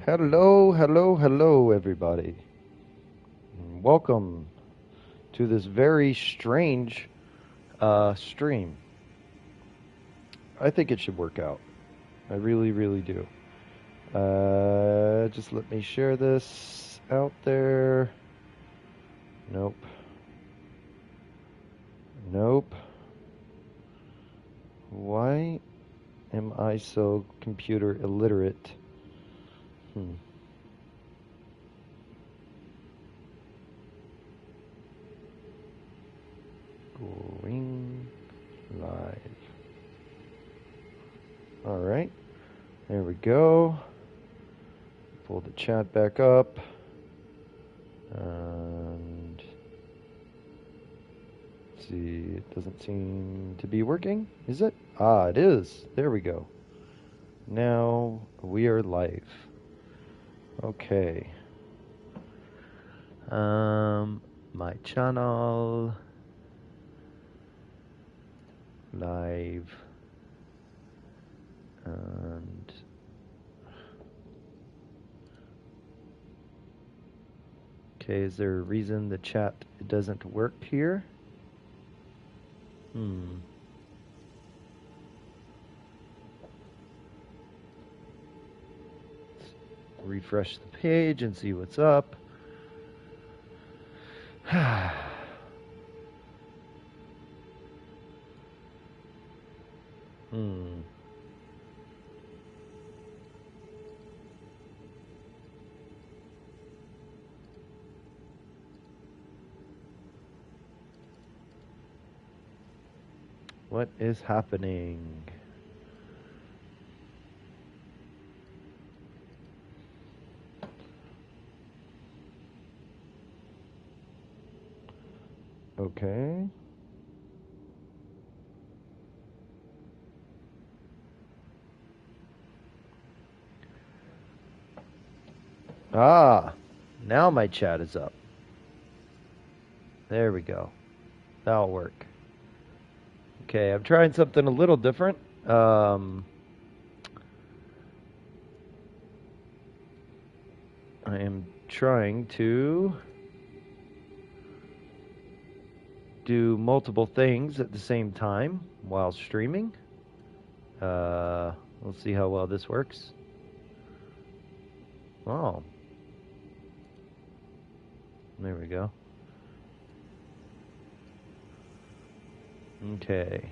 Hello, hello, hello, everybody. Welcome to this very strange stream. I think it should work out. I really, really do. Just let me share this out there. Nope. Nope. Why am I so computer illiterate? Going live. All right. There we go. Pull the chat back up. And let's see, it doesn't seem to be working, is it? Ah, it is. There we go. Now we are live. Okay. My channel live and okay, is there a reason the chat doesn't work here? Let's refresh the page and see what's up. What is happening? Okay. Ah, now my chat is up. There we go. That'll work. Okay, I'm trying something a little different. I am trying to do multiple things at the same time while streaming. We'll see how well this works. Oh. There we go. Okay.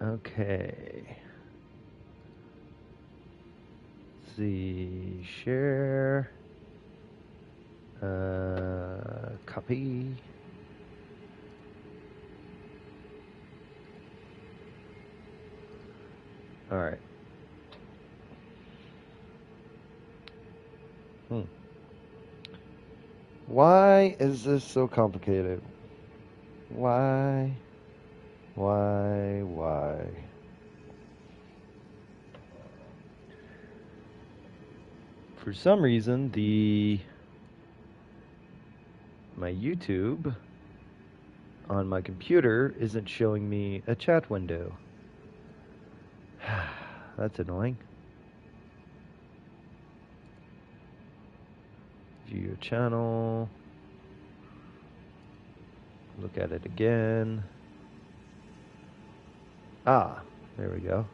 Okay. Let's see. Share. Copy. All right. Why is this so complicated? Why? For some reason, my YouTube on my computer isn't showing me a chat window. That's annoying. View your channel. Look at it again. Ah, there we go.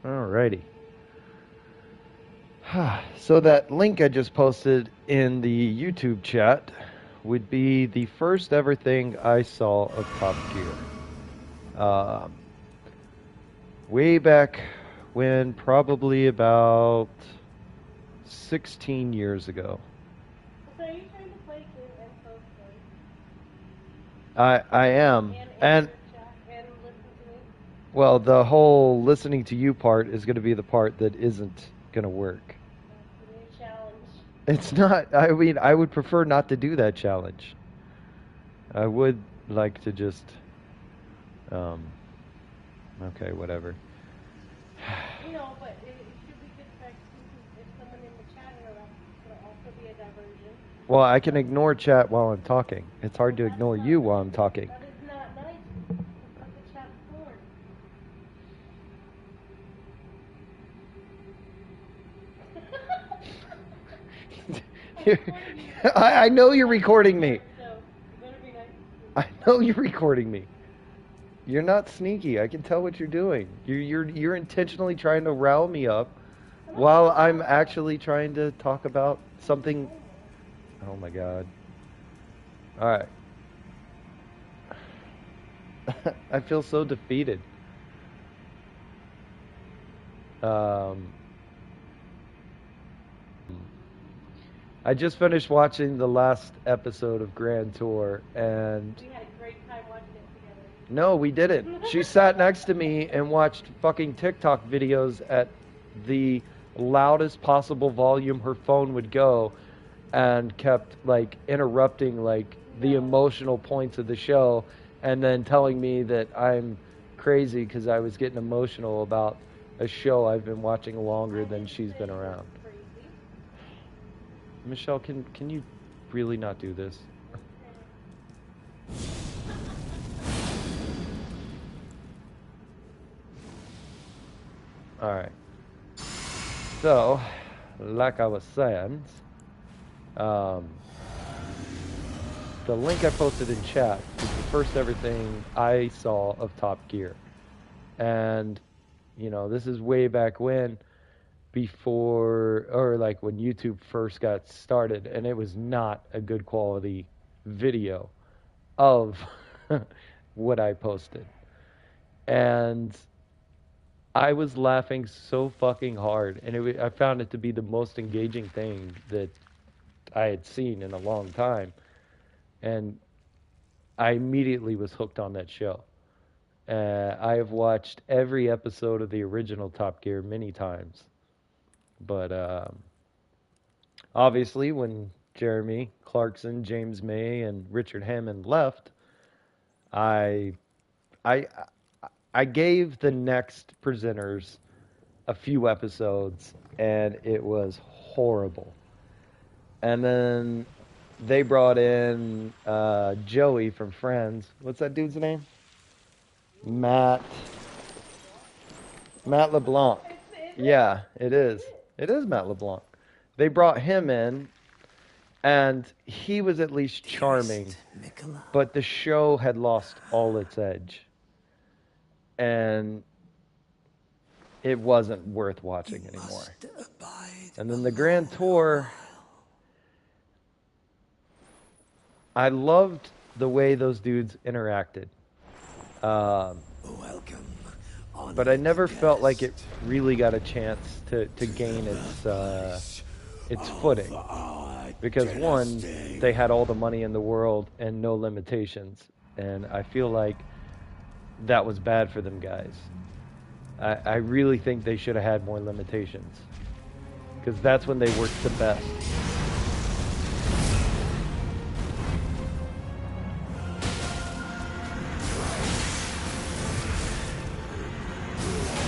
Alrighty. So that link I just posted in the YouTube chat would be the first ever thing I saw of Top Gear. Way back when, probably about 16 years ago. So are you trying to play game and post I am. And listen to me? well, the whole listening to you part is going to be the part that isn't going to work. Give me a challenge. It's not, I mean, I would prefer not to do that challenge. I would like to just, okay, whatever. But it should be good for if someone in the chat it'll also be a diversion. Well, I can ignore chat while I'm talking. It's hard to ignore you while I'm talking. That is not nice. That's what the chat's for. I know you're recording me. So, you better be nice. I know you're recording me. You're not sneaky. I can tell what you're doing. You're intentionally trying to rile me up while I'm actually trying to talk about something. Oh my God. All right. I feel so defeated. I just finished watching the last episode of Grand Tour, and We had a great time watching it together. no, we didn't. She sat next to me and watched fucking TikTok videos at the loudest possible volume her phone would go, and kept like interrupting like the emotional points of the show, and then telling me that I'm crazy because I was getting emotional about a show I've been watching longer than she's been around. Michelle, can you really not do this? All right. So, like I was saying, the link I posted in chat is the first ever thing I saw of Top Gear. And, this is way back when, before, or like when YouTube first got started, and it was not a good quality video of what I posted. And I was laughing so fucking hard, and I found it to be the most engaging thing that I had seen in a long time. And I immediately was hooked on that show. I have watched every episode of the original Top Gear many times. But obviously, when Jeremy Clarkson, James May, and Richard Hammond left, I gave the next presenters a few episodes, and it was horrible. And then they brought in Joey from Friends. What's that dude's name? Matt LeBlanc. Yeah, it is. It is Matt LeBlanc. They brought him in, and he was at least charming, but the show had lost all its edge. And it wasn't worth watching anymore. And then the Grand Tour, I loved the way those dudes interacted. Welcome. But I never felt like it really got a chance to gain its footing. Because one, they had all the money in the world and no limitations. And I feel like that was bad for them guys. I really think they should have had more limitations. Because that's when they worked the best.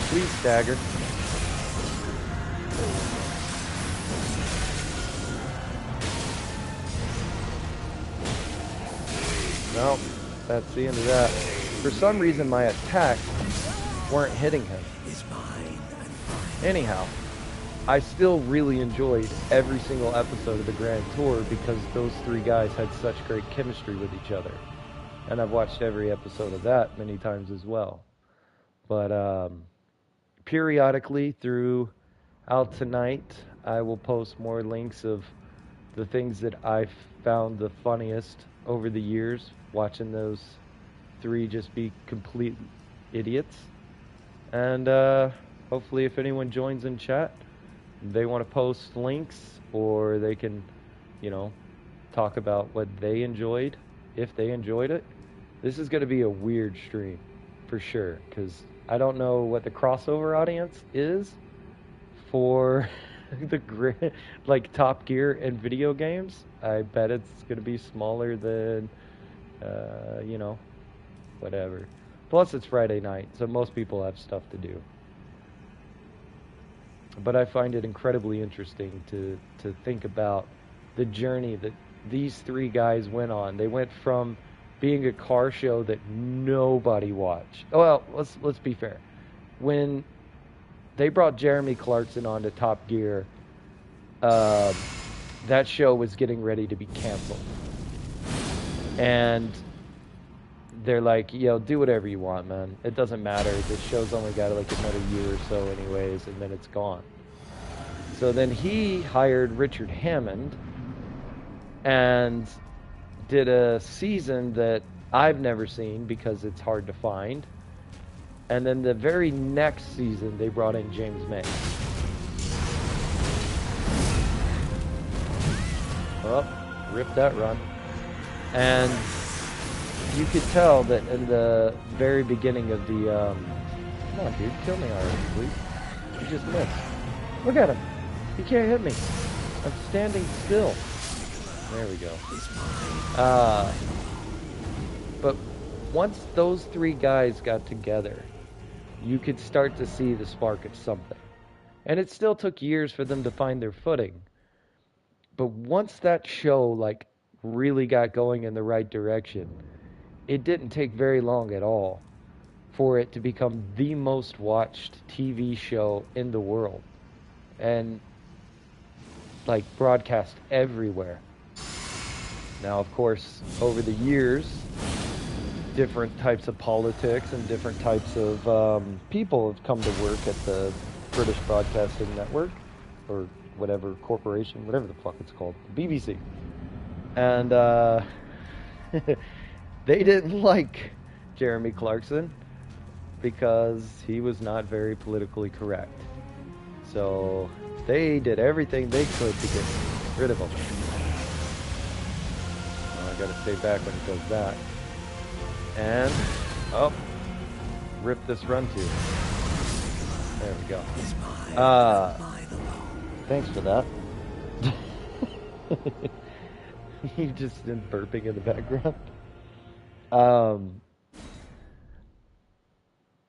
Please stagger. No, that's the end of that. For some reason, my attacks weren't hitting him. Anyhow, I still really enjoyed every single episode of the Grand Tour because those three guys had such great chemistry with each other. And I've watched every episode of that many times as well. But periodically throughout tonight, I will post more links of the things that I've found the funniest over the years, watching those three just be complete idiots. And hopefully if anyone joins in chat, they want to post links, or they can, talk about what they enjoyed, if they enjoyed it. This is going to be a weird stream, for sure, because I don't know what the crossover audience is for the Top Gear and video games. I bet it's going to be smaller than, whatever. Plus, it's Friday night, so most people have stuff to do. but I find it incredibly interesting to think about the journey that these three guys went on. They went from being a car show that nobody watched. Oh, well, let's be fair. When they brought Jeremy Clarkson on to Top Gear, that show was getting ready to be canceled. And they're like, yo, do whatever you want, man. It doesn't matter. The show's only got like another year or so anyways, and then it's gone. So then he hired Richard Hammond and did a season that I've never seen because it's hard to find. And then the very next season, they brought in James May. Oh, ripped that run. And you could tell that in the very beginning of the, come on, dude, kill me already, please. You just missed. Look at him. He can't hit me. I'm standing still. There we go. But once those three guys got together, you could start to see the spark of something. And it still took years for them to find their footing. But once that show, like, really got going in the right direction, it didn't take very long at all for it to become the most watched TV show in the world. And, like, broadcast everywhere. Now, of course, over the years, different types of politics and different types of people have come to work at the British Broadcasting Network, or whatever corporation, whatever the fuck it's called, the BBC. And they didn't like Jeremy Clarkson because he was not very politically correct. So they did everything they could to get rid of him. Well, I gotta stay back when it does that. And, oh, rip this run too. There we go. Thanks for that. You just been burping in the background.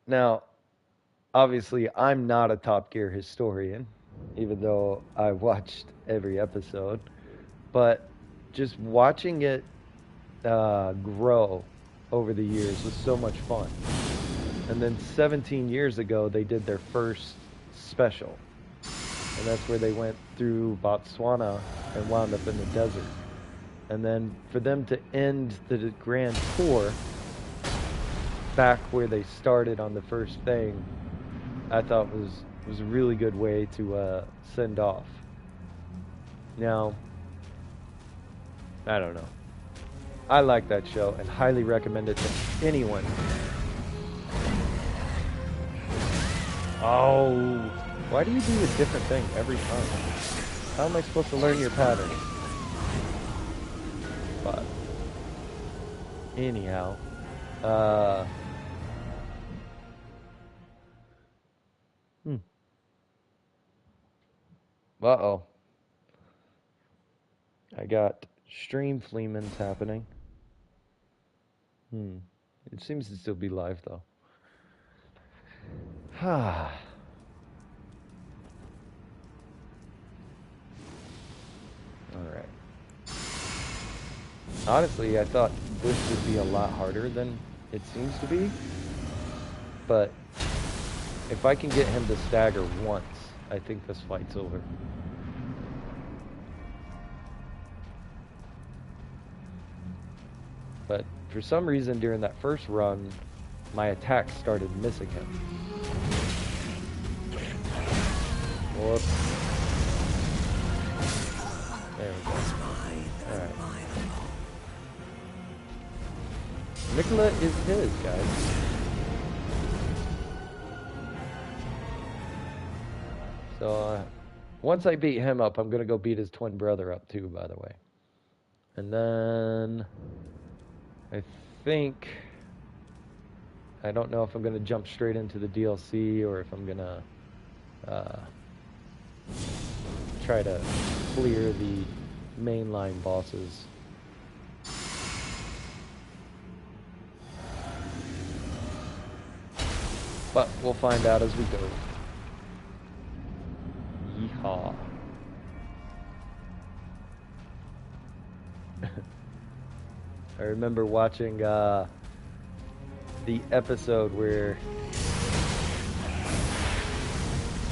Now, obviously, I'm not a Top Gear historian, even though I watched every episode. But just watching it grow over the years was so much fun. And then 17 years ago, they did their first special. And that's where they went through Botswana and wound up in the desert. And then for them to end the grand tour back where they started on the first thing, I thought was a really good way to send off. Now, I don't know. I like that show and highly recommend it to anyone. Oh, why do you do a different thing every time? How am I supposed to learn your pattern? But anyhow, uh-oh. I got stream fleemans happening. It seems to still be live though. Alright. Honestly, I thought this would be a lot harder than it seems to be. But if I can get him to stagger once, I think this fight's over. But for some reason during that first run, my attack started missing him. Whoops. There we go. Alright. Nicola is his, guys. So, once I beat him up, I'm going to go beat his twin brother up too, by the way. And then I think, I don't know if I'm going to jump straight into the DLC or if I'm going to try to clear the mainline bosses. But we'll find out as we go. Aw. I remember watching the episode where,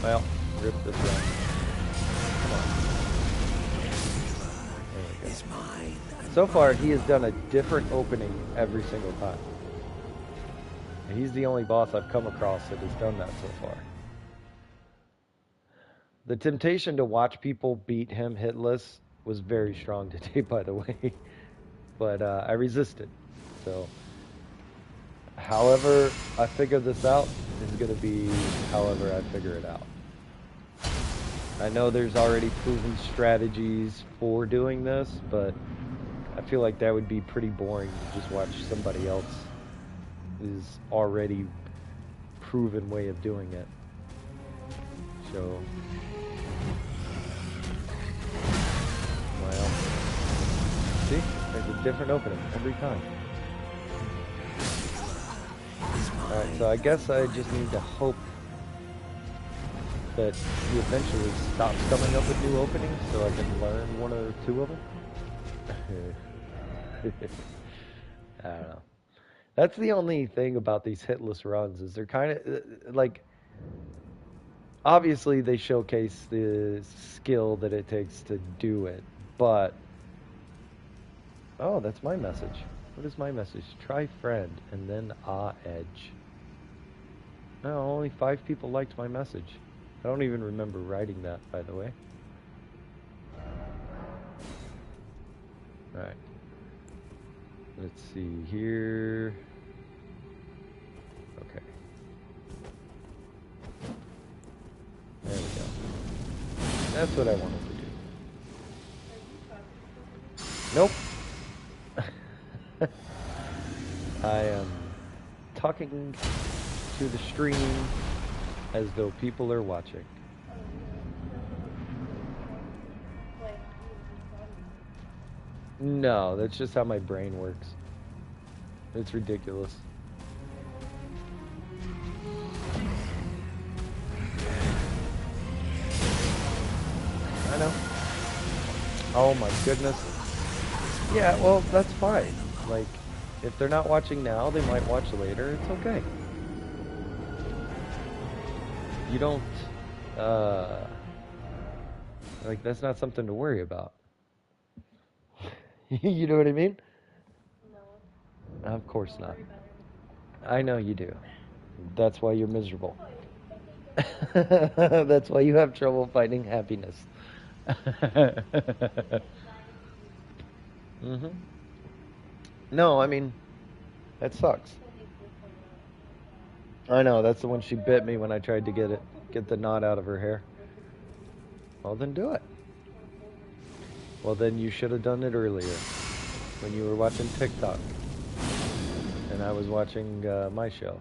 well, rip this one. Come on. There we go. So far, he has done a different opening every single time. And he's the only boss I've come across that has done that so far. The temptation to watch people beat him hitless was very strong today, by the way. But I resisted. So, however I figure this out is going to be however I figure it out. I know there's already proven strategies for doing this, but I feel like that would be pretty boring to just watch somebody else's already proven way of doing it. So, well, see? There's a different opening every time. Alright, so I guess I just need to hope that he eventually stops coming up with new openings so I can learn one or two of them. I don't know. That's the only thing about these hitless runs is they're kind of like, obviously they showcase the skill that it takes to do it, but oh, that's my message. What is my message? Try friend and then edge. No, only 5 people liked my message. I don't even remember writing that, by the way. Alright. Let's see here. Okay. There we go. That's what I wanted to do. Nope. I am talking to the stream as though people are watching. No, that's just how my brain works. It's ridiculous. I know. Oh my goodness. Yeah, well, that's fine. Like, if they're not watching now, they might watch later. It's okay. You don't, like, that's not something to worry about. You know what I mean? No. Of course not. I know you do. That's why you're miserable. That's why you have trouble finding happiness. Mm-hmm. No, I mean, that sucks. I know, that's the one she bit me when I tried to get the knot out of her hair. Well, then do it. Well, then you should have done it earlier, when you were watching TikTok, and I was watching my show.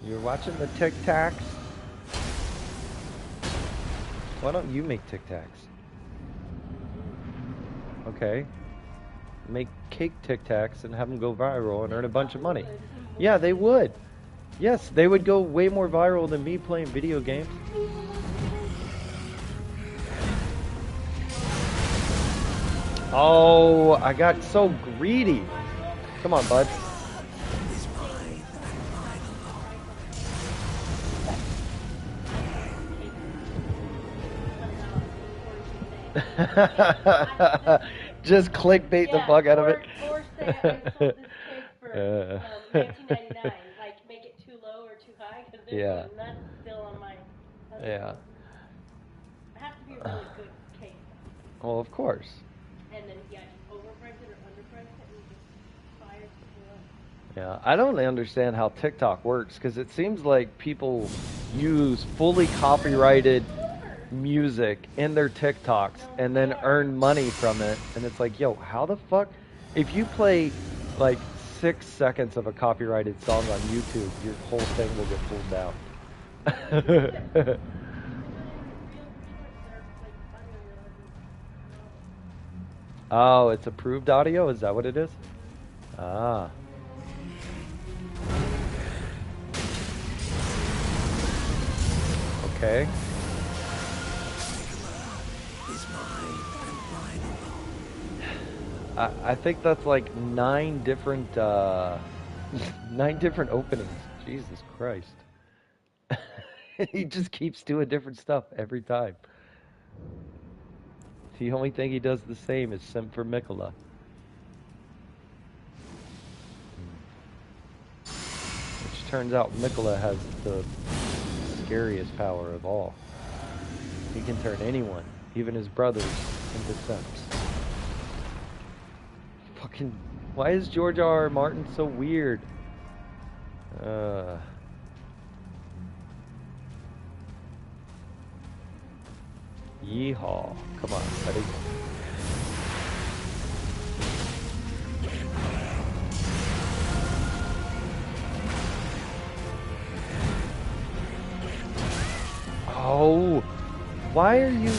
You were watching the Tic Tacs? Why don't you make Tic Tacs? Okay. Make cake Tic Tacs and have them go viral and earn a bunch of money. Yeah, they would. Yes, they would go way more viral than me playing video games. Oh, I got so greedy. Come on, bud. Just clickbait the fuck out of it. Or say I sold this cake for $19.99. Like, make it too low or too high, because there's a nut still on my. Yeah. It has to be a really good cake. Well, of course. And then, yeah, just overprice it or underprice it and just fire it. Yeah, I don't understand how TikTok works, because it seems like people use fully copyrighted music in their TikToks and then earn money from it, and it's like, yo, how the fuck? If you play like 6 seconds of a copyrighted song on YouTube, your whole thing will get pulled down. Oh, it's approved audio? Is that what it is? Ah. Okay. I think that's like 9 different 9 different openings. Jesus Christ. He just keeps doing different stuff every time. The only thing he does the same is simp for Mikola. Which turns out Mikola has the scariest power of all. He can turn anyone, even his brothers, into simps. Fucking, why is George R.R. Martin so weird? Yeehaw. Come on, buddy. Oh, why are you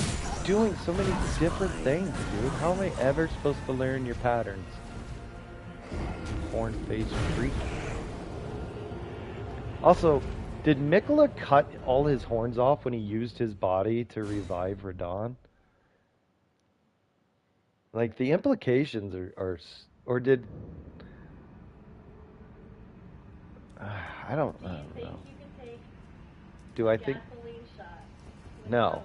doing so many different things, dude? How am I ever supposed to learn your patterns? Horn-faced freak. Also, did Mikola cut all his horns off when he used his body to revive Radon? Like, the implications are or did... I don't know. Do I think... No.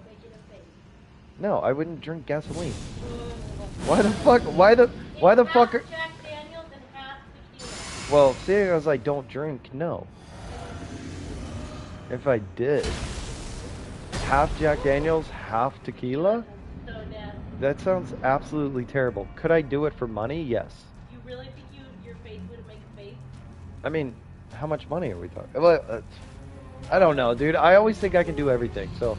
No, I wouldn't drink gasoline. Why the fuck are... Well, seeing as I don't drink, no. If I did, half Jack Daniels, half tequila? That sounds absolutely terrible. Could I do it for money? Yes. You really think your face would make a face? I mean, how much money are we talking? Well, I don't know, dude. I always think I can do everything, so...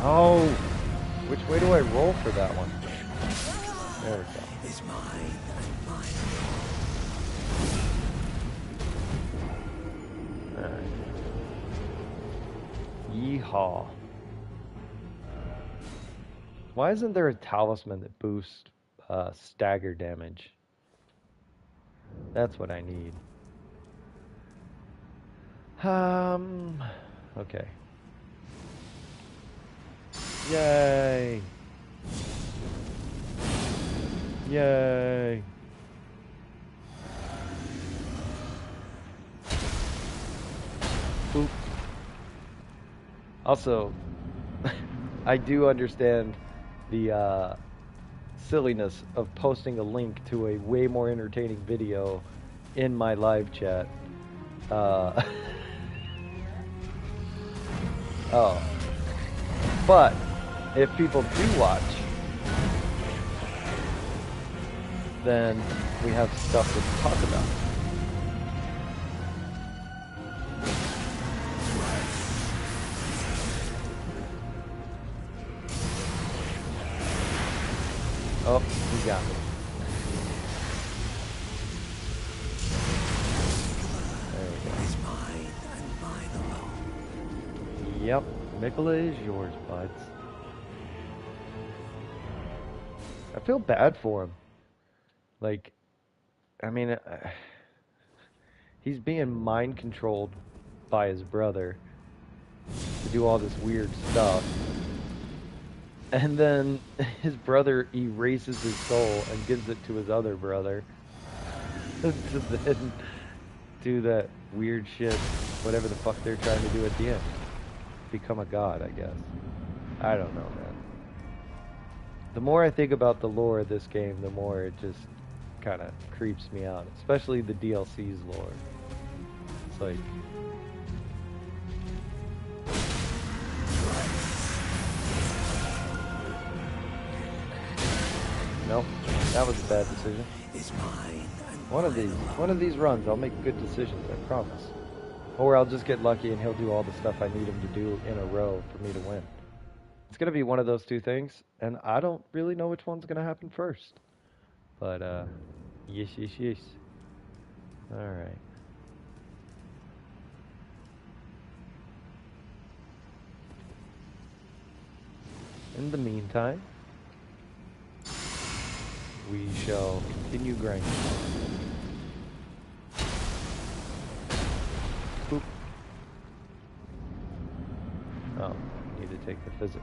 Oh, which way do I roll for that one? There we go. It's mine and mine alone. Alright. Yeehaw. Why isn't there a talisman that boosts stagger damage? That's what I need. Okay. Yay! Yay! Boop. Also, I do understand the silliness of posting a link to a way more entertaining video in my live chat. Oh. But if people do watch, then we have stuff to talk about. Oh, he got me. There we go. It's mine and mine alone. Yep, Mikola is yours, buds. I feel bad for him. Like, I mean, he's being mind controlled by his brother to do all this weird stuff. And then his brother erases his soul and gives it to his other brother to then do that weird shit, whatever the fuck they're trying to do at the end. Become a god, I guess. I don't know, man. The more I think about the lore of this game, the more it just kind of creeps me out. Especially the DLC's lore. It's like... Nope, that was a bad decision. It's mine. One of these runs, I'll make good decisions, I promise. Or I'll just get lucky and he'll do all the stuff I need him to do in a row for me to win. It's gonna be one of those two things, and I don't really know which one's gonna happen first. But yes. All right. In the meantime, we shall continue grinding. Boop. take the physic.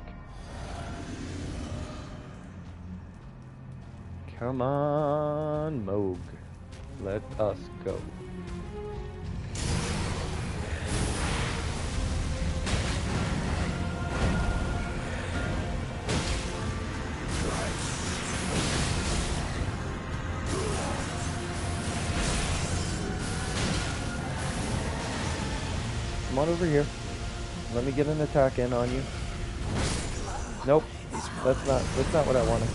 Come on, Moog. Let us go. Come on over here. Let me get an attack in on you. Nope. That's not what I wanted.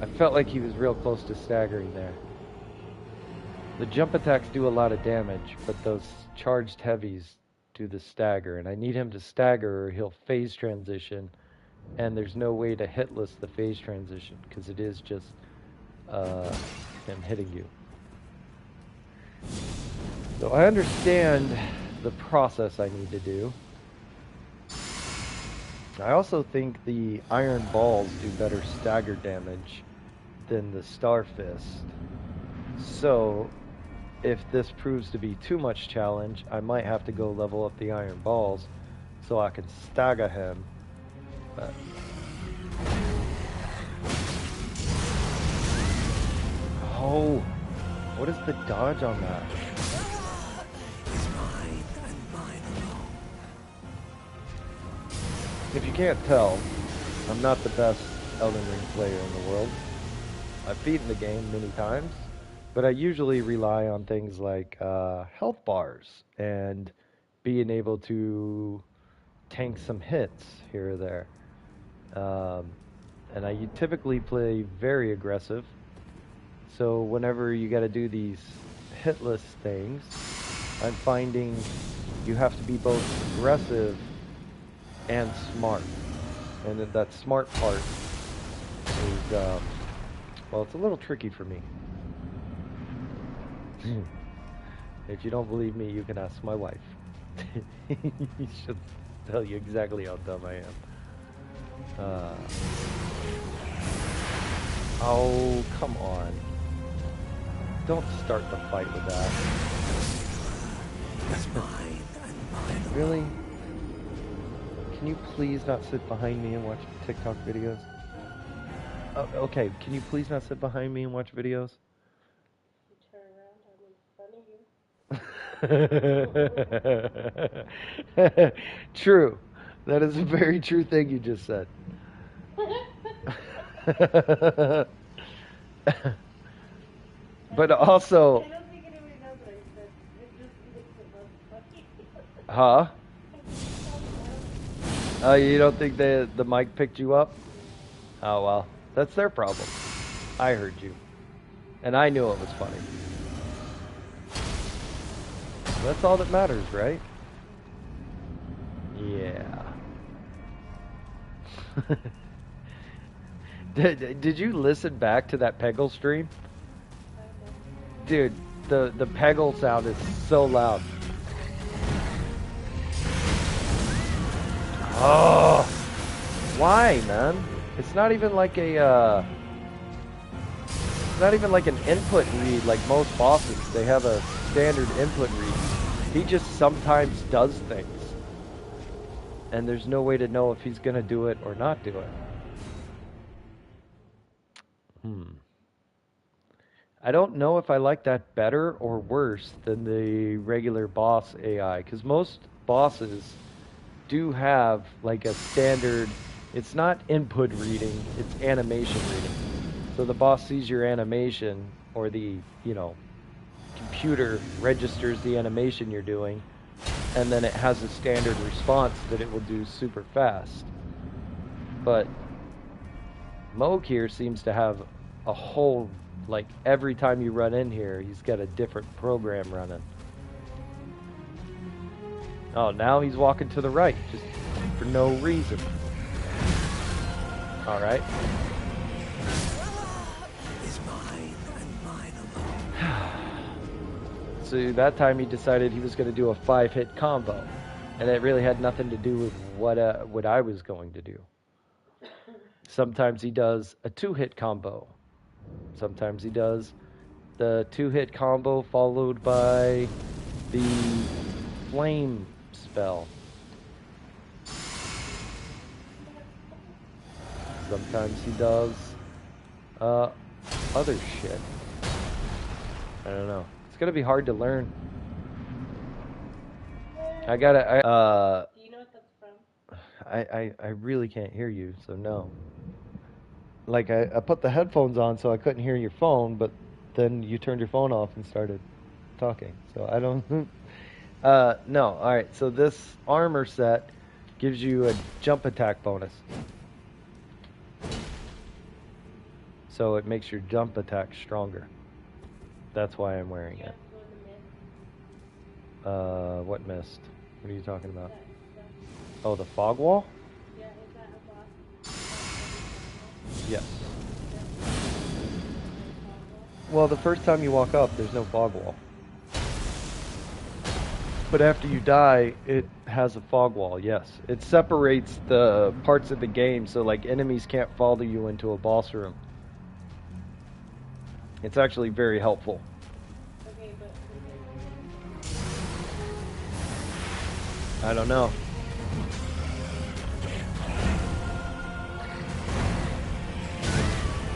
I felt like he was real close to staggering there. The jump attacks do a lot of damage, but those charged heavies do the stagger, and I need him to stagger or he'll phase transition, and there's no way to hitless the phase transition because it is just him hitting you. So I understand the process I need to do. I also think the iron balls do better stagger damage than the Star Fist. So if this proves to be too much challenge, I might have to go level up the iron balls so I can stagger him. But oh, what is the dodge on that? If you can't tell, I'm not the best Elden Ring player in the world. I've beaten the game many times, but I usually rely on things like health bars and being able to tank some hits here or there. And I typically play very aggressive, so whenever you got to do these hitless things, I'm finding you have to be both aggressive and smart, and that smart part is well, it's a little tricky for me. If you don't believe me, you can ask my wife. She'll tell you exactly how dumb I am. Oh, come on, don't start the fight with that. Really? Can you please not sit behind me and watch TikTok videos? Oh, okay, can you please not sit behind me and watch videos? You turn around, I'm in front of you. True. That is a very true thing you just said. But also... I don't think anybody knows what I said. It just makes it look funny. Huh? You don't think the mic picked you up? Oh, well, that's their problem. I heard you. And I knew it was funny. That's all that matters, right? Yeah. Did you listen back to that Peggle stream? Dude, the Peggle sound is so loud. Oh, why, man? It's not even like a, it's not even like an input read like most bosses. They have a standard input read. He just sometimes does things. And there's no way to know if he's gonna do it or not do it. I don't know if I like that better or worse than the regular boss AI, because most bosses do have like a standard, it's not input reading, it's animation reading. So the boss sees your animation, or the, you know, computer registers the animation you're doing, and then it has a standard response that it will do super fast. But Moog here seems to have a whole, like every time you run in here, he's got a different program running. Oh, now he's walking to the right, just for no reason. Alright. So that time he decided he was going to do a 5-hit combo. And it really had nothing to do with what I was going to do. Sometimes he does a 2-hit combo. Sometimes he does the 2-hit combo followed by the flame spell. Sometimes he does other shit. I don't know. It's gonna be hard to learn. I gotta. Do you know what that's from? I really can't hear you, so no. Like I put the headphones on so I couldn't hear your phone, but then you turned your phone off and started talking. So I don't. No. All right. So this armor set gives you a jump attack bonus. So it makes your jump attack stronger. That's why I'm wearing it. What mist? What are you talking about? Oh, the fog wall? Yeah, is that a boss? Yes. Well, the first time you walk up, there's no fog wall. But after you die, it has a fog wall, yes. It separates the parts of the game so like enemies can't follow you into a boss room. It's actually very helpful. Okay, but I don't know.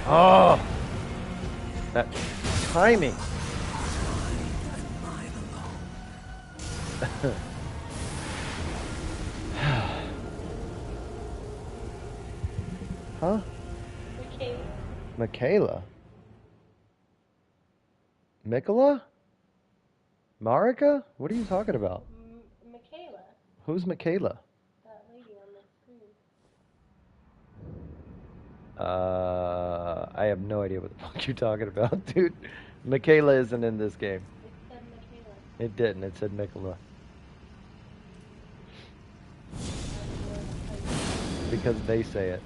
Oh! That timing. Huh? Michaela? Mikola? Marika? What are you talking about? Michaela. Who's Michaela? That lady on the screen. I have no idea what the fuck you're talking about, dude. Michaela isn't in this game. It said Michaela. It didn't. It said Mikola. Because they say it.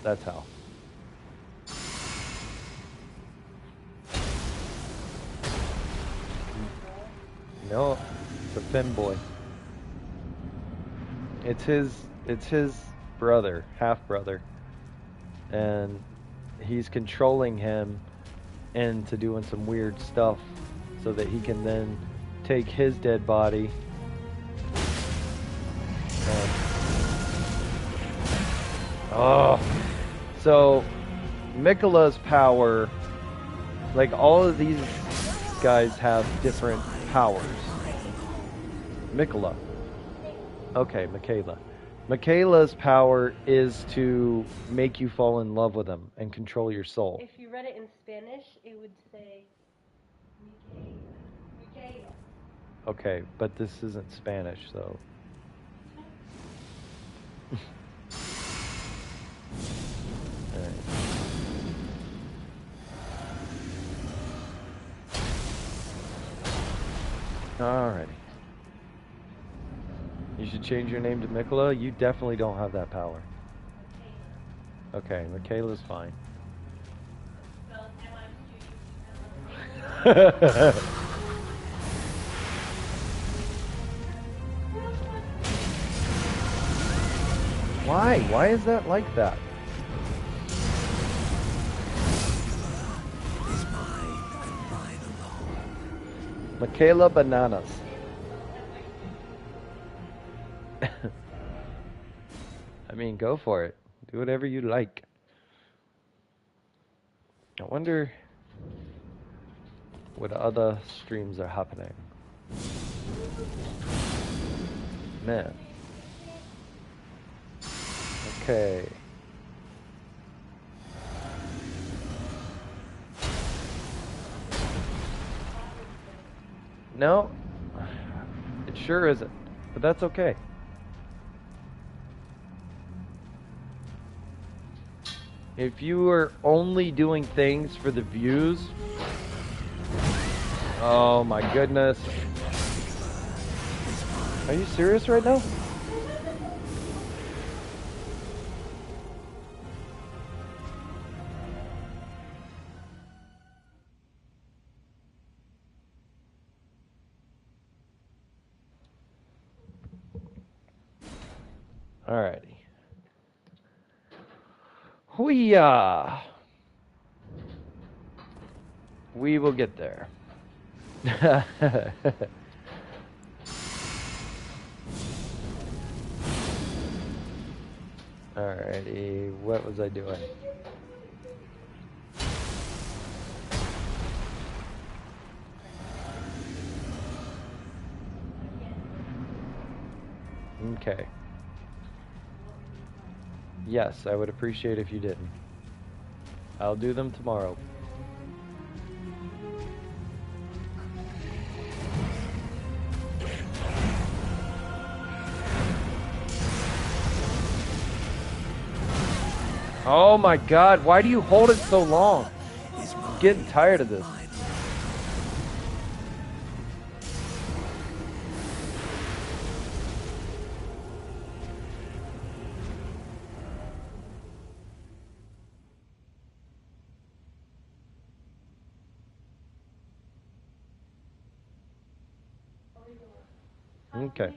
That's how. No, it's a femboy. It's his brother, half brother. And he's controlling him into doing some weird stuff so that he can then take his dead body and so Mikola's power, like all of these guys have different powers. Mikola. Okay, Michaela. Michaela's power is to make you fall in love with him and control your soul. If you read it in Spanish, it would say Michaela. Okay, but this isn't Spanish, so. Alrighty. You should change your name to Mikola. You definitely don't have that power. Okay, Michaela's fine. Why? Why is that like that? Michaela Bananas. I mean, go for it. Do whatever you like. I wonder what other streams are happening. Man. Okay. No, it sure isn't, but that's okay. If you were only doing things for the views, oh my goodness. Are you serious right now? Alrighty. Hoo-yah! We will get there. Alrighty, what was I doing? Okay. Yes, I would appreciate if you didn't. I'll do them tomorrow. Oh my god, why do you hold it so long? I'm getting tired of this. Okay.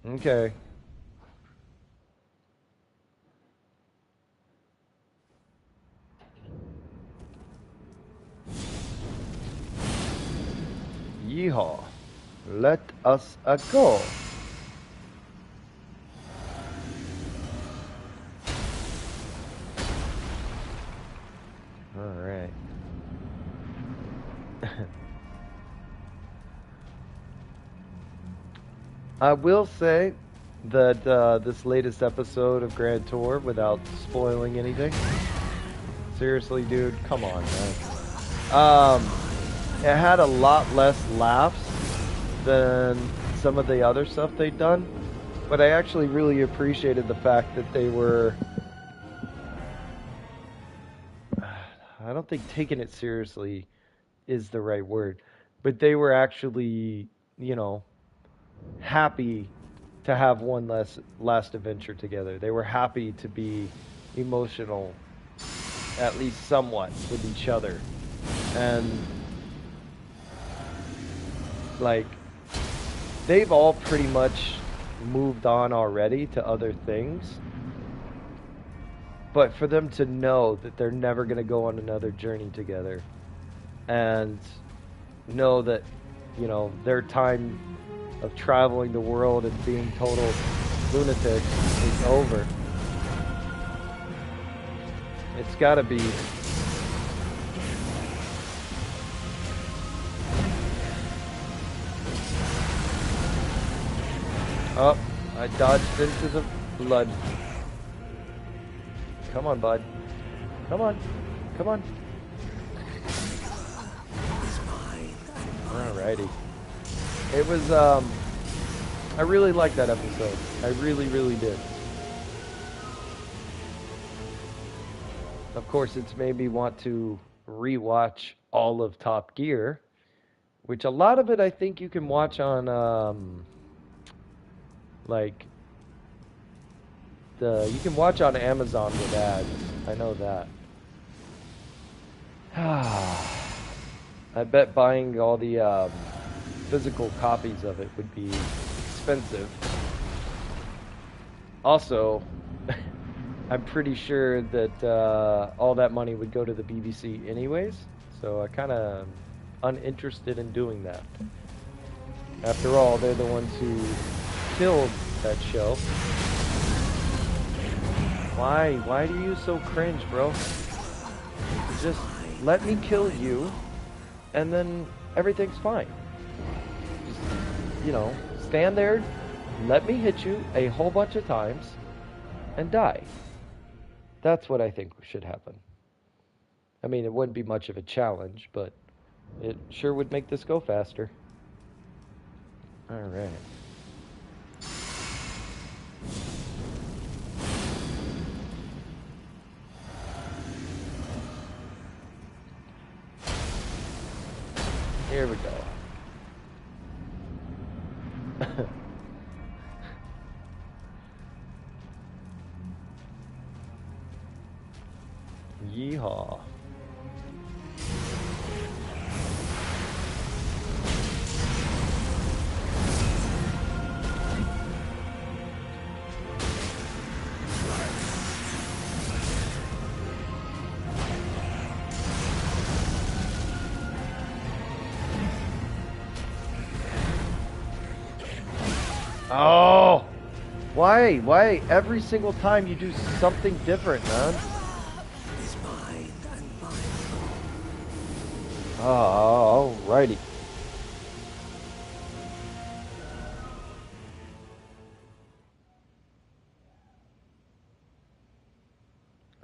Okay. Yeehaw. Let us go. Alright. I will say that this latest episode of Grand Tour, without spoiling anything, seriously, dude, come on, man. It had a lot less laughs than some of the other stuff they'd done, but I actually really appreciated the fact that they were, I don't think taking it seriously is the right word, but they were actually, you know, happy to have one last adventure together. They were happy to be emotional, at least somewhat, with each other. And like, they've all pretty much moved on already to other things. But for them to know that they're never going to go on another journey together, and know that, you know, their time of traveling the world and being total lunatics is over. It's gotta be. Oh, I dodged into the blood. Come on, bud. Come on. Come on. Alrighty. It was, I really liked that episode. I really, really did. Of course, it's made me want to rewatch all of Top Gear, which a lot of it I think you can watch on, like, you can watch on Amazon with ads. I know that. I bet buying all the, physical copies of it would be expensive. Also, I'm pretty sure that all that money would go to the BBC anyways, so I kind of uninterested in doing that. After all, they're the ones who killed that show. Why do you so cringe, bro? Just let me kill you, and then everything's fine. You know, stand there, let me hit you a whole bunch of times, and die. That's what I think should happen. I mean, it wouldn't be much of a challenge, but it sure would make this go faster. Alright. Here we go. Yeehaw. Oh! Why? Why every single time you do something different, man? Is mine and mine alone. Oh, alrighty.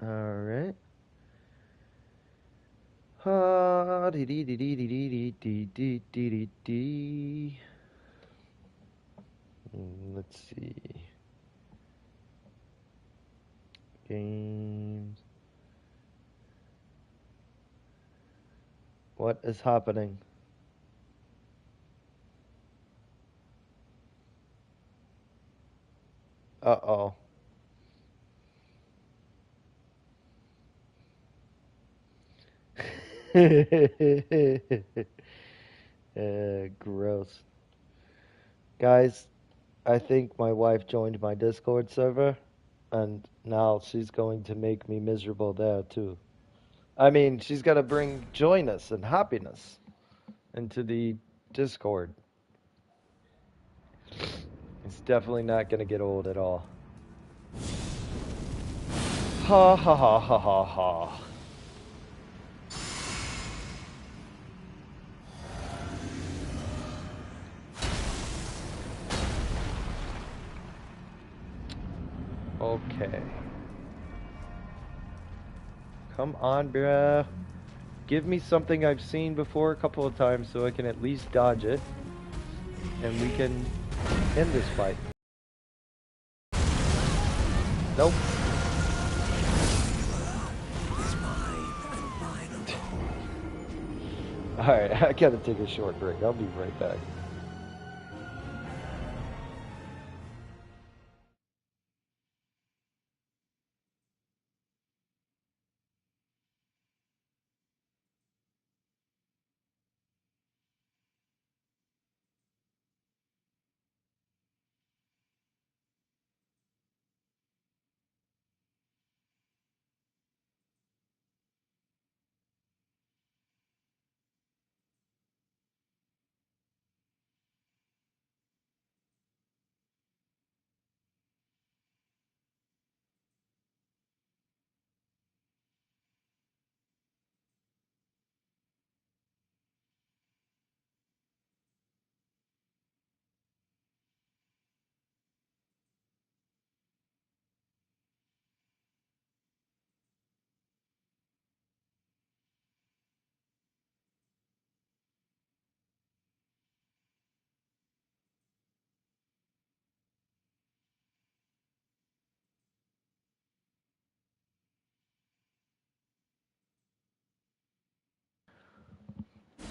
Alright. Let's see. Games. What is happening? Uh-oh. Gross. Guys, I think my wife joined my Discord server, and now she's going to make me miserable there too. I mean, she's got to bring joyness and happiness into the Discord. It's definitely not going to get old at all. Ha ha ha ha ha ha. Okay. Come on, bruh. Give me something I've seen before a couple of times so I can at least dodge it. And we can end this fight. Nope. Is mine and mine alone. Alright, I gotta take a short break. I'll be right back.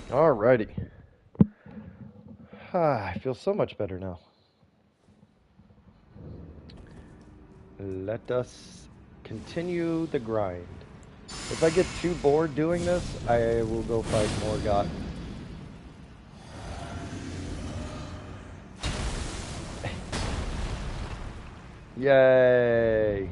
Alrighty. I feel so much better now. Let us continue the grind. If I get too bored doing this, I will go fight more god. Yay!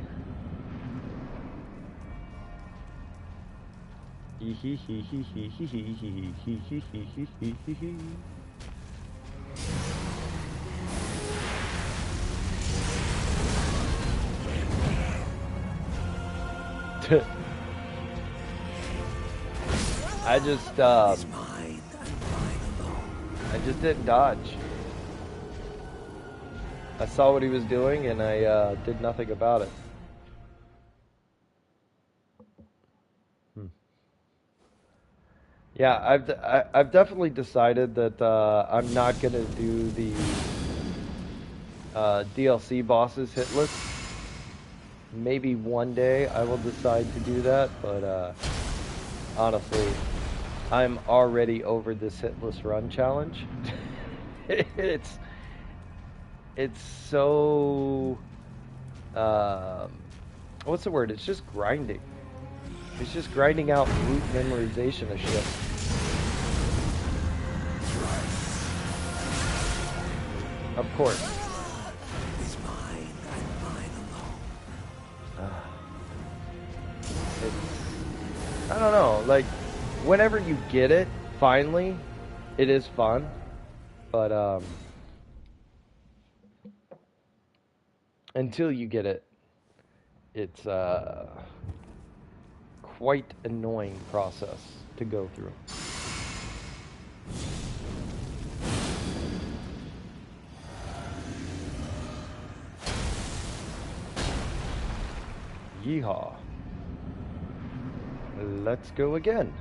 I just Is mine and mine alone. I just didn't dodge. I saw what he was doing and I did nothing about it. Yeah, I've definitely decided that I'm not gonna do the DLC bosses hitless. Maybe one day I will decide to do that, but honestly, I'm already over this hitless run challenge. it's so what's the word? It's just grinding. It's just grinding out root memorization of shit. Of course. Is mine and mine alone. I don't know, like, whenever you get it, finally, it is fun, but, until you get it, it's quite annoying process to go through. Yeehaw. Let's go again.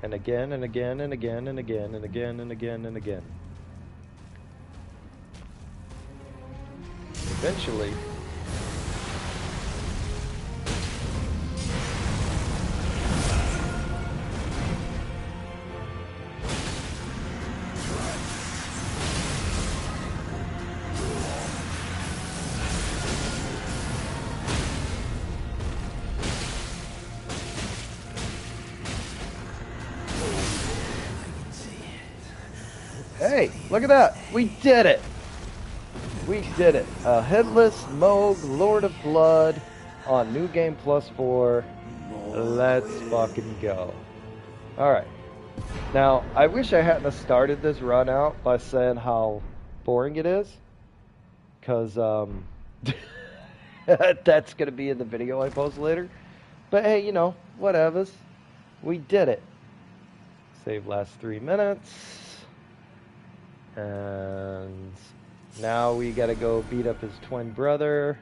And again and again and again and again and again and again and again. Eventually, hey, look at that. We did it. We did it. A headless Moog, Lord of Blood on New Game Plus 4. Let's fucking go. Alright. Now, I wish I hadn't started this run out by saying how boring it is. Because, that's going to be in the video I post later. But hey, you know, whatevers. We did it. Save last 3 minutes. And now we gotta go beat up his twin brother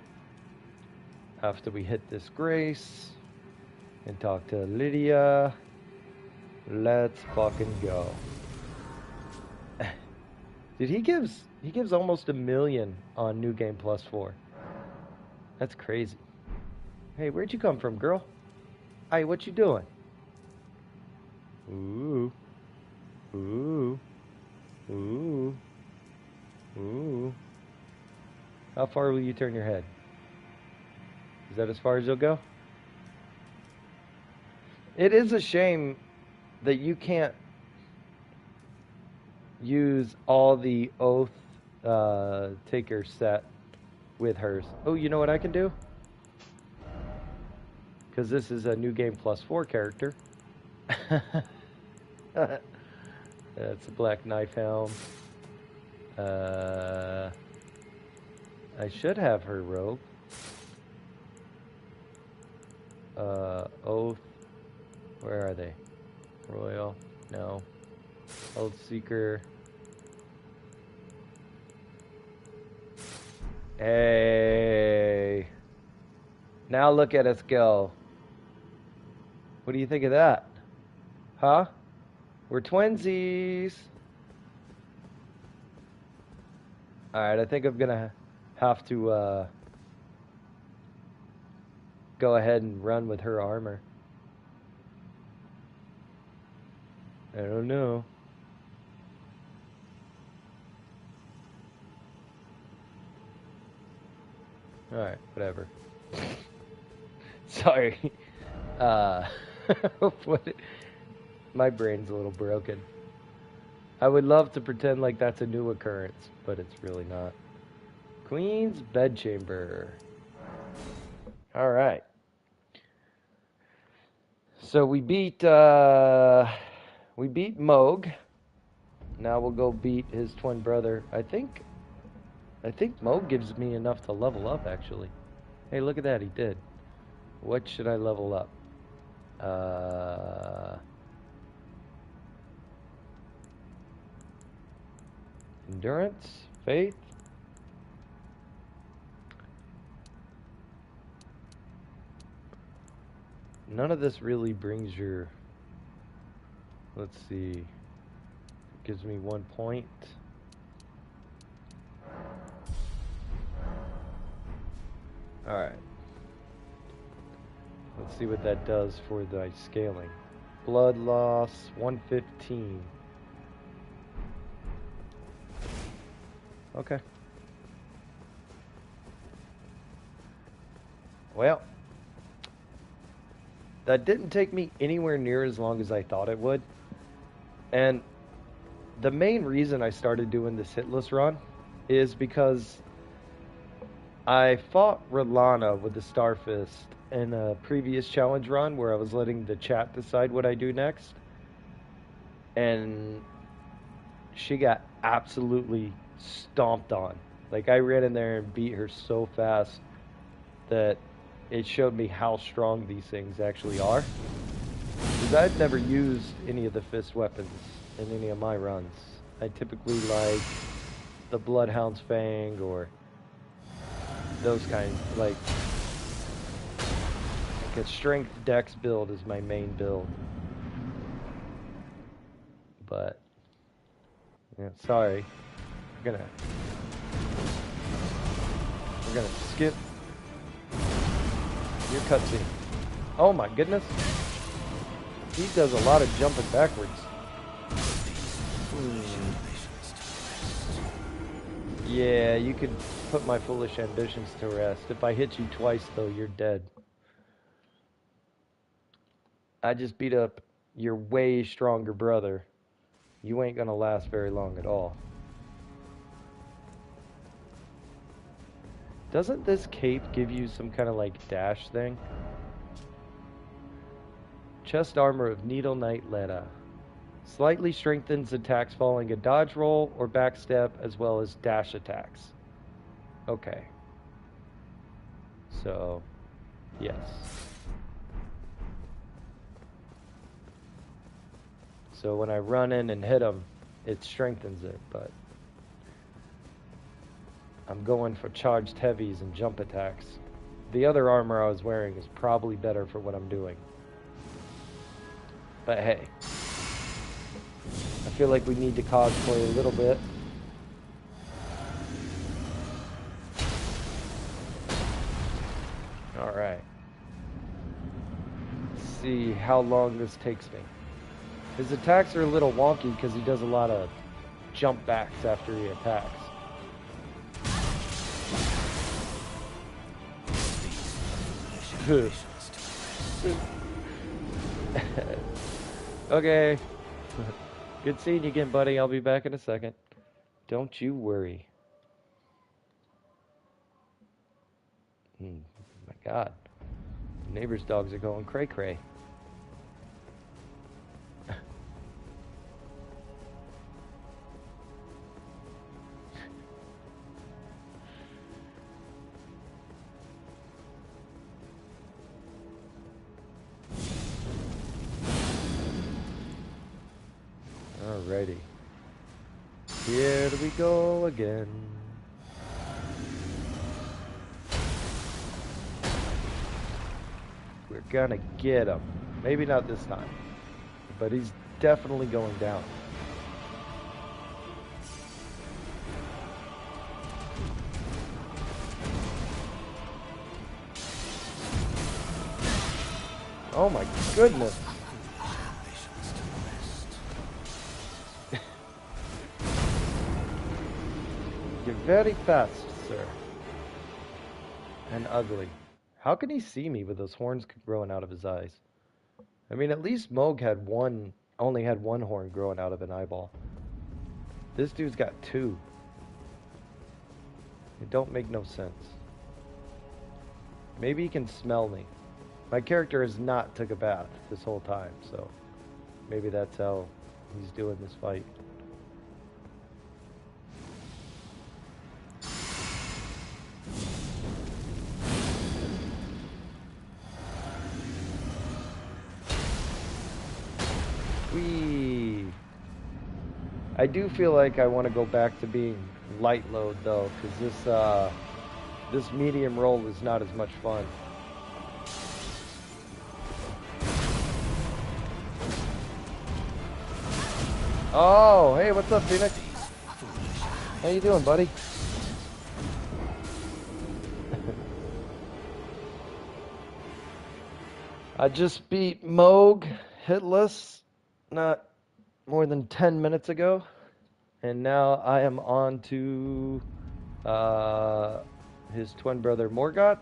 after we hit this Grace and talk to Lydia. Let's fucking go. Dude, he gives almost 1 million on New Game Plus 4. That's crazy. Hey, where'd you come from, girl? Hey, what you doing? Ooh. Ooh. Ooh. Ooh. How far will you turn your head? Is that as far as you'll go? It is a shame that you can't use all the oath taker set with hers. Oh, you know what I can do? Because this is a New Game Plus 4 character. That's a Black Knife Helm. I should have her robe. Oath. Where are they? Royal. No. Oath Seeker. Hey. Now look at us go. What do you think of that? Huh? We're twinsies. Alright, I think I'm gonna have to go ahead and run with her armor. I don't know. Alright, whatever. Sorry. What? My brain's a little broken. I would love to pretend like that's a new occurrence, but it's really not. Queen's Bedchamber. Alright. So we beat Moog. Now we'll go beat his twin brother. I think Moog gives me enough to level up, actually. Hey, look at that, he did. What should I level up? Endurance, faith. None of this really brings your, let's see, it gives me 1 point. Alright. Let's see what that does for the scaling. Blood loss, 115. Okay. Well, that didn't take me anywhere near as long as I thought it would. And the main reason I started doing this hitless run is because I fought Rolana with the Starfist in a previous challenge run where I was letting the chat decide what I do next. And she got absolutely stomped on. Like, I ran in there and beat her so fast. that it showed me how strong these things actually are. Because I've never used any of the fist weapons in any of my runs. I typically like the Bloodhound's Fang or those kinds, like a strength dex build is my main build. But yeah, sorry. We're gonna skip your cutscene. Oh my goodness. He does a lot of jumping backwards. Yeah, you could put my foolish ambitions to rest. If I hit you twice, though, you're dead. I just beat up your way stronger brother. You ain't gonna last very long at all. Doesn't this cape give you some kind of like dash thing? Chest armor of Needle Knight Leda. Slightly strengthens attacks following a dodge roll or backstep as well as dash attacks. Okay. So, yes. So when I run in and hit him, it strengthens it, but I'm going for charged heavies and jump attacks. The other armor I was wearing is probably better for what I'm doing. But hey, I feel like we need to cosplay a little bit. Alright. Let's see how long this takes me. His attacks are a little wonky because he does a lot of jump backs after he attacks. Okay. Good seeing you again, buddy. I'll be back in a second. Don't you worry. My God. The neighbor's dogs are going cray-cray. Alrighty. Here we go again. We're gonna get him. Maybe not this time, but he's definitely going down. Oh my goodness. You're very fast, sir. And ugly. How can he see me with those horns growing out of his eyes? I mean, at least Moog had only had one horn growing out of an eyeball. This dude's got two. It don't make no sense. Maybe he can smell me. My character has not took a bath this whole time, so maybe that's how he's doing this fight. Whee! I do feel like I want to go back to being light load though, because this medium roll is not as much fun. Oh, hey, what's up, Phoenix? How you doing, buddy? I just beat Moog hitless not more than 10 minutes ago, and now I am on to his twin brother Morgott.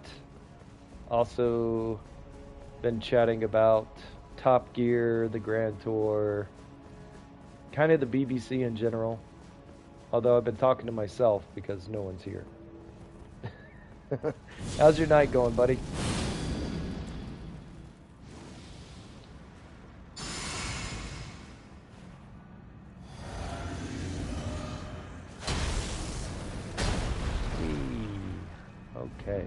Also been chatting about Top Gear, the Grand Tour, kind of the BBC in general, although I've been talking to myself because no one's here. How's your night going, buddy? Okay.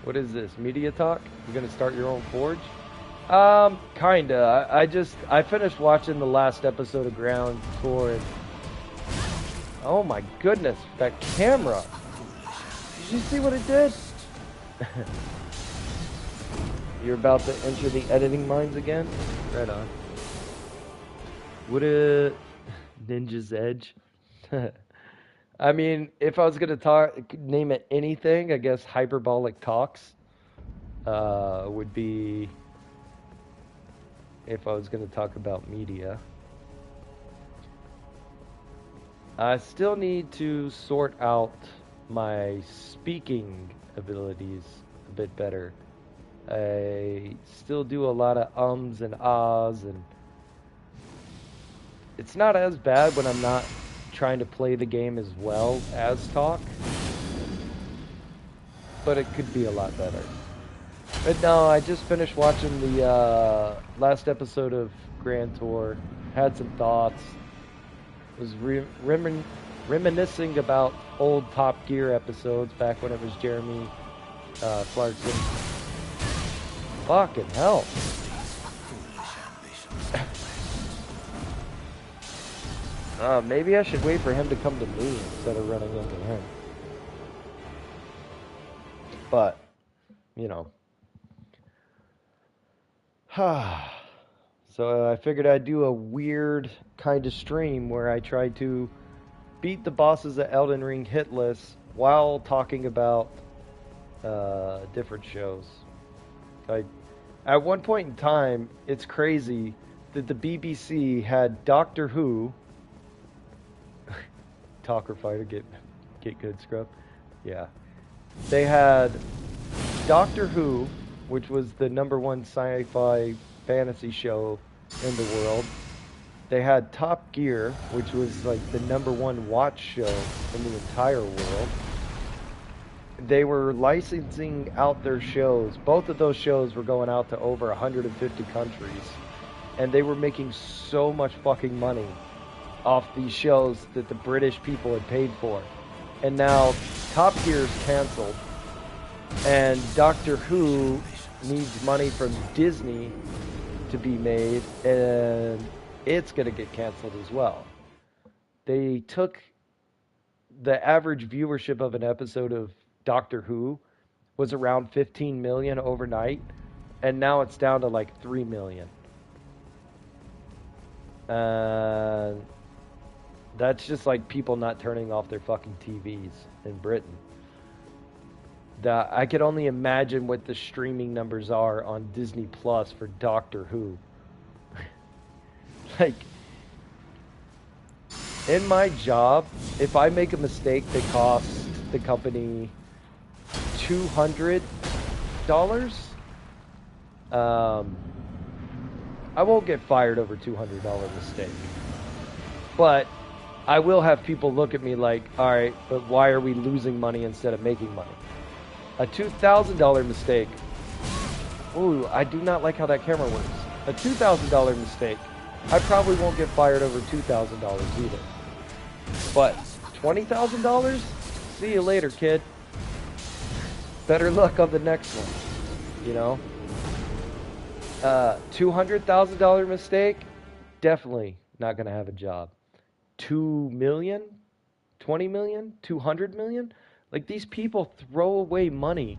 What is this? Media talk? You're gonna start your own forge? Kinda. I finished watching the last episode of Ground Tour and oh my goodness, that camera. Did you see what it did? You're about to enter the editing mines again? Right on. What a Ninja's Edge. I mean, if I was gonna name it anything, I guess hyperbolic talks would be if I was gonna talk about media. I still need to sort out my speaking abilities a bit better. I still do a lot of ums and ahs, and it's not as bad when I'm not trying to play the game as well as talk, but it could be a lot better. But no, I just finished watching the last episode of Grand Tour, had some thoughts, was reminiscing about old Top Gear episodes back when it was Jeremy Clarkson. Fucking hell. Maybe I should wait for him to come to me instead of running into him. But, you know. So I figured I'd do a weird kind of stream where I try to beat the bosses at Elden Ring hitless while talking about different shows. At one point in time, it's crazy that the BBC had Doctor Who. Talk or fight or get good, scrub. Yeah. They had Doctor Who, which was the #1 sci-fi fantasy show in the world. They had Top Gear, which was like the #1 watch show in the entire world. They were licensing out their shows. Both of those shows were going out to over 150 countries. And they were making so much fucking money off these shows that the British people had paid for. And now Top Gear's canceled. And Doctor Who needs money from Disney to be made. And it's going to get canceled as well. They took the average viewership of an episode of Doctor Who was around 15 million overnight, and now it's down to like 3 million. That's just like people not turning off their fucking TVs in Britain. I could only imagine what the streaming numbers are on Disney Plus for Doctor Who. Like, in my job, if I make a mistake that costs the company $200, I won't get fired over $200 mistake. But I will have people look at me like, all right, but why are we losing money instead of making money? A $2,000 mistake. Ooh, I do not like how that camera works. A $2,000 mistake, I probably won't get fired over $2,000 either. But $20,000? See you later, kid. Better luck on the next one, you know? $200,000 mistake, definitely not going to have a job. 2 million? 20 million? 200 million? Like, these people throw away money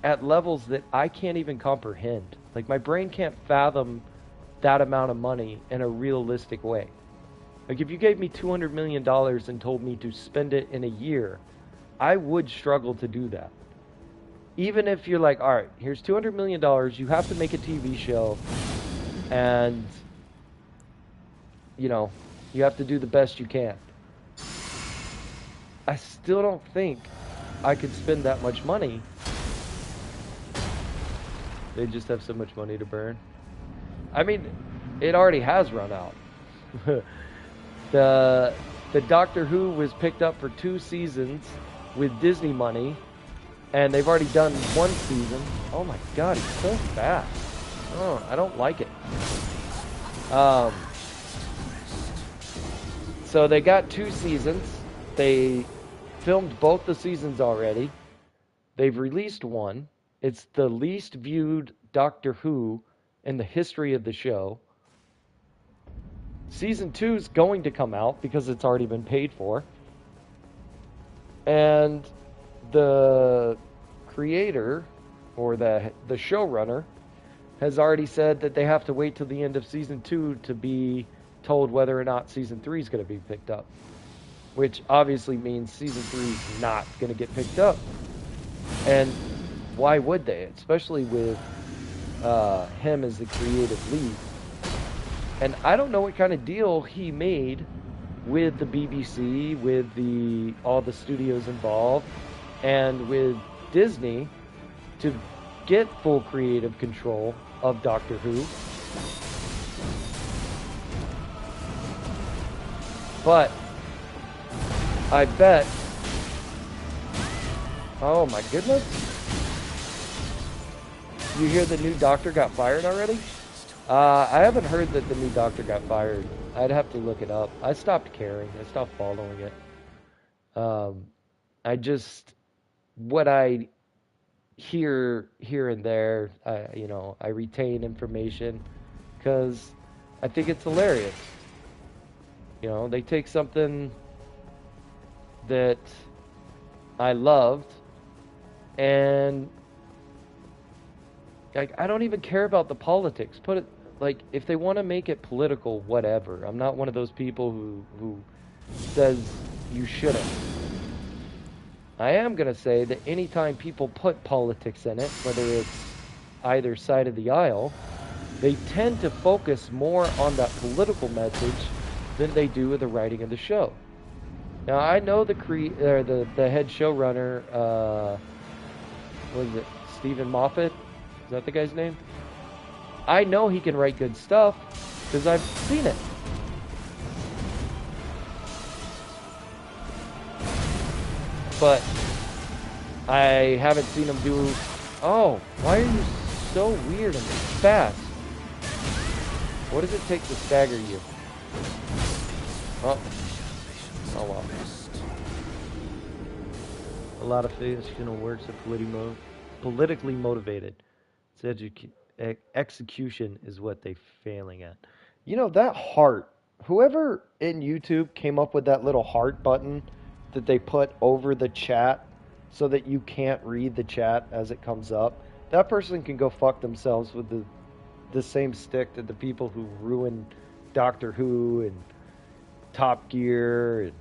at levels that I can't even comprehend. Like, my brain can't fathom that amount of money in a realistic way. Like, if you gave me $200 million and told me to spend it in a year, I would struggle to do that. Even if you're like, all right, here's $200 million, you have to make a TV show, and, you know, you have to do the best you can. I still don't think I could spend that much money. They just have so much money to burn. I mean, it already has run out. The Doctor Who was picked up for 2 seasons with Disney money, and they've already done 1 season. Oh my god, he's so fast. Oh, I don't like it. So they got 2 seasons. They filmed both the seasons already. They've released one. It's the least viewed Doctor Who in the history of the show. Season 2 is going to come out because it's already been paid for. And the creator, or the showrunner, has already said that they have to wait till the end of Season 2 to be told whether or not Season 3 is going to be picked up. Which obviously means Season 3 is not going to get picked up. And why would they? Especially with him as the creative lead. And I don't know what kind of deal he made with the BBC, with all the studios involved, and with Disney to get full creative control of Doctor Who. But I bet... Oh my goodness. You hear the new doctor got fired already? I haven't heard that the new doctor got fired. I'd have to look it up. I stopped caring. I stopped following it. What I hear here and there, I retain information because I think it's hilarious. They take something that I loved, and I don't even care about the politics. Put it if they want to make it political, whatever. I'm not one of those people who says you shouldn't. I am going to say that anytime people put politics in it, whether it's either side of the aisle, they tend to focus more on that political message than they do with the writing of the show. Now, I know the head showrunner, what is it, Stephen Moffat? Is that the guy's name? I know he can write good stuff because I've seen it. But I haven't seen him do... Oh, why are you so weird and fast? What does it take to stagger you? Oh well. A lot of fictional works are politically motivated. It's execution is what they're failing at. That heart. Whoever in YouTube came up with that little heart button that they put over the chat so that you can't read the chat as it comes up, that person can go fuck themselves with the same stick that the people who ruined Doctor Who and Top Gear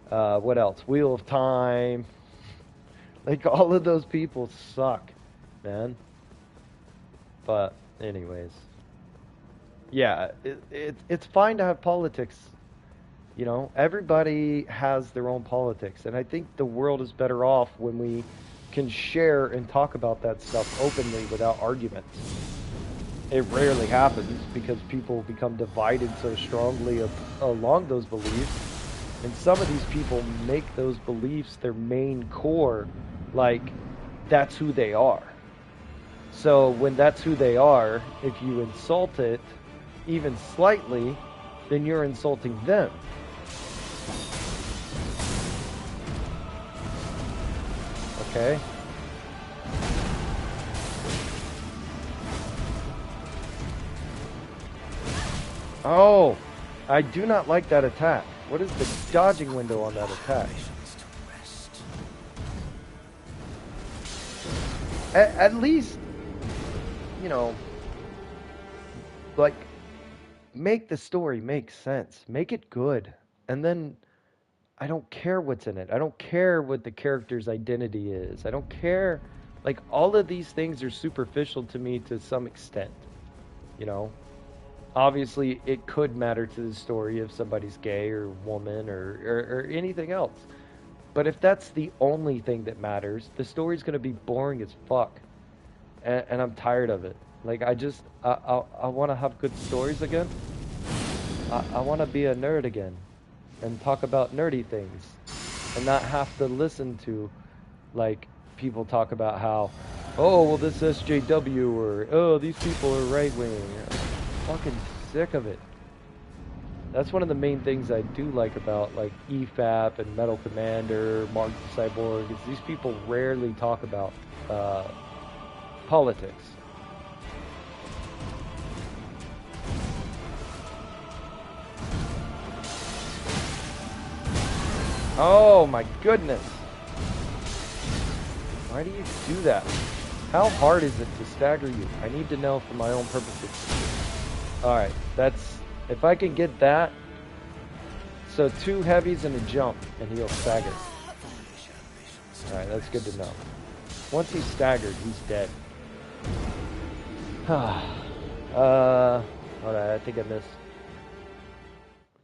and what else? Wheel of Time. All of those people suck, man. But anyways, yeah, it's fine to have politics. Everybody has their own politics, and I think the world is better off when we can share and talk about that stuff openly without arguments. It rarely happens because people become divided so strongly along those beliefs, and some of these people make those beliefs their main core, that's who they are. So when that's who they are, if you insult it even slightly, then you're insulting them. Okay? Oh, I do not like that attack. What is the dodging window on that attack? At least, make the story make sense. Make it good. And then I don't care what's in it. I don't care what the character's identity is. I don't care. All of these things are superficial to me to some extent. Obviously, it could matter to the story if somebody's gay or woman or anything else. But if that's the only thing that matters, the story's going to be boring as fuck. And I'm tired of it. I want to have good stories again. I want to be a nerd again and talk about nerdy things and not have to listen to people talk about how, oh, well, this SJW or, oh, these people are right wing. I'm fucking sick of it. That's one of the main things I do like about like EFAP and Metal Commander, Mark the Cyborg, is these people rarely talk about politics. Oh my goodness. Why do you do that? How hard is it to stagger you? I need to know for my own purposes. Alright, that's... If I can get that... So 2 heavies and a jump, and he'll stagger. Alright, that's good to know. Once he's staggered, he's dead. Alright, I think I missed...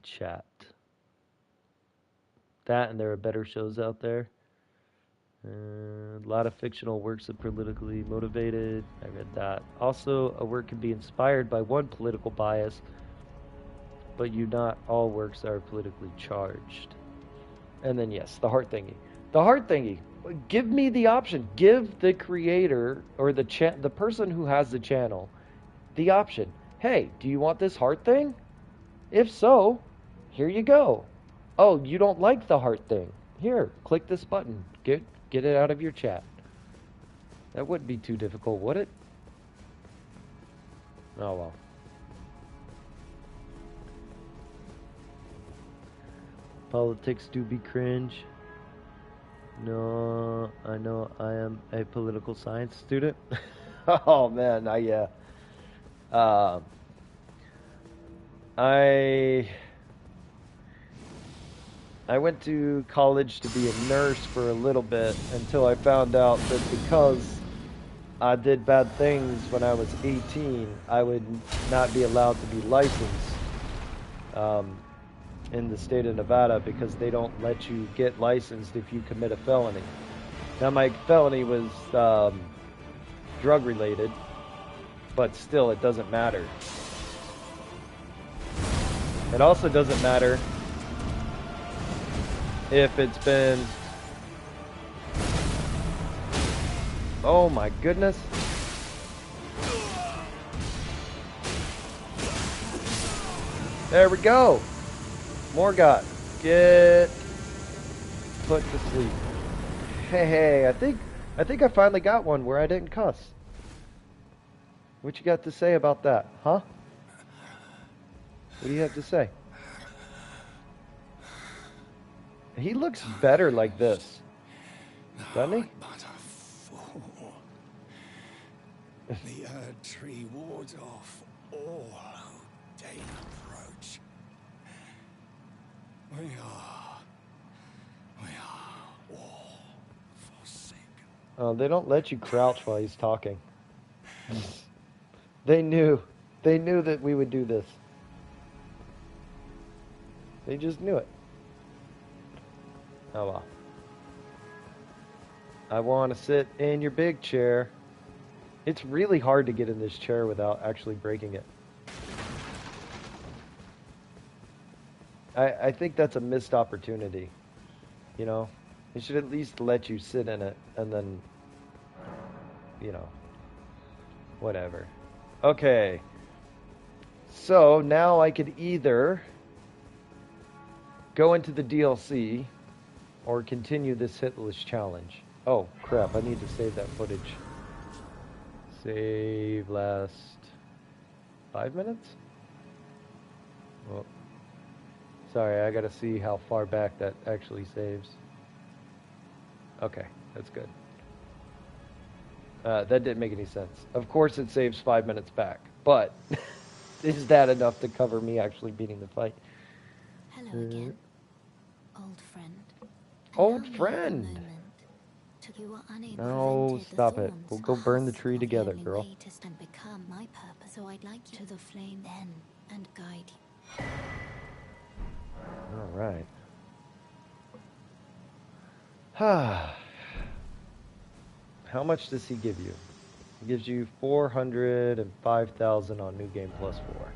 Chat. That, and there are better shows out there. A lot of fictional works are politically motivated. I read that. Also, a work can be inspired by one political bias, but not all works are politically charged. And then yes, the heart thingy. The heart thingy. Give me the option. Give the creator or the person who has the channel the option. Hey, do you want this heart thing? If so, here you go. Oh, you don't like the heart thing? Here, click this button. Get it out of your chat. That wouldn't be too difficult, would it? Oh well. Politics do be cringe. No, I know I am a political science student. Oh man, I went to college to be a nurse for a little bit until I found out that because I did bad things when I was 18, I would not be allowed to be licensed in the state of Nevada because they don't let you get licensed if you commit a felony. Now my felony was drug related, but still it doesn't matter. It also doesn't matter if it's been... Oh my goodness. There we go. Morgoth, get put to sleep. Hey, I think I finally got one where I didn't cuss. What you got to say about that, huh? What do you have to say? He looks better like this, doesn't he? But a fool. The Erd Tree wards off all who dare approach. We are all forsaken. Oh, they don't let you crouch while he's talking. They knew that we would do this. They just knew it. Oh well. I want to sit in your big chair. It's really hard to get in this chair without actually breaking it. I think that's a missed opportunity. You know? They should at least let you sit in it and then, you know, whatever. Okay. So now I could either go into the DLC or continue this hitless challenge. Oh, crap, I need to save that footage. Save last 5 minutes? Oh. Sorry, I gotta see how far back that actually saves. Okay, that's good. That didn't make any sense. Of course it saves 5 minutes back, but is that enough to cover me actually beating the fight? Hello again, old friend. Old friend! No, stop it. We'll go burn the tree together, girl. And become my purpose, so I'd like you to the flame then and guide you. All right. How much does he give you? He gives you 405,000 on New Game Plus 4.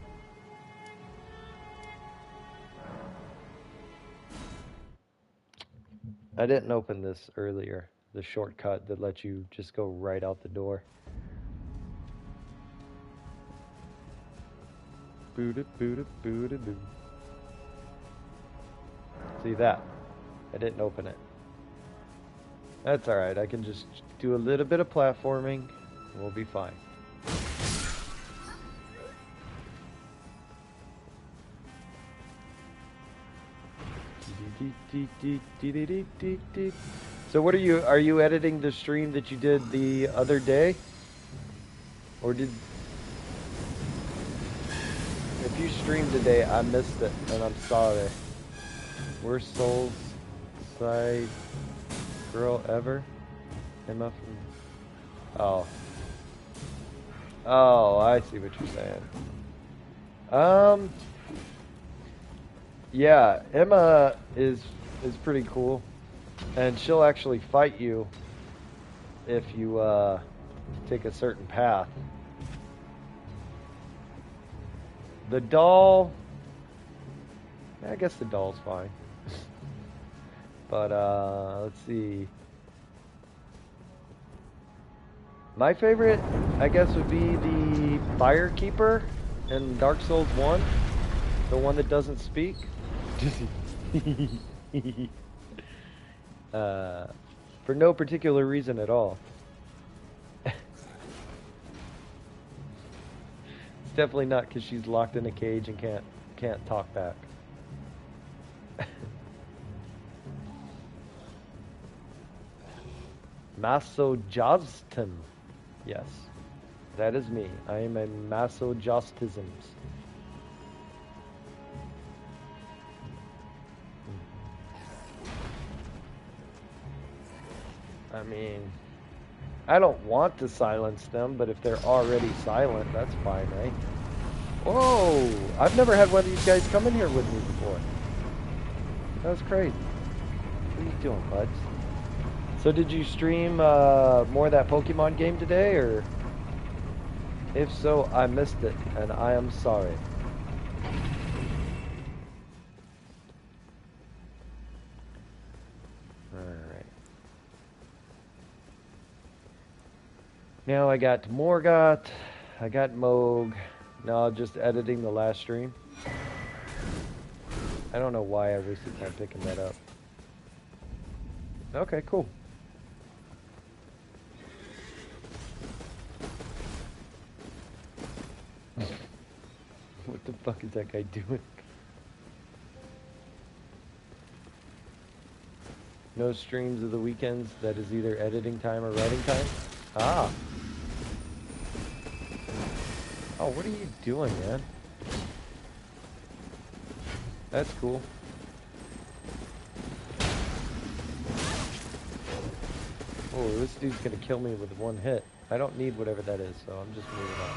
I didn't open this earlier, the shortcut that lets you just go right out the door. Boo-da-boo-da-boo-da-boo. See that? I didn't open it. That's alright. I can just do a little bit of platforming. We'll be fine. So what are you editing the stream that you did the other day? Or did... If you streamed today, I missed it, and I'm sorry. Worst Souls side girl ever? Emma from... Oh. Oh, I see what you're saying. Yeah, Emma is pretty cool, and she'll actually fight you if you take a certain path. The doll, I guess the doll's fine. But let's see. My favorite, I guess, would be the Firekeeper in Dark Souls 1, the one that doesn't speak. For no particular reason at all. It's definitely not because she's locked in a cage and can't talk back. Masojostim. Yes, that is me. I am a masojostisms. I mean, I don't want to silence them, but if they're already silent, that's fine, right? Whoa! I've never had one of these guys come in here with me before. That was crazy. What are you doing, buds? So did you stream more of that Pokemon game today, or? If so, I missed it, and I am sorry. Alright. Now I got Morgoth, I got Moog. Now I'm just editing the last stream. I don't know why I wasted time picking that up. Okay, cool. What the fuck is that guy doing? No streams of the weekends. That is either editing time or writing time. Ah. Oh, what are you doing, man? That's cool. Oh, this dude's gonna kill me with one hit. I don't need whatever that is, so I'm just moving on.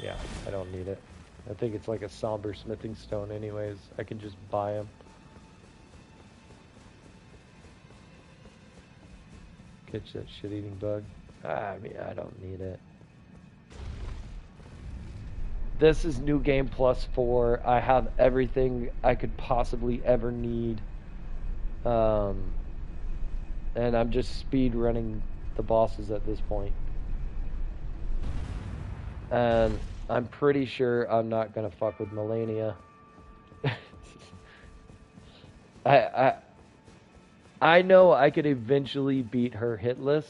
Yeah, I don't need it. I think it's like a somber smithing stone anyways. I can just buy them. Catch that shit-eating bug. I mean, I don't need it. This is New Game Plus 4. I have everything I could possibly ever need. And I'm just speed running the bosses at this point. And I'm pretty sure I'm not gonna fuck with Melania. I know I could eventually beat her hitless,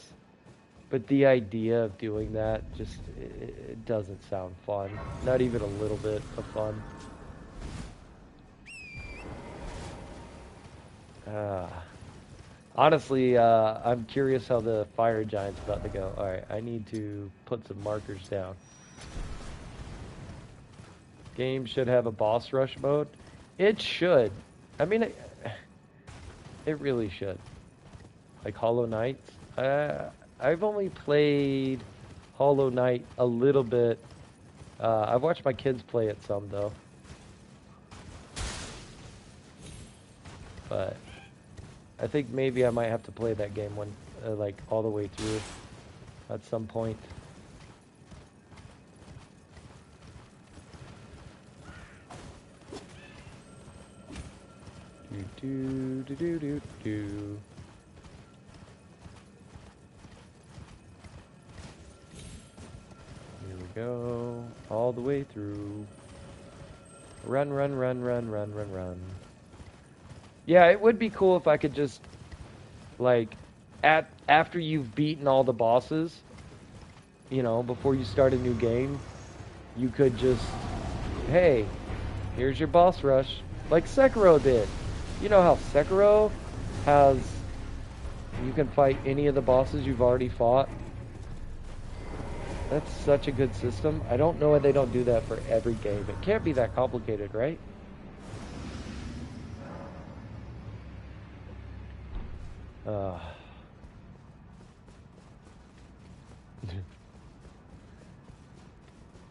but the idea of doing that just it doesn't sound fun. Not even a little bit of fun. Honestly, I'm curious how the fire giant's about to go. Alright, I need to put some markers down. Game should have a boss rush mode. It should. I mean, it really should. Like Hollow Knight. I've only played Hollow Knight a little bit. I've watched my kids play it some, though. But I think maybe I might have to play that game one, like all the way through at some point. Do do do do do. Here we go, all the way through. Run, run, run, run, run, run, run. Yeah, it would be cool if I could just, like, after you've beaten all the bosses, you know, before you start a new game, you could just, hey, here's your boss rush, like Sekiro did. You know how Sekiro has, you can fight any of the bosses you've already fought? That's such a good system. I don't know why they don't do that for every game. It can't be that complicated, right?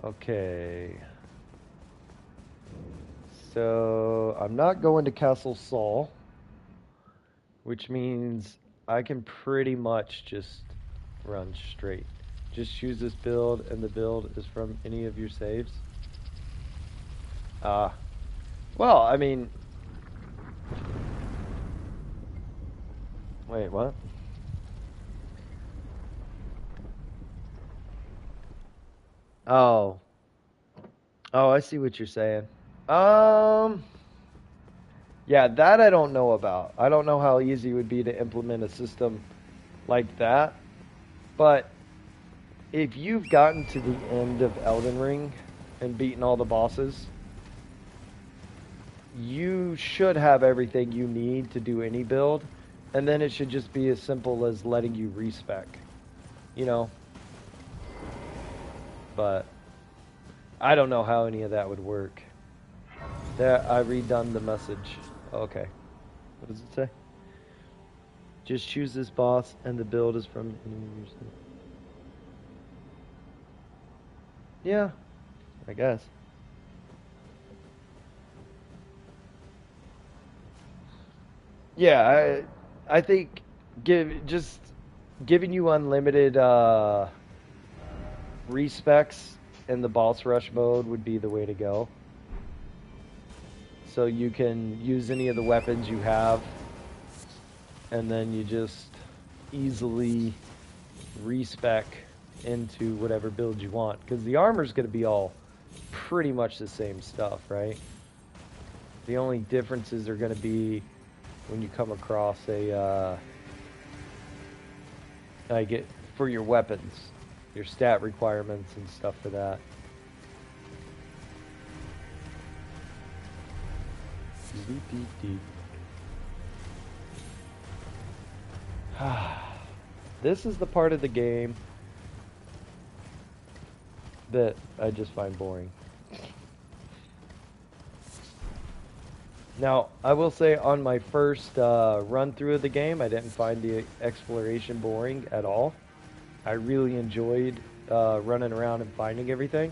Okay. So, I'm not going to Castle Sol, which means I can pretty much just run straight. Just choose this build, and the build is from any of your saves. Well, I mean... Wait, what? Oh. Oh, I see what you're saying. Yeah, that I don't know about. I don't know how easy it would be to implement a system like that. But if you've gotten to the end of Elden Ring and beaten all the bosses, you should have everything you need to do any build, and then it should just be as simple as letting you respec, you know? But I don't know how any of that would work. There, I redone the message. Okay. What does it say? Just choose this boss, and the build is from any of your... Yeah, I guess. Yeah, I think just giving you unlimited respecs in the boss rush mode would be the way to go. So you can use any of the weapons you have, and then you just easily respec into whatever build you want, because the armor's going to be all pretty much the same stuff, right? The only differences are going to be when you come across a I get for your weapons, your stat requirements and stuff for that. This is the part of the game that I just find boring. Now, I will say on my first run through of the game, I didn't find the exploration boring at all. I really enjoyed running around and finding everything.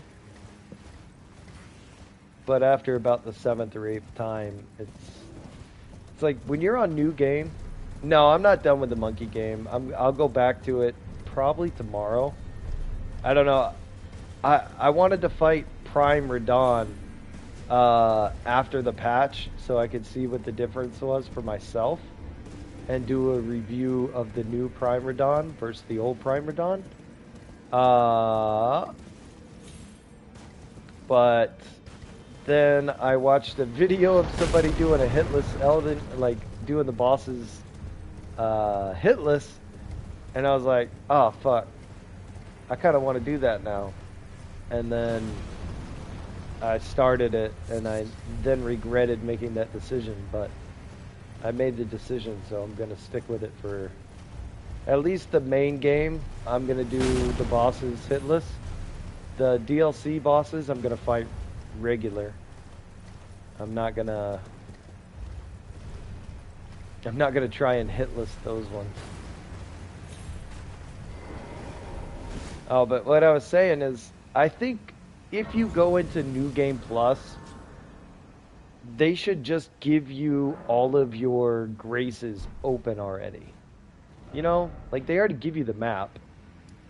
But after about the 7th or 8th time, it's like when you're on new game. No, I'm not done with the monkey game. I'll go back to it probably tomorrow. I don't know. I wanted to fight Prime Radon after the patch so I could see what the difference was for myself and do a review of the new Prime Radon versus the old Prime Radon. But then I watched a video of somebody doing a hitless Elden, like doing the bosses hitless, and I was like, oh fuck, I kind of want to do that now. And then I started it, and I then regretted making that decision, but I made the decision, so I'm going to stick with it for at least the main game. I'm going to do the bosses hitless. The DLC bosses, I'm going to fight regular. I'm not going to try and hitless those ones. Oh, but what I was saying is, I think if you go into New Game Plus, they should just give you all of your graces open already. You know, like they already give you the map.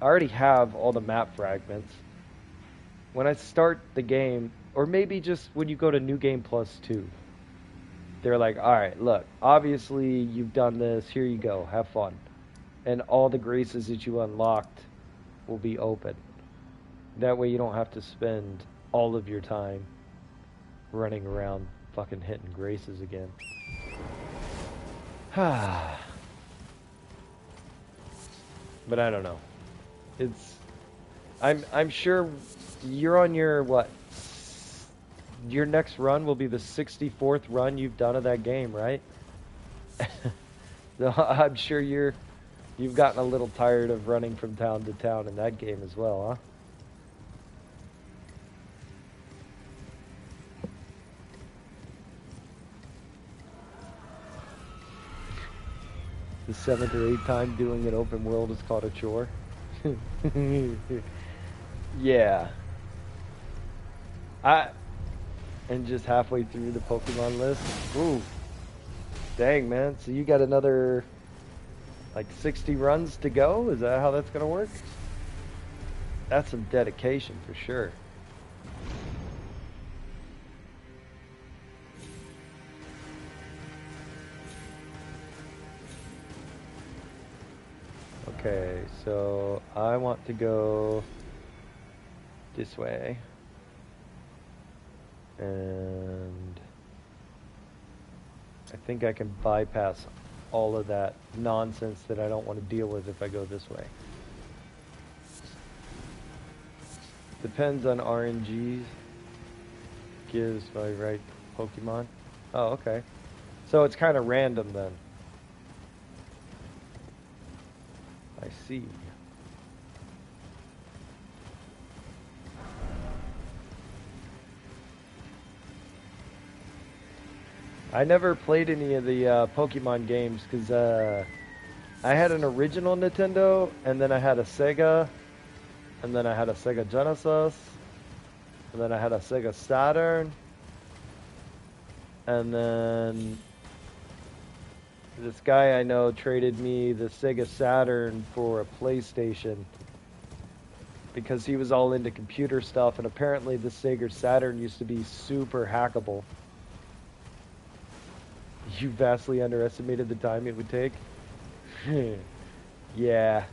I already have all the map fragments. When I start the game, or maybe just when you go to New Game Plus 2, they're like, alright, look, obviously you've done this, here you go, have fun. And all the graces that you unlocked will be open. That way you don't have to spend all of your time running around fucking hitting graces again. But I don't know. I'm sure you're on your what? Your next run will be the 64th run you've done of that game, right? So I'm sure you've gotten a little tired of running from town to town in that game as well, huh? The 7th or 8th time doing an open world is called a chore. Yeah. And just halfway through the Pokemon list. Ooh. Dang, man. So you got another, like, 60 runs to go? Is that how that's going to work? That's some dedication for sure. Okay, so I want to go this way. And I think I can bypass all of that nonsense that I don't want to deal with if I go this way. Depends on RNGs. Gives my right Pokemon. Oh, okay. So it's kind of random then. I see. I never played any of the Pokemon games because I had an original Nintendo, and then I had a Sega, and then I had a Sega Genesis, and then I had a Sega Saturn, and then this guy I know traded me the Sega Saturn for a PlayStation because he was all into computer stuff, and apparently the Sega Saturn used to be super hackable. You vastly underestimated the time it would take? Yeah,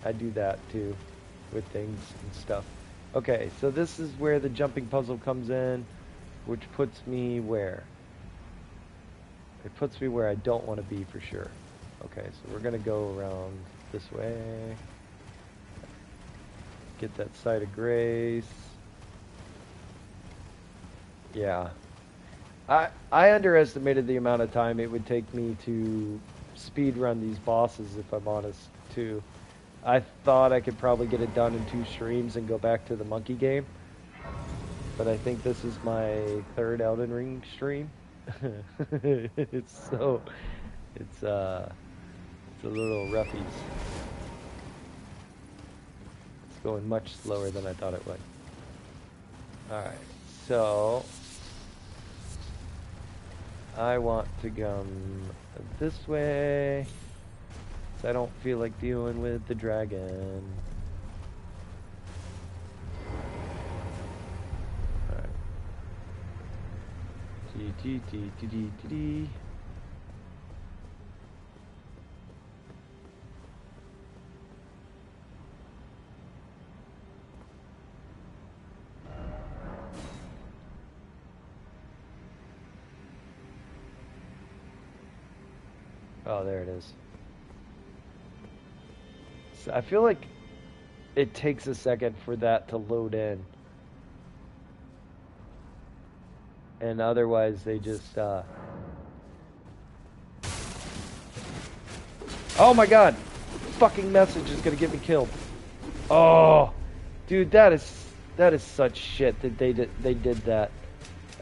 I do that too with things and stuff. Okay, so this is where the jumping puzzle comes in, which puts me where? It puts me where I don't want to be for sure. Okay, so we're going to go around this way. Get that site of grace. Yeah. I underestimated the amount of time it would take me to speed run these bosses, if I'm honest, too. I thought I could probably get it done in 2 streams and go back to the monkey game. But I think this is my 3rd Elden Ring stream. It's a little roughies. It's going much slower than I thought it would. Alright, so I want to come this way, so I don't feel like dealing with the dragon. Alright. Oh, there it is. So I feel like it takes a second for that to load in. And otherwise they just, Oh my god! Fucking message is gonna get me killed. Oh! Dude, that is such shit that they did that.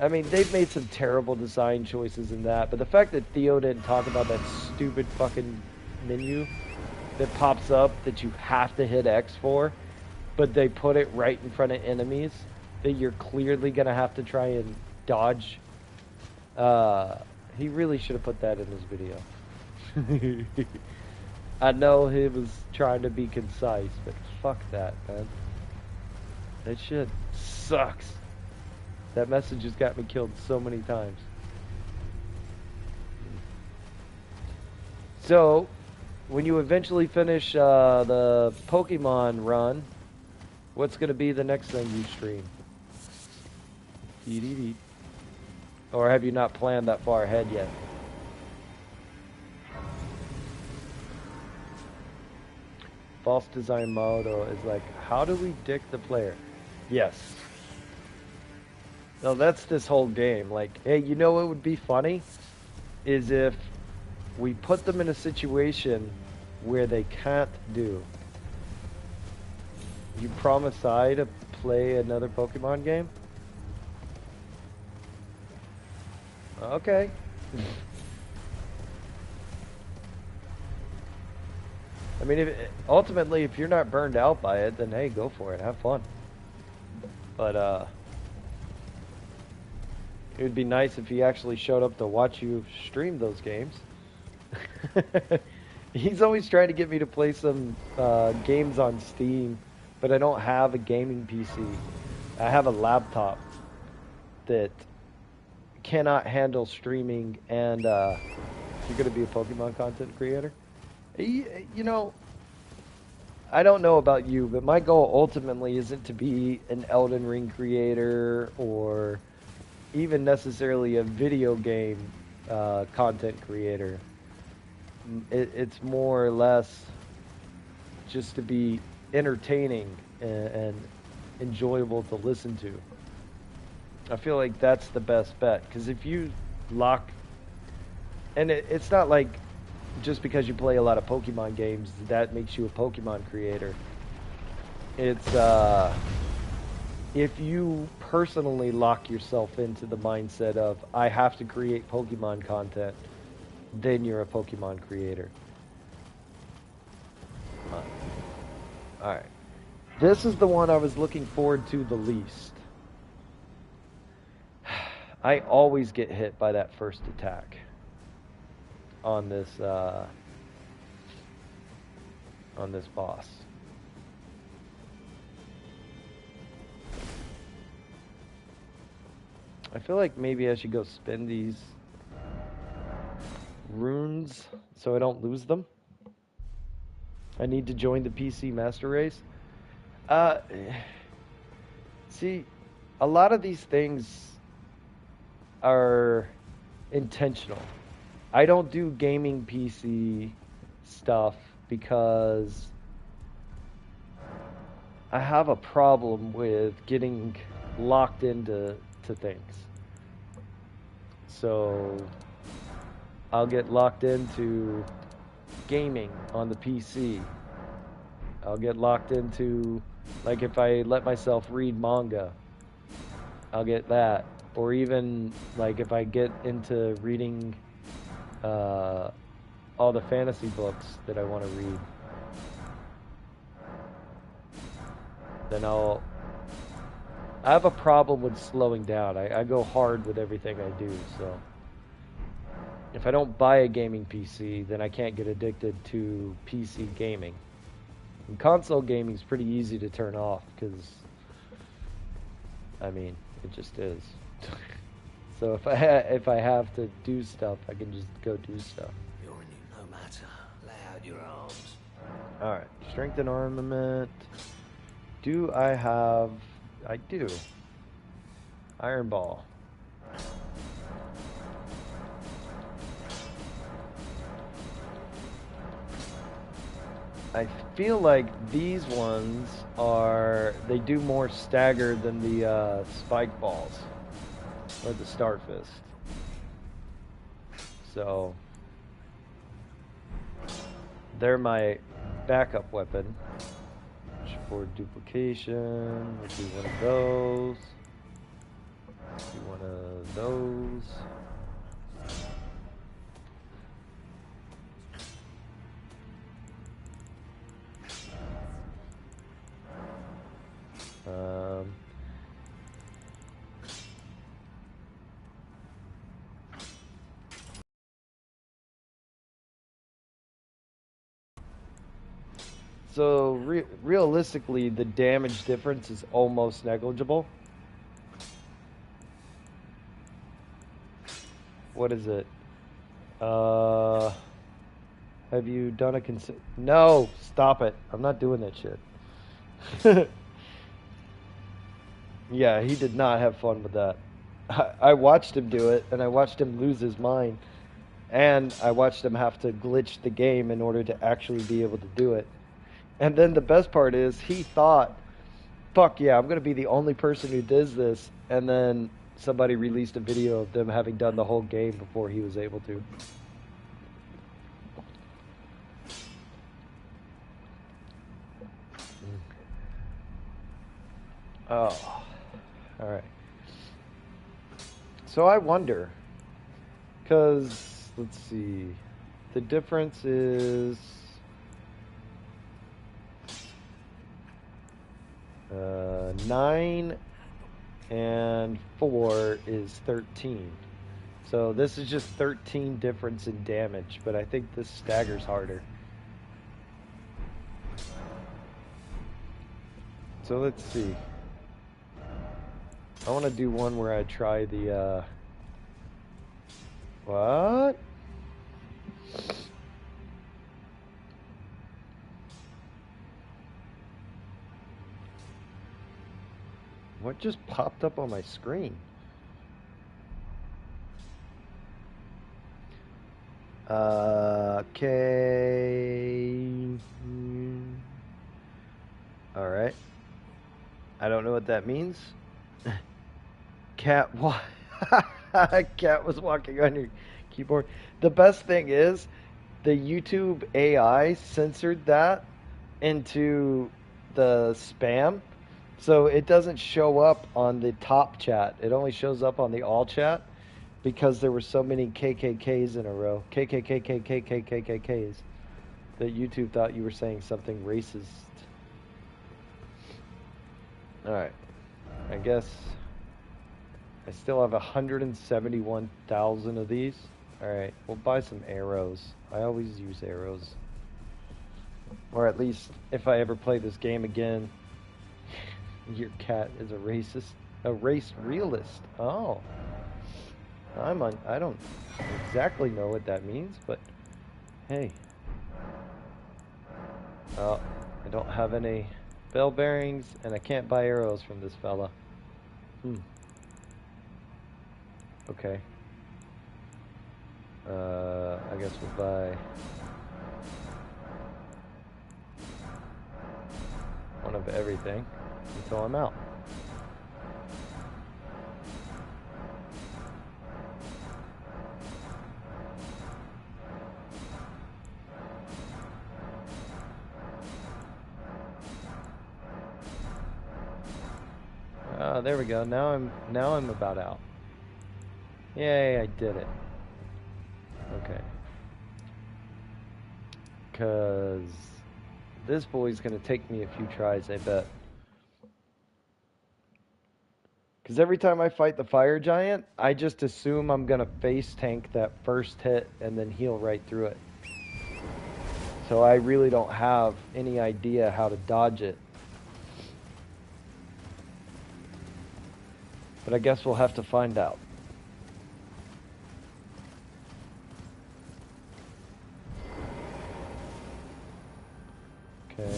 I mean, they've made some terrible design choices in that, but the fact that Theo didn't talk about that stupid fucking menu that pops up that you have to hit X for, but they put it right in front of enemies that you're clearly going to have to try and dodge. He really should have put that in his video. I know he was trying to be concise, but fuck that, man. That shit sucks. That message has got me killed so many times. So, when you eventually finish the Pokemon run, what's going to be the next thing you stream? Or have you not planned that far ahead yet? False design model is like, how do we dick the player? Yes. No, that's this whole game. Like, hey, you know what would be funny? Is if we put them in a situation where they can't do. You promise I to play another Pokemon game? Okay. I mean, ultimately, if you're not burned out by it, then hey, go for it. Have fun. But, it would be nice if he actually showed up to watch you stream those games. He's always trying to get me to play some games on Steam, but I don't have a gaming PC. I have a laptop that cannot handle streaming, and you're going to be a Pokemon content creator? You know, I don't know about you, but my goal ultimately isn't to be an Elden Ring creator or even necessarily a video game content creator. It's more or less just to be entertaining and enjoyable to listen to. I feel like that's the best bet, because if you lock, and it's not like just because you play a lot of Pokemon games that makes you a Pokemon creator. It's if you personally lock yourself into the mindset of I have to create Pokemon content, then you're a Pokemon creator. Alright. This is the one I was looking forward to the least. I always get hit by that first attack on this boss. I feel like maybe I should go spin these runes so I don't lose them. I need to join the PC Master Race. See, a lot of these things are intentional. I don't do gaming PC stuff because I have a problem with getting locked into things. So I'll get locked into gaming on the PC. I'll get locked into, like, if I let myself read manga, I'll get that. Or even, like, if I get into reading all the fantasy books that I want to read, then I have a problem with slowing down. I go hard with everything I do, so if I don't buy a gaming PC, then I can't get addicted to PC gaming. And console gaming is pretty easy to turn off because, I mean, it just is. So if I have to do stuff, I can just go do stuff. You're in it no matter. Lay out your arms. Alright, strength and armament. Do I have... I do. Iron Ball. I feel like these ones are... They do more stagger than the spike balls. Or the Starfist. So... They're my backup weapon. For duplication, we'll do one of those. Do one of those. So realistically, the damage difference is almost negligible. What is it? Have you done a No, stop it. I'm not doing that shit. Yeah, he did not have fun with that. I watched him do it, and I watched him lose his mind, and I watched him have to glitch the game in order to actually be able to do it. And then the best part is he thought, fuck yeah, I'm going to be the only person who does this. And then somebody released a video of them having done the whole game before he was able to. Oh, all right. So I wonder, because, let's see, the difference is 9 and 4 is 13. So this is just 13 difference in damage, but I think this staggers harder. So let's see. I want to do one where I try the, what? What just popped up on my screen? Okay. All right. I don't know what that means. Cat Cat was walking on your keyboard. The best thing is the YouTube AI censored that into the spam. So it doesn't show up on the top chat. It only shows up on the all chat because there were so many KKKs in a row. KKKKKKKKKs that YouTube thought you were saying something racist. Alright. I guess I still have 171,000 of these. Alright, we'll buy some arrows. I always use arrows. Or at least if I ever play this game again. Your cat is a racist. A race realist. Oh. I don't exactly know what that means, but hey. Oh, I don't have any bell bearings, and I can't buy arrows from this fella. Okay. I guess we'll buy one of everything until I'm out. There we go. Now I'm about out. Yay, I did it. Okay. Cause this boy's gonna take me a few tries, I bet. Because every time I fight the fire giant, I just assume I'm gonna face tank that first hit and then heal right through it. So I really don't have any idea how to dodge it. But I guess we'll have to find out. Okay.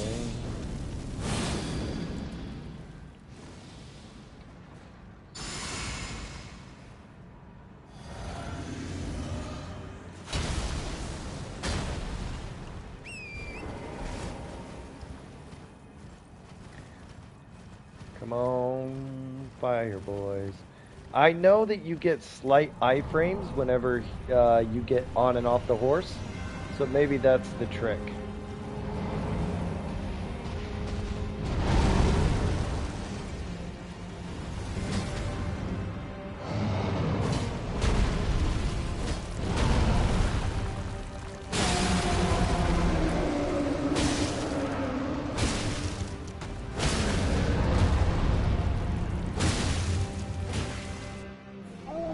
Come on, fire boys. I know that you get slight iframes whenever you get on and off the horse, so maybe that's the trick.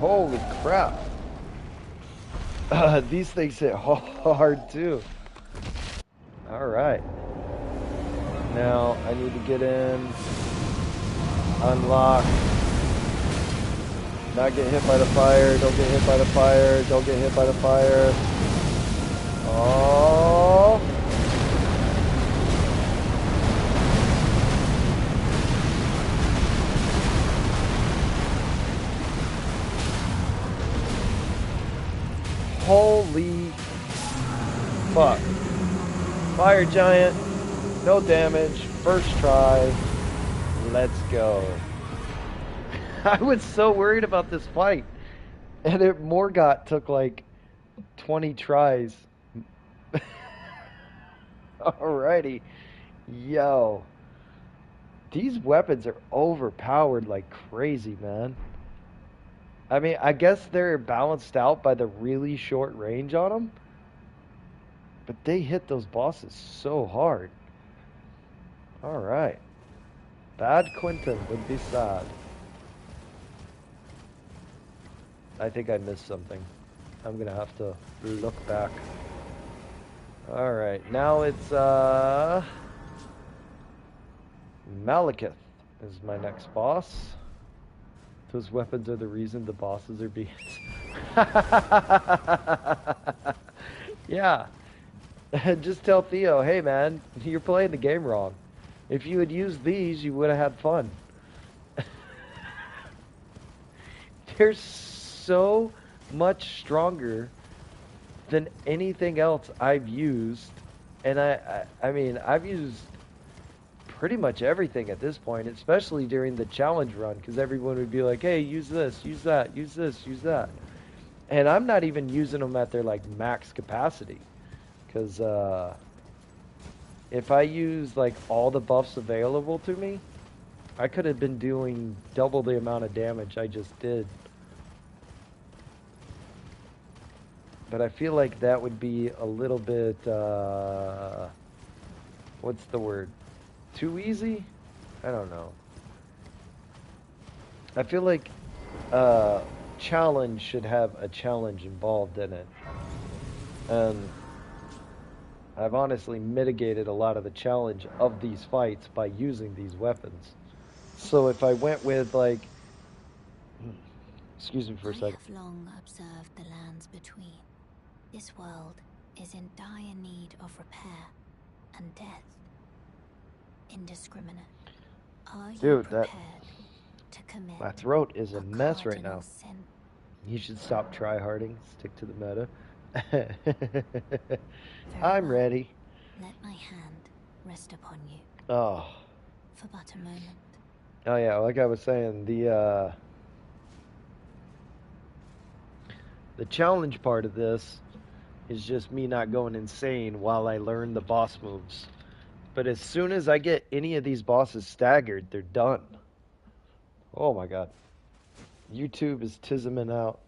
Holy crap. These things hit hard too. Alright. Now I need to get in, unlock, not get hit by the fire, don't get hit by the fire, don't get hit by the fire. Oh. Holy fuck. Fire giant, no damage, first try. Let's go. I was so worried about this fight. And Morgott took like 20 tries. Alrighty. Yo. These weapons are overpowered like crazy, man. I mean, I guess they're balanced out by the really short range on them. But they hit those bosses so hard. Alright. Bad Quentin would be sad. I think I missed something. I'm gonna have to look back. Alright, now it's Malekith is my next boss. Those weapons are the reason the bosses are being... Yeah. Just tell Theo, hey man, you're playing the game wrong. If you had used these, you would have had fun. They're so much stronger than anything else I've used. And I mean, I've used pretty much everything at this point, especially during the challenge run, because everyone would be like, hey, use this, use that, use this, use that. And I'm not even using them at their like max capacity, because if I use like all the buffs available to me, I could have been doing double the amount of damage I just did. But I feel like that would be a little bit, what's the word? Too easy? I don't know. I feel like challenge should have a challenge involved in it. And I've honestly mitigated a lot of the challenge of these fights by using these weapons. So if I went with like, excuse me for a second. I have long observed the lands between. This world is in dire need of repair and death. Indiscriminate. Are you prepared to commit? My throat is a mess right now. Sin? You should stop tryharding. Stick to the meta. I'm ready. Let my hand rest upon you. Oh. For but a moment. Oh yeah, like I was saying, the challenge part of this is just me not going insane while I learn the boss moves. But as soon as I get any of these bosses staggered, they're done. Oh my god. YouTube is tisming out.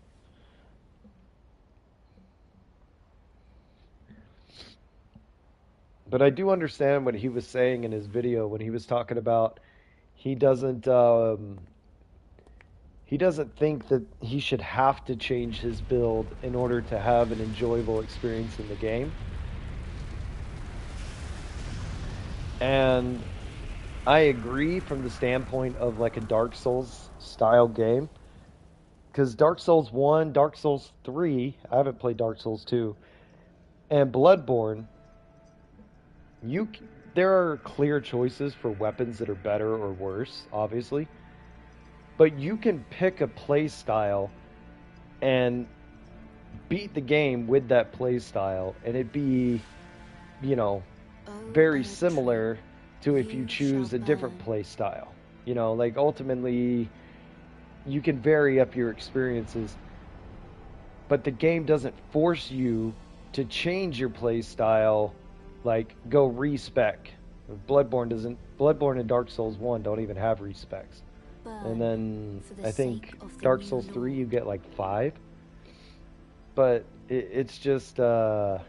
But I do understand what he was saying in his video when he was talking about he doesn't think that he should have to change his build in order to have an enjoyable experience in the game. And I agree from the standpoint of like a Dark Souls style game. Because Dark Souls 1, Dark Souls 3, I haven't played Dark Souls 2, and Bloodborne, there are clear choices for weapons that are better or worse, obviously. But you can pick a play style and beat the game with that play style, and it'd be, you know, very similar to if you choose a different play style. You know, like ultimately you can vary up your experiences, but the game doesn't force you to change your play style, like go respec. Bloodborne and Dark Souls 1 don't even have respecs. And then I think Dark Souls 3 you get like 5. But it's just to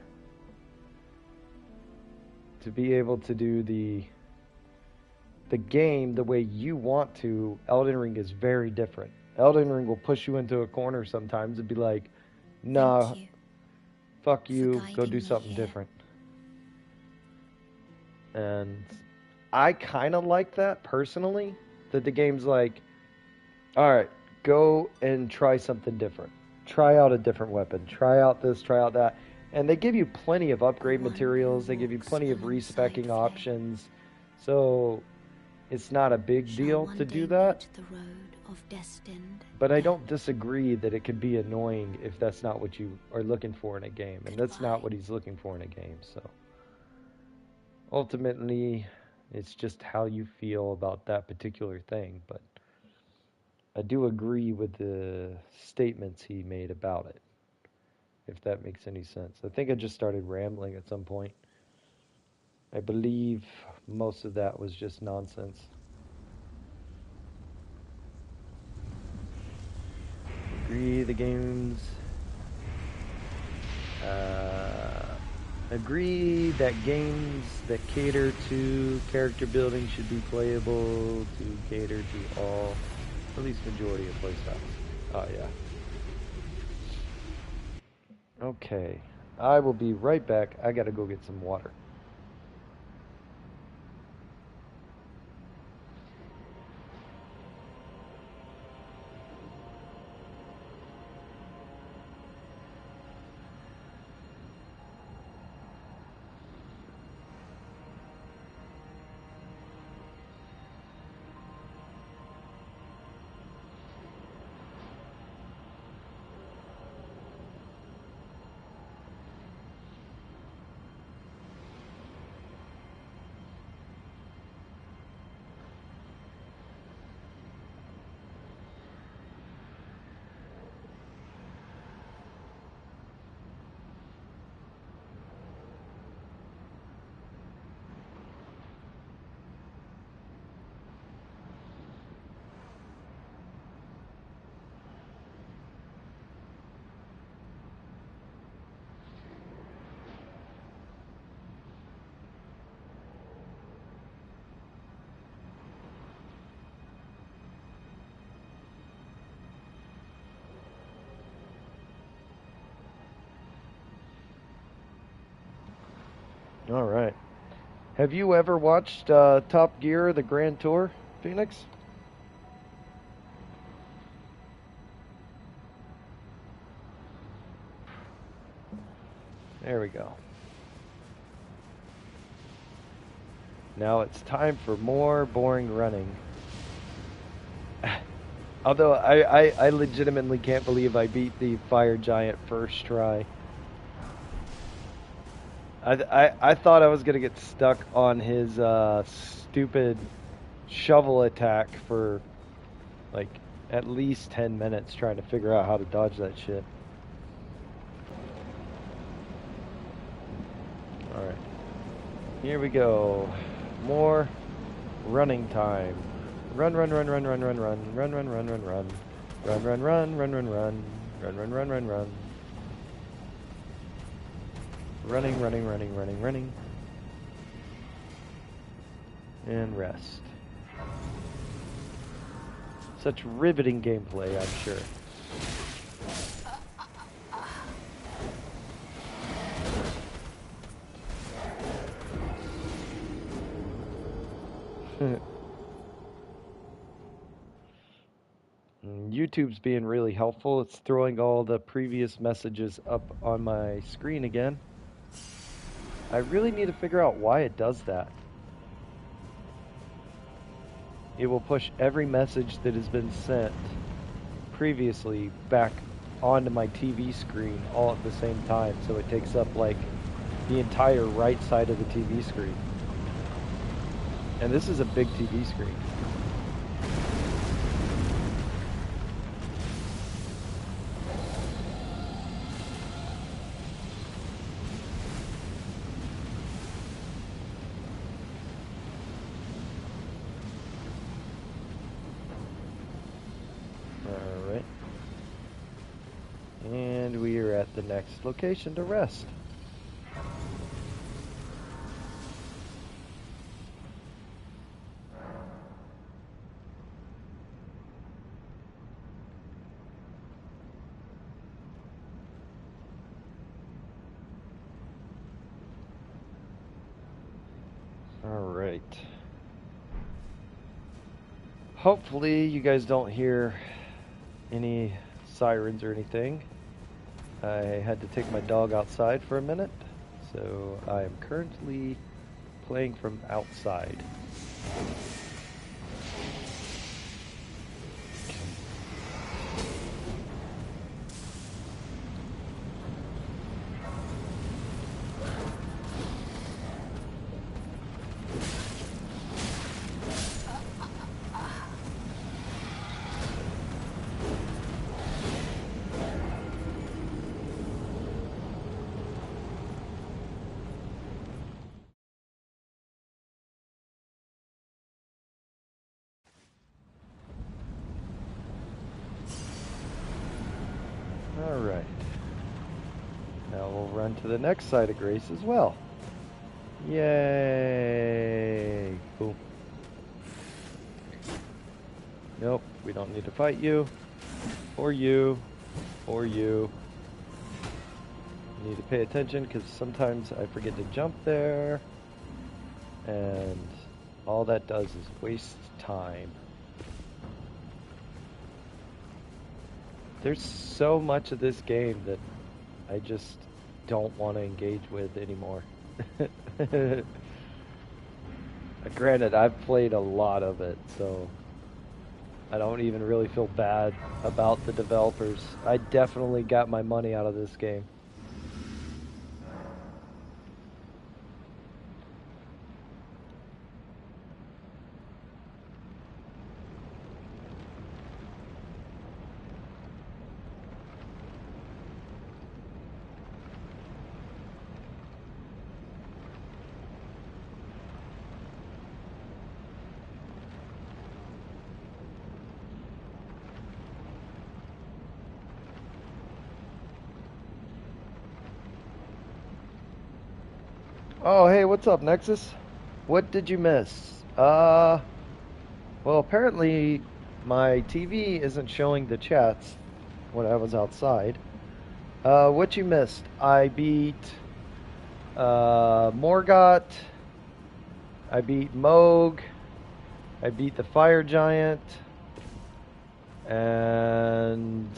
be able to do the game the way you want to. Elden Ring is very different. Elden Ring will push you into a corner sometimes and be like, nah, fuck you, go do something different. And I kind of like that personally, that the game's like, alright, go and try something different. Try out a different weapon. Try out this, try out that. And they give you plenty of upgrade materials. They give you plenty of respecking options. So it's not a big deal to do that. of destined But I death. don't disagree that it could be annoying if that's not what you are looking for in a game. And that's not what he's looking for in a game, so. Ultimately, it's just how you feel about that particular thing, but I do agree with the statements he made about it, if that makes any sense. I think I just started rambling at some point. I believe most of that was just nonsense. Agree the games. Agree that games that cater to character building should be playable to cater to all, at least majority of playstyles. Oh yeah. Okay, I will be right back. I gotta go get some water. All right. Have you ever watched Top Gear, the Grand Tour, Phoenix? There we go. Now it's time for more boring running. Although I legitimately can't believe I beat the fire giant first try. I thought I was gonna get stuck on his stupid shovel attack for like at least 10 minutes trying to figure out how to dodge that shit. Alright. Here we go. More running time. Run, run, run, run, run, run, run, run, run, run, run, run. Run, run, run, run, run, run. Run, run, run, run, run. Running, running, running, running, running. And rest. Such riveting gameplay, I'm sure. YouTube's being really helpful. It's throwing all the previous messages up on my screen again. I really need to figure out why it does that. It will push every message that has been sent previously back onto my TV screen all at the same time, so it takes up like the entire right side of the TV screen. And this is a big TV screen. Alright. And we are at the next location to rest. Alright. Hopefully you guys don't hear any sirens or anything. I had to take my dog outside for a minute, so I am currently playing from outside. on to the next side of grace as well. Yay! Cool. Nope, we don't need to fight you. Or you. Or you. Need to pay attention because sometimes I forget to jump there. And all that does is waste time. There's so much of this game that I just don't want to engage with anymore. Granted, I've played a lot of it, so I don't even really feel bad about the developers. I definitely got my money out of this game. Oh, hey, what's up, Nexus? What did you miss? Well, apparently my TV isn't showing the chats when I was outside. What you missed? I beat Morgott. I beat Moog. I beat the Fire Giant. And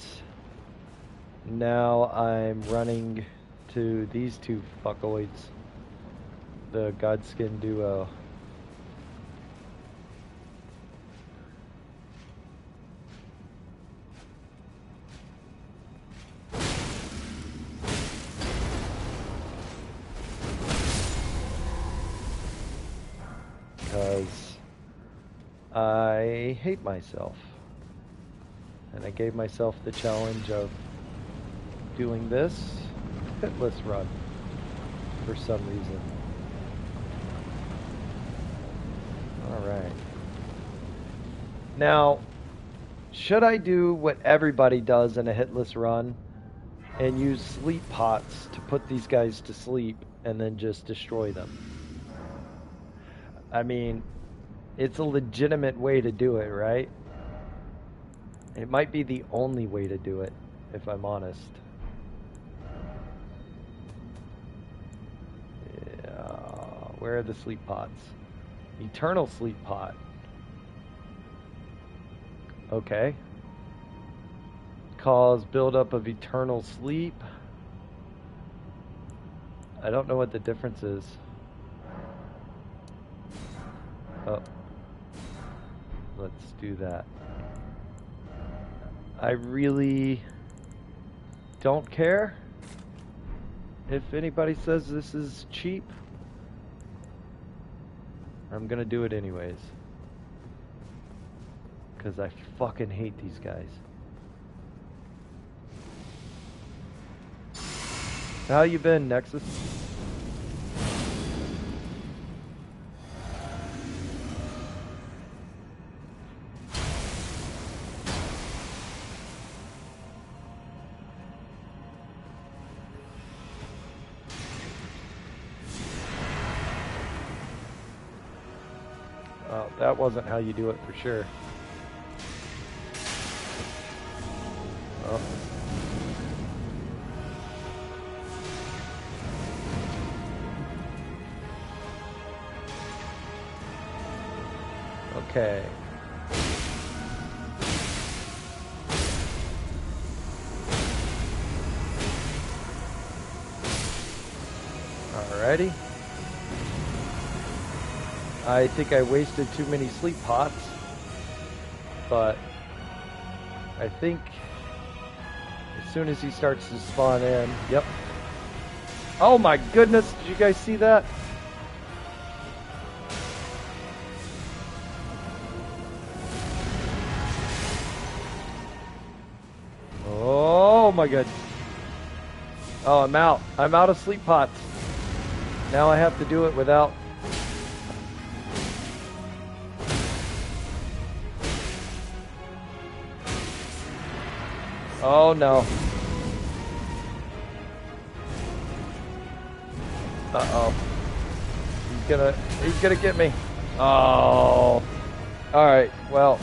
now I'm running to these two fuckoids. The Godskin duo. Because I hate myself. And I gave myself the challenge of doing this hitless run for some reason. Alright. Now, should I do what everybody does in a hitless run and use sleep pots to put these guys to sleep and then just destroy them? I mean, it's a legitimate way to do it, right? It might be the only way to do it, if I'm honest. Yeah, where are the sleep pots? Eternal sleep pot. Okay. Cause buildup of eternal sleep. I don't know what the difference is. Oh. Let's do that. I really don't care if anybody says this is cheap. I'm gonna do it anyways. Because I fucking hate these guys. How you been, Nexus? That wasn't how you do it for sure. Oh. Okay. Alrighty. I think I wasted too many sleep pots, but I think as soon as he starts to spawn in, yep. Oh my goodness, did you guys see that? Oh my god. Oh, I'm out. I'm out of sleep pots. Now I have to do it without... Oh no. Uh-oh. He's gonna get me. Oh. Alright, well.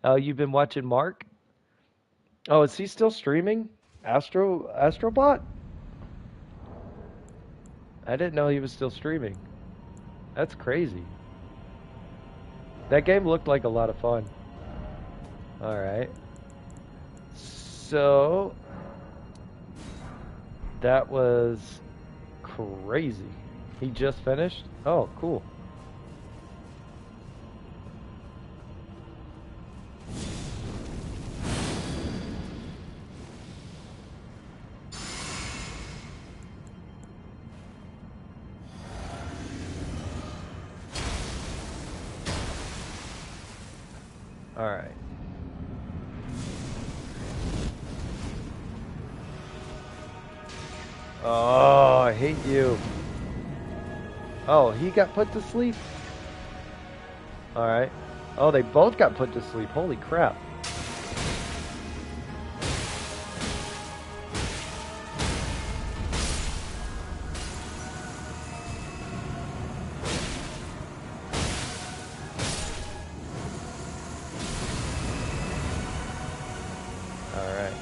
Oh, you've been watching Mark? Oh, is he still streaming? Astrobot? I didn't know he was still streaming. That's crazy. That game looked like a lot of fun. Alright. So that was crazy. He just finished? Oh, cool. Alright. Oh, I hate you. Oh, he got put to sleep? Alright. Oh, they both got put to sleep. Holy crap. Alright.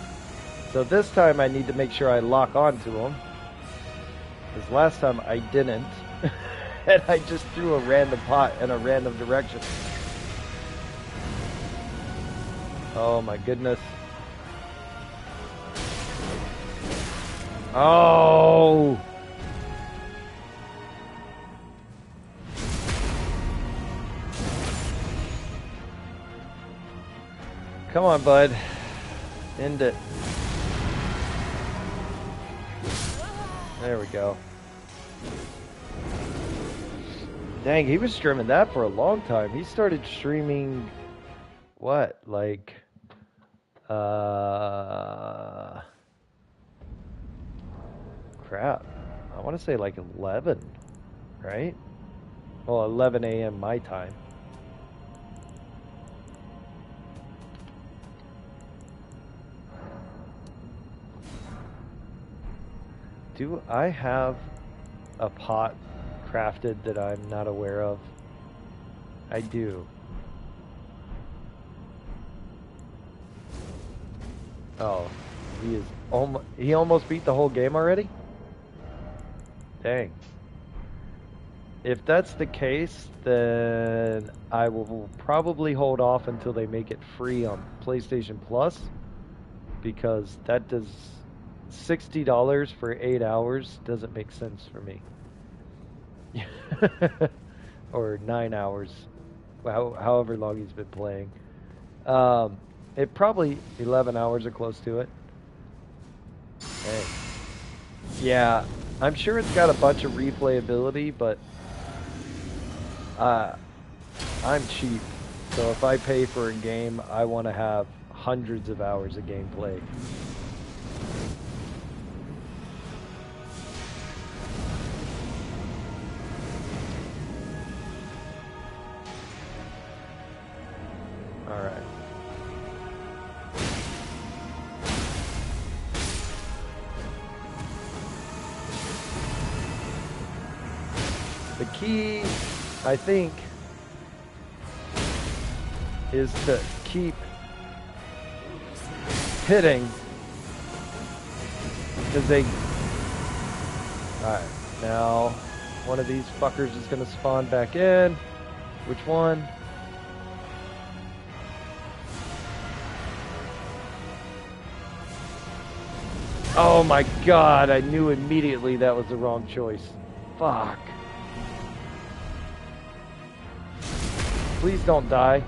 So this time I need to make sure I lock onto him. Because last time I didn't. And I just threw a random pot in a random direction. Oh my goodness. Oh! Come on, bud. End it. There we go. Dang, he was streaming that for a long time. He started streaming, what, like, crap. I want to say like 11, right? Well, 11 a.m. my time. Do I have a pot crafted that I'm not aware of? I do. Oh, he almost beat the whole game already? Dang. If that's the case, then I will probably hold off until they make it free on PlayStation Plus, because that does $60 for 8 hours doesn't make sense for me. Or 9 hours, however long he's been playing. It probably 11 hours or close to it. Hey. Yeah, I'm sure it's got a bunch of replayability, but I'm cheap, so if I pay for a game, I want to have hundreds of hours of gameplay. Alright. The key, I think, is to keep hitting, because they... Alright, now one of these fuckers is going to spawn back in. Which one? Oh my god, I knew immediately that was the wrong choice. Fuck. Please don't die.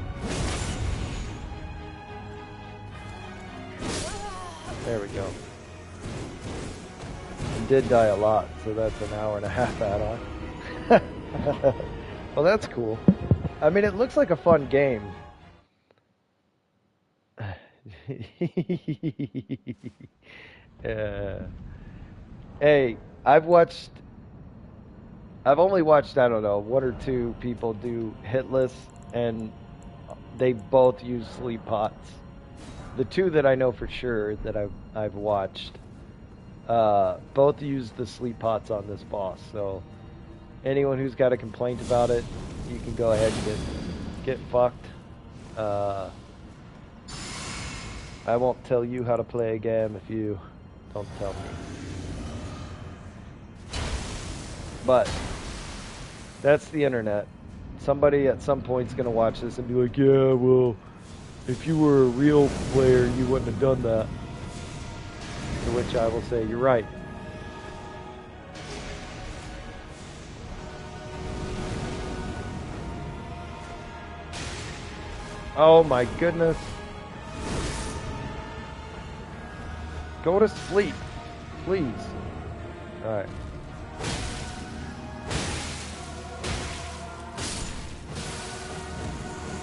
There we go. It did die a lot, so that's an hour and a half add-on. Well, that's cool. I mean, it looks like a fun game. Hey, I've only watched, I don't know, one or two people do hitless, and they both use sleep pots. The two that I know for sure that I've watched, both use the sleep pots on this boss. So anyone who's got a complaint about it, you can go ahead and get fucked. I won't tell you how to play a game if you don't tell me. But that's the internet. Somebody at some point is going to watch this and be like, yeah, well, if you were a real player, you wouldn't have done that. To which I will say, you're right. Oh my goodness. Go to sleep, please. Alright.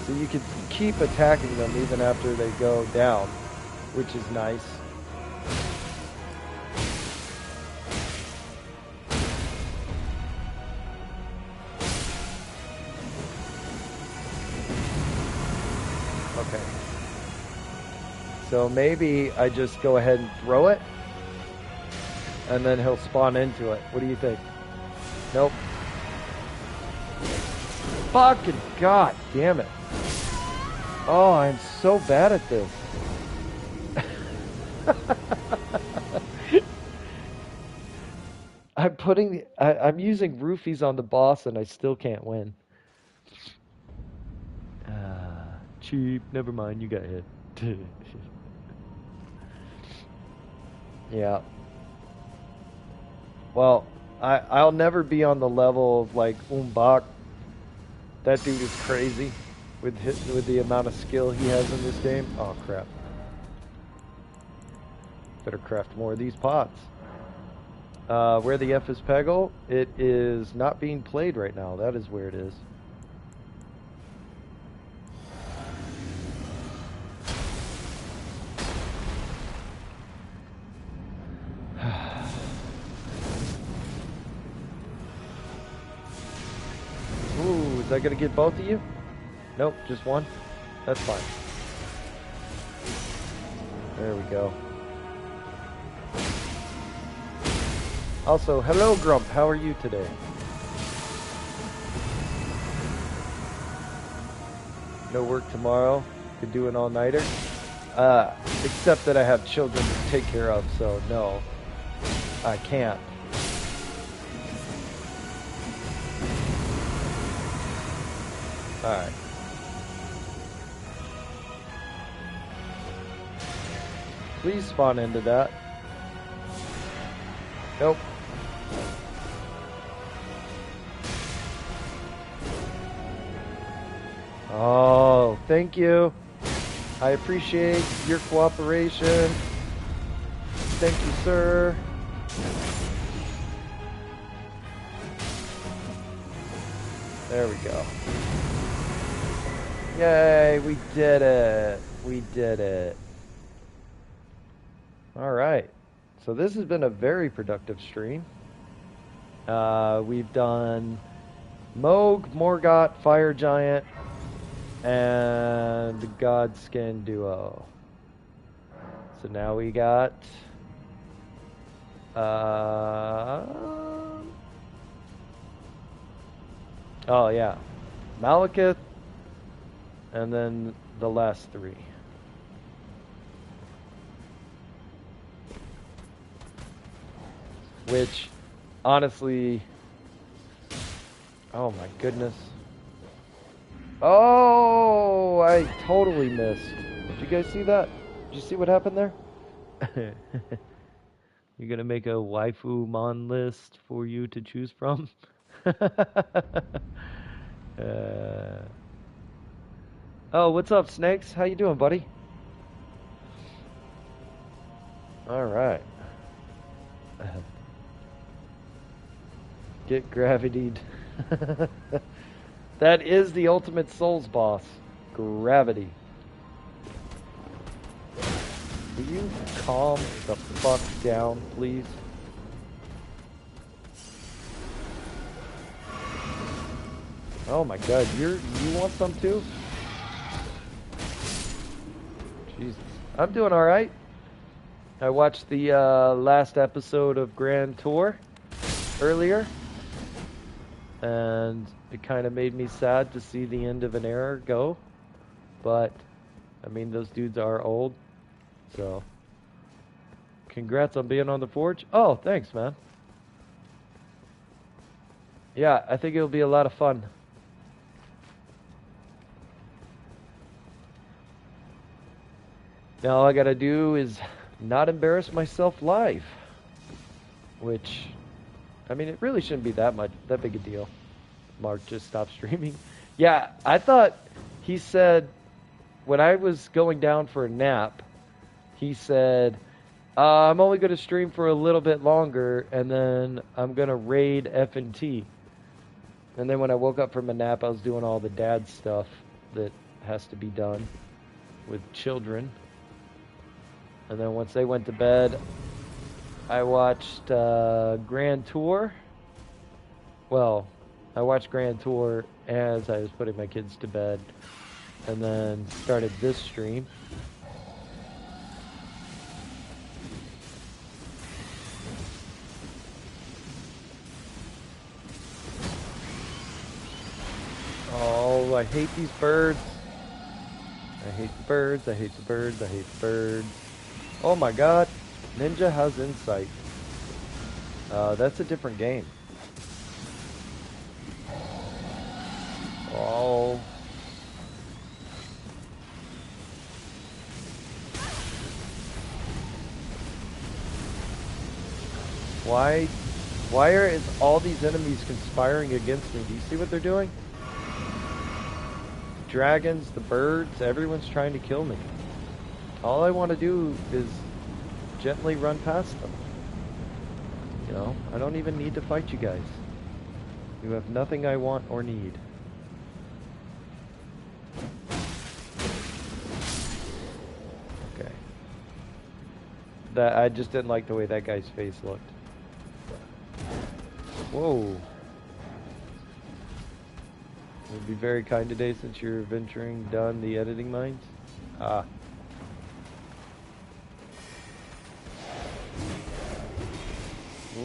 So you can keep attacking them even after they go down, which is nice. Okay. So maybe I just go ahead and throw it, and then he'll spawn into it. What do you think? Nope. Fucking god damn it. Oh, I'm so bad at this. I'm using roofies on the boss and I still can't win. Cheap. Never mind, you got hit. Yeah. Well, I'll never be on the level of like Umbach. That dude is crazy with the amount of skill he has in this game. Oh crap. Better craft more of these pots. Where the F is Peggle, it is not being played right now. That is where it is. Ooh, is that gonna get both of you? Nope, just one. That's fine. There we go. Also, hello Grump, how are you today? No work tomorrow, could do an all-nighter. Except that I have children to take care of, so no, I can't. Alright. Please spawn into that. Nope. Oh, thank you. I appreciate your cooperation. Thank you, sir. There we go. Yay, we did it. We did it. Alright. So this has been a very productive stream. We've done Moog, Morgott, Fire Giant, and the Godskin Duo. So now we got oh yeah, Malekith, and then the last three. Which, honestly, oh my goodness. Oh, I totally missed. Did you guys see that? Did you see what happened there? You're gonna make a waifu mon list for you to choose from? Oh, what's up, Snakes? How you doing, buddy? All right. Get gravitied. That is the ultimate Souls boss. Gravity. Will you calm the fuck down, please? Oh my god, you want some too? Jesus. I'm doing all right. I watched the last episode of Grand Tour earlier, and it kind of made me sad to see the end of an era go. But, I mean, those dudes are old, so congrats on being on the Forge. Oh, thanks, man. Yeah, I think it'll be a lot of fun. Now all I gotta do is not embarrass myself live, which, I mean, it really shouldn't be that big a deal. Mark just stopped streaming. Yeah, I thought he said when I was going down for a nap, he said, I'm only going to stream for a little bit longer, and then I'm going to raid F&T. And then when I woke up from a nap, I was doing all the dad stuff that has to be done with children. And then once they went to bed, I watched Grand Tour. Well, I watched Grand Tour as I was putting my kids to bed, and then started this stream. Oh, I hate these birds. I hate the birds, I hate the birds, I hate the birds. Oh my god, Ninja has insight. That's a different game. Oh. Why are all these enemies conspiring against me? Do you see what they're doing? The dragons, the birds, everyone's trying to kill me. All I want to do is gently run past them. You know, I don't even need to fight you guys. You have nothing I want or need. Okay. I just didn't like the way that guy's face looked. Whoa. You'll be very kind today since you're venturing down the editing mines. Ah.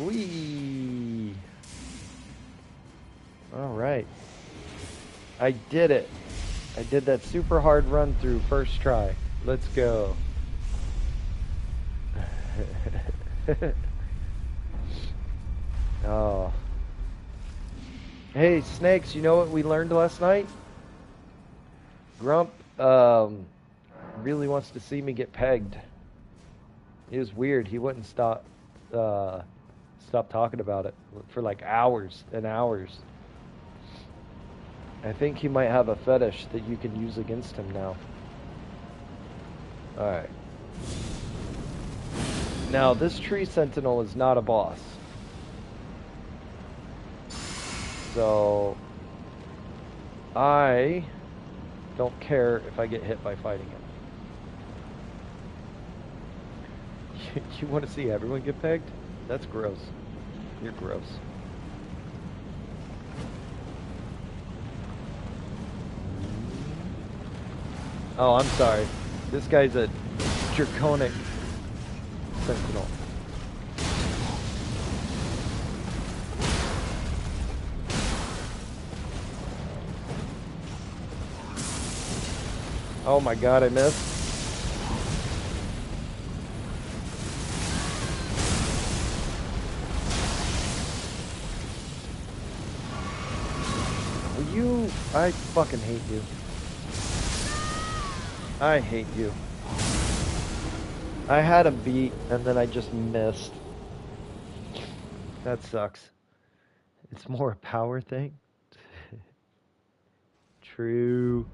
Whee! Alright. I did it. I did that super hard run through first try. Let's go. Oh. Hey, Snakes, you know what we learned last night? Grump really wants to see me get pegged. It was weird. He wouldn't stop talking about it for like hours and hours. I think he might have a fetish that you can use against him now. Alright. Now, this tree sentinel is not a boss. So, I don't care if I get hit by fighting him. You want to see everyone get pegged? That's gross. You're gross. Oh, I'm sorry. This guy's a draconic sentinel. Oh my god, I missed. Will you... I fucking hate you. I hate you. I had him beat, and then I just missed. That sucks. It's more a power thing. True.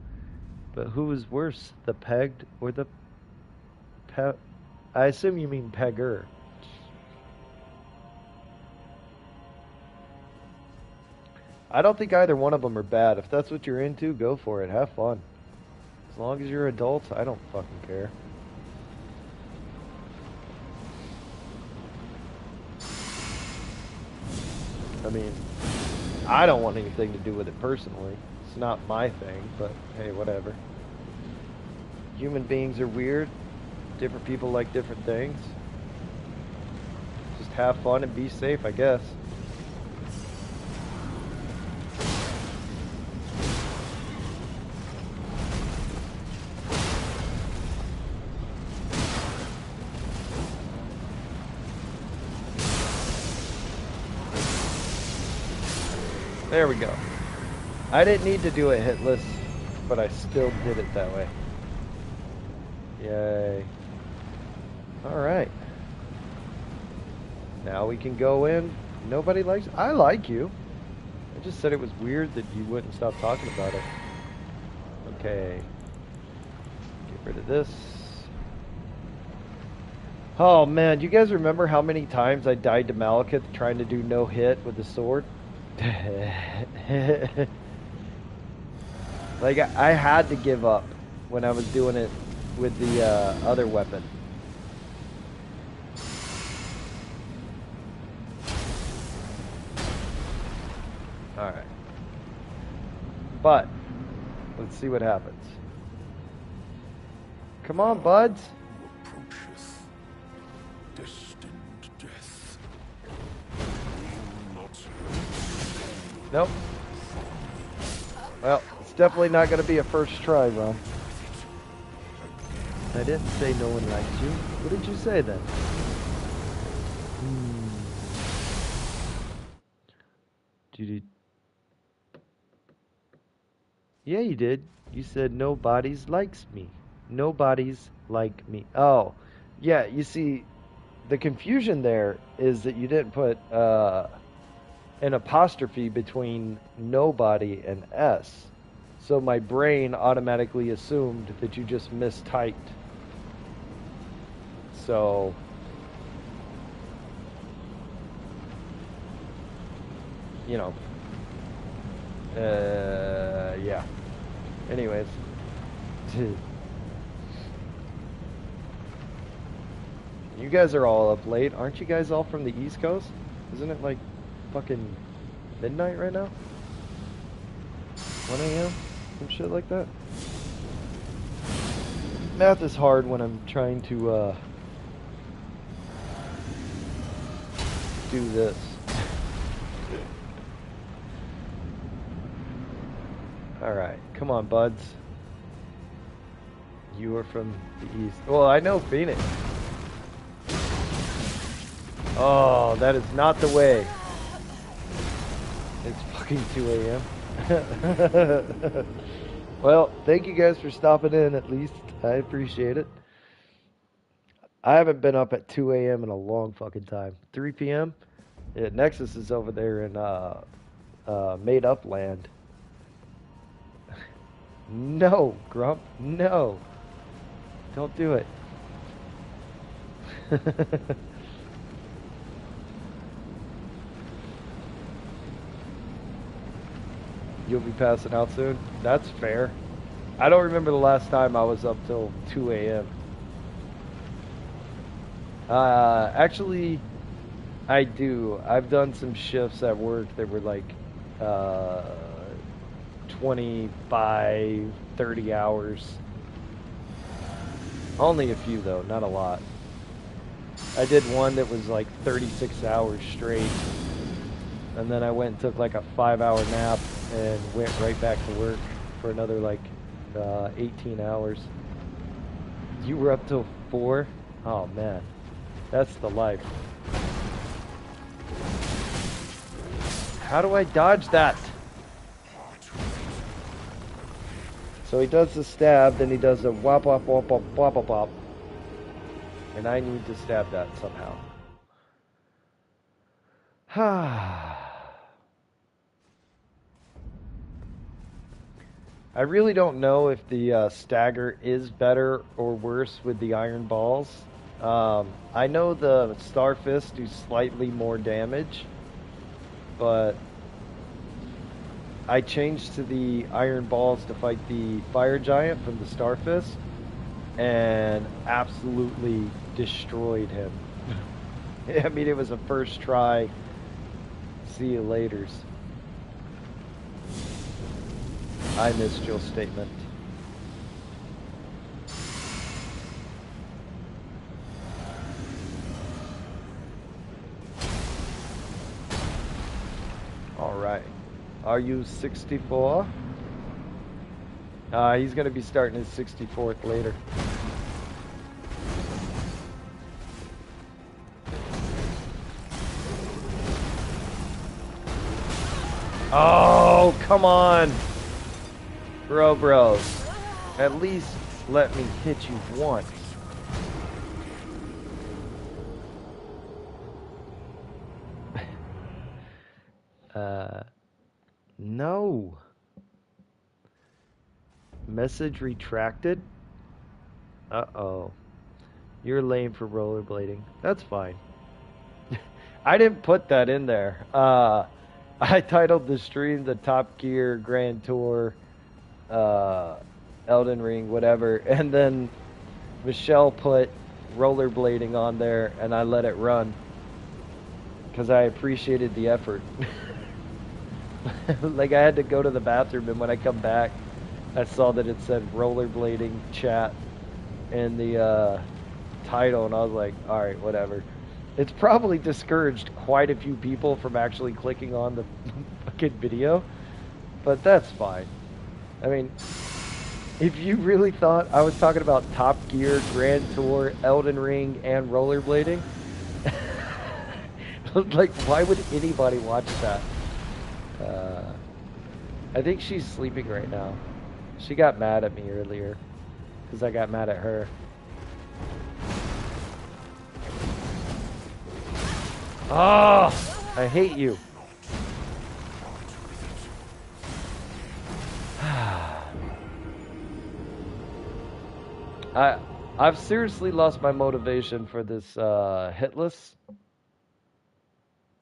But who is worse, the pegged or the I assume you mean pegger. I don't think either one of them are bad. If that's what you're into, go for it. Have fun. As long as you're adults, I don't fucking care. I mean, I don't want anything to do with it personally. It's not my thing, but hey, whatever. human beings are weird. Different people like different things. Just have fun and be safe, I guess. There we go. I didn't need to do it hitless, but I still did it that way. Yay. Alright. Now we can go in. Nobody likes... I like you. I just said it was weird that you wouldn't stop talking about it. Okay. Get rid of this. Oh man, do you guys remember how many times I died to Malekith trying to do no hit with the sword? Like, I had to give up when I was doing it with the other weapon. Alright. But, let's see what happens. Come on, buds. Approaches destined death. Nope. Well, it's definitely not going to be a first try, Ron. I didn't say no one likes you. What did you say then? Yeah, you did. You said nobody's likes me. Nobody's like me. Oh, yeah, you see, the confusion there is that you didn't put an apostrophe between nobody and S. So my brain automatically assumed that you just mistyped. So... you know. Yeah. Anyways. You guys are all up late. Aren't you guys all from the East Coast? Isn't it like fucking midnight right now? 1 a.m.? Some shit like that? Math is hard when I'm trying to do this. Alright, come on, buds. You are from the East. Well, I know Phoenix. Oh, that is not the way. It's fucking 2 a.m. Well, thank you guys for stopping in at least. I appreciate it. I haven't been up at 2 a.m. in a long fucking time. 3 p.m.? Yeah, Nexus is over there in Made Up Land. No, Grump. No. Don't do it. You'll be passing out soon? That's fair. I don't remember the last time I was up till 2 a.m. Actually, I do. I've done some shifts at work that were like 25, 30 hours. Only a few though, not a lot. I did one that was like 36 hours straight. And then I went and took like a 5-hour nap and went right back to work for another like 18 hours. You were up till 4? Oh man, that's the life. How do I dodge that? So he does the stab, then he does the wop wop wop wop wop wop wop. And I need to stab that somehow. I really don't know if the stagger is better or worse with the iron balls. I know the Star Fists do slightly more damage, but I changed to the iron balls to fight the fire giant from the Star Fist and absolutely destroyed him. I mean, it was a first try. See you laters. I missed your statement. Are you 64? He's going to be starting his 64th later. Oh, come on. Bros. At least let me hit you once. No. Message retracted? Uh-oh. You're lame for rollerblading. That's fine. I didn't put that in there. I titled the stream the Top Gear Grand Tour, Elden Ring, whatever, and then Michelle put rollerblading on there, and I let it run because I appreciated the effort. Like, I had to go to the bathroom, and when I come back, I saw that it said rollerblading chat in the title, and I was like, alright, whatever. It's probably discouraged quite a few people from actually clicking on the fucking video, but that's fine. I mean, if you really thought I was talking about Top Gear, Grand Tour, Elden Ring, and rollerblading, like, why would anybody watch that? I think she's sleeping right now. She got mad at me earlier because I got mad at her. Oh, I hate you. I've seriously lost my motivation for this hitless.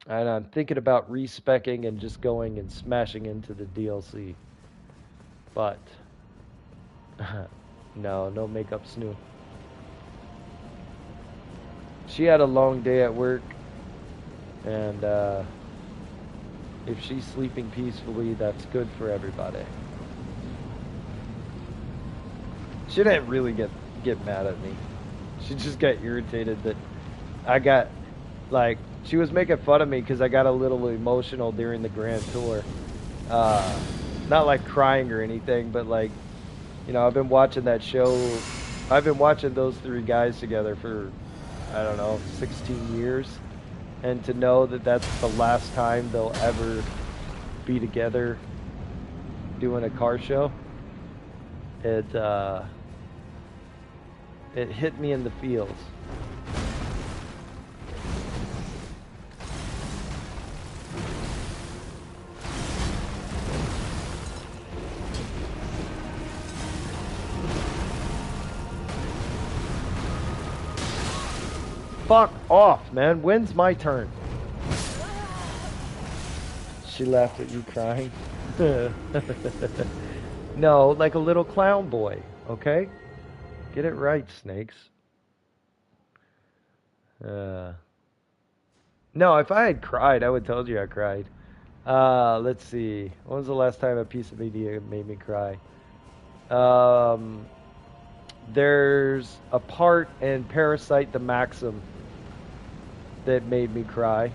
And I'm thinking about respecking and just going and smashing into the DLC. But no makeup snoo. She had a long day at work, and if she's sleeping peacefully, that's good for everybody. She didn't really get mad at me. She just got irritated that I got, like, she was making fun of me because I got a little emotional during the Grand Tour. Not like crying or anything, but like, you know, I've been watching that show. I've been watching those three guys together for, I don't know, 16 years. And to know that that's the last time they'll ever be together doing a car show, it hit me in the feels. Fuck off, man. When's my turn? She laughed at you crying. No, like a little clown boy, okay? Get it right, snakes. No, if I had cried, I would have told you I cried. Let's see. When was the last time a piece of media made me cry? There's a part in Parasite the Maxim that made me cry.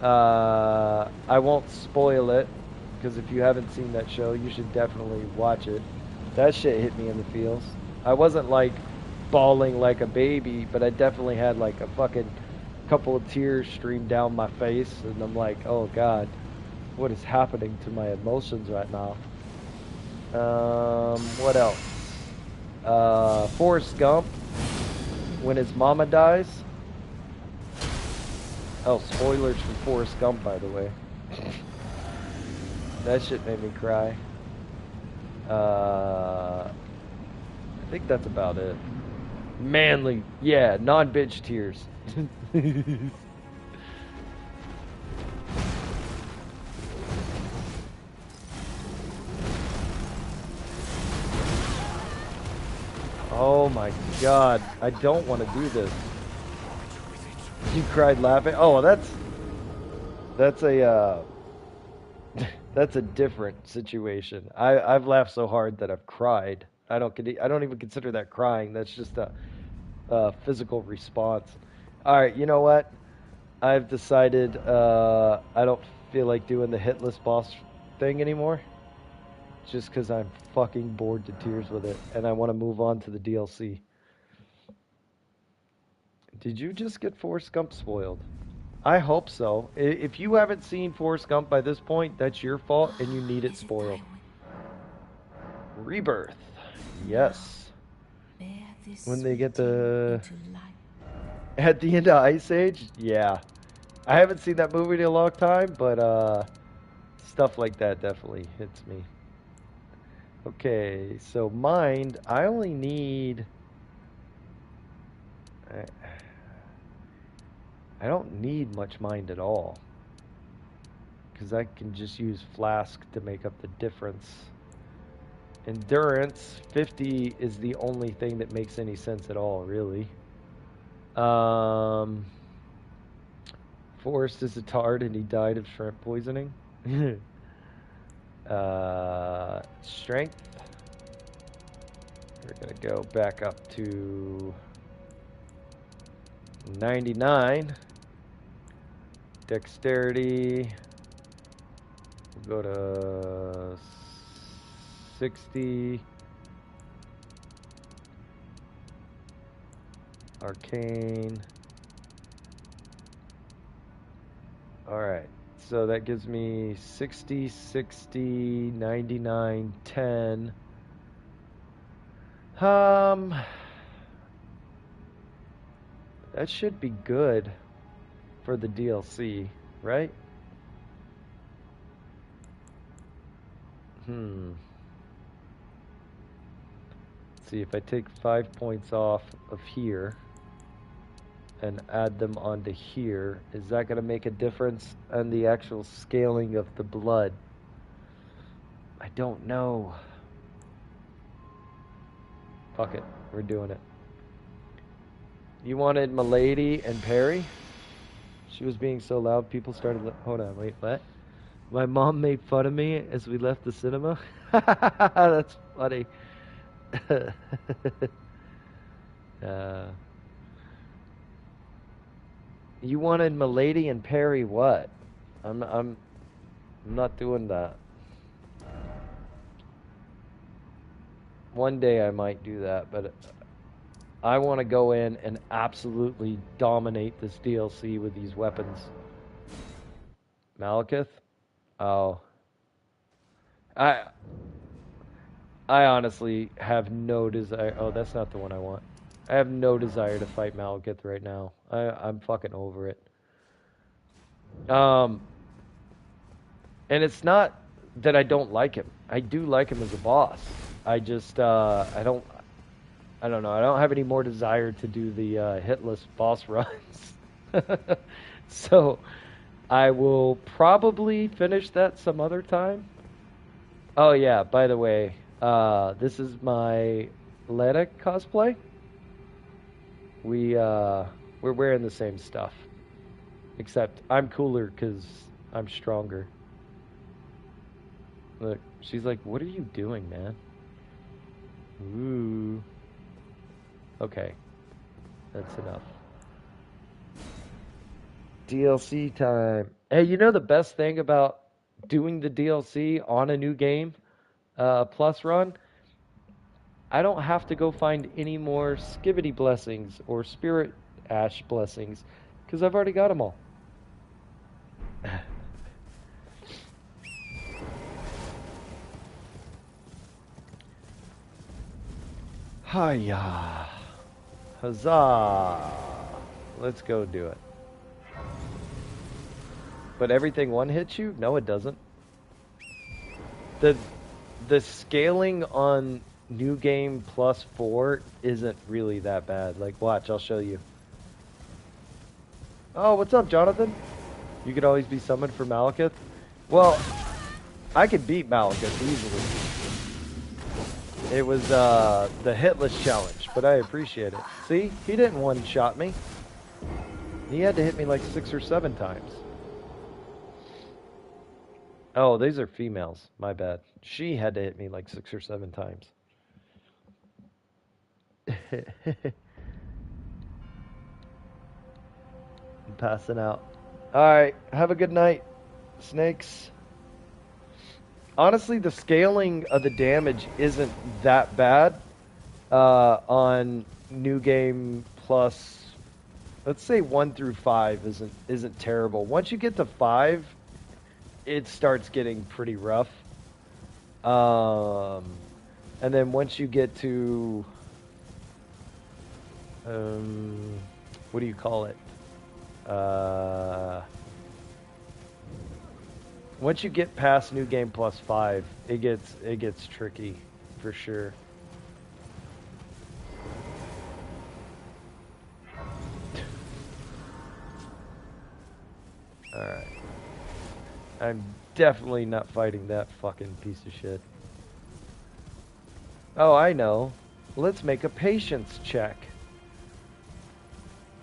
I won't spoil it, because if you haven't seen that show, you should definitely watch it. That shit hit me in the feels. I wasn't like bawling like a baby, but I definitely had like a fucking couple of tears stream down my face, and I'm like, oh god, what is happening to my emotions right now? What else? Forrest Gump, when his mama dies. Oh, spoilers for Forrest Gump, by the way. That shit made me cry. I think that's about it. Manly, yeah, non-bitch tears. Oh my god, I don't want to do this. You cried laughing? Oh, that's a that's a different situation. I've laughed so hard that I've cried. I don't even consider that crying. That's just a physical response. All right, you know what? I've decided I don't feel like doing the hitless boss thing anymore. Just because I'm fucking bored to tears with it, and I want to move on to the DLC. Did you just get Forrest Gump spoiled? I hope so. If you haven't seen Forrest Gump by this point, that's your fault, and you need it spoiled. Rebirth. Yes. When they get the... At the end of Ice Age? Yeah. I haven't seen that movie in a long time, but stuff like that definitely hits me. Okay, so mind, I only need... I don't need much mind at all. Because I can just use Flask to make up the difference. Endurance, 50 is the only thing that makes any sense at all, really. Forrest is a tard and he died of shrimp poisoning. Strength. We're going to go back up to 99. Dexterity. We'll go to 60. Arcane. Alright, so that gives me 60, 60, 99, 10. That should be good for the DLC, right? Let's see, if I take 5 points off of here and add them onto here, is that going to make a difference on the actual scaling of the blood? I don't know. Fuck it, we're doing it. You wanted Milady and Perry? She was being so loud, people started... Hold on, wait, what? My mom made fun of me as we left the cinema? That's funny. You wanted Milady and Perry what? I'm not doing that. One day I might do that, but I want to go in and absolutely dominate this DLC with these weapons. Malekith? Oh. I honestly have no desire. Oh, that's not the one I want. I have no desire to fight Malekith right now. I'm fucking over it. And it's not that I don't like him. I do like him as a boss. I just, I don't know. I don't have any more desire to do the hitless boss runs. So, I will probably finish that some other time. Oh yeah, by the way, this is my Ledic cosplay. We're wearing the same stuff. Except I'm cooler because I'm stronger. Look, she's like, what are you doing, man? Ooh. Okay. That's enough. DLC time. Hey, you know the best thing about doing the DLC on a new game plus run? I don't have to go find any more Skivity blessings or Spirit Ash blessings because I've already got them all. Hiya. Huzzah. Let's go do it. But everything one hits you? No, it doesn't. The scaling on New Game Plus 4 isn't really that bad. Like, watch, I'll show you. Oh, what's up, Jonathan? You could always be summoned for Malekith? Well, I could beat Malekith easily. It was the hitless challenge, but I appreciate it. See? He didn't one-shot me. He had to hit me like 6 or 7 times. Oh, these are females. My bad. She had to hit me like 6 or 7 times. I'm passing out. Alright, have a good night. snakes. Honestly, the scaling of the damage isn't that bad on New Game Plus. Let's say 1 through 5 isn't terrible. Once you get to 5, it starts getting pretty rough. And then once you get to what do you call it? Once you get past New Game Plus 5, it gets tricky for sure. Alright. I'm definitely not fighting that fucking piece of shit. Oh, I know. Let's make a patience check.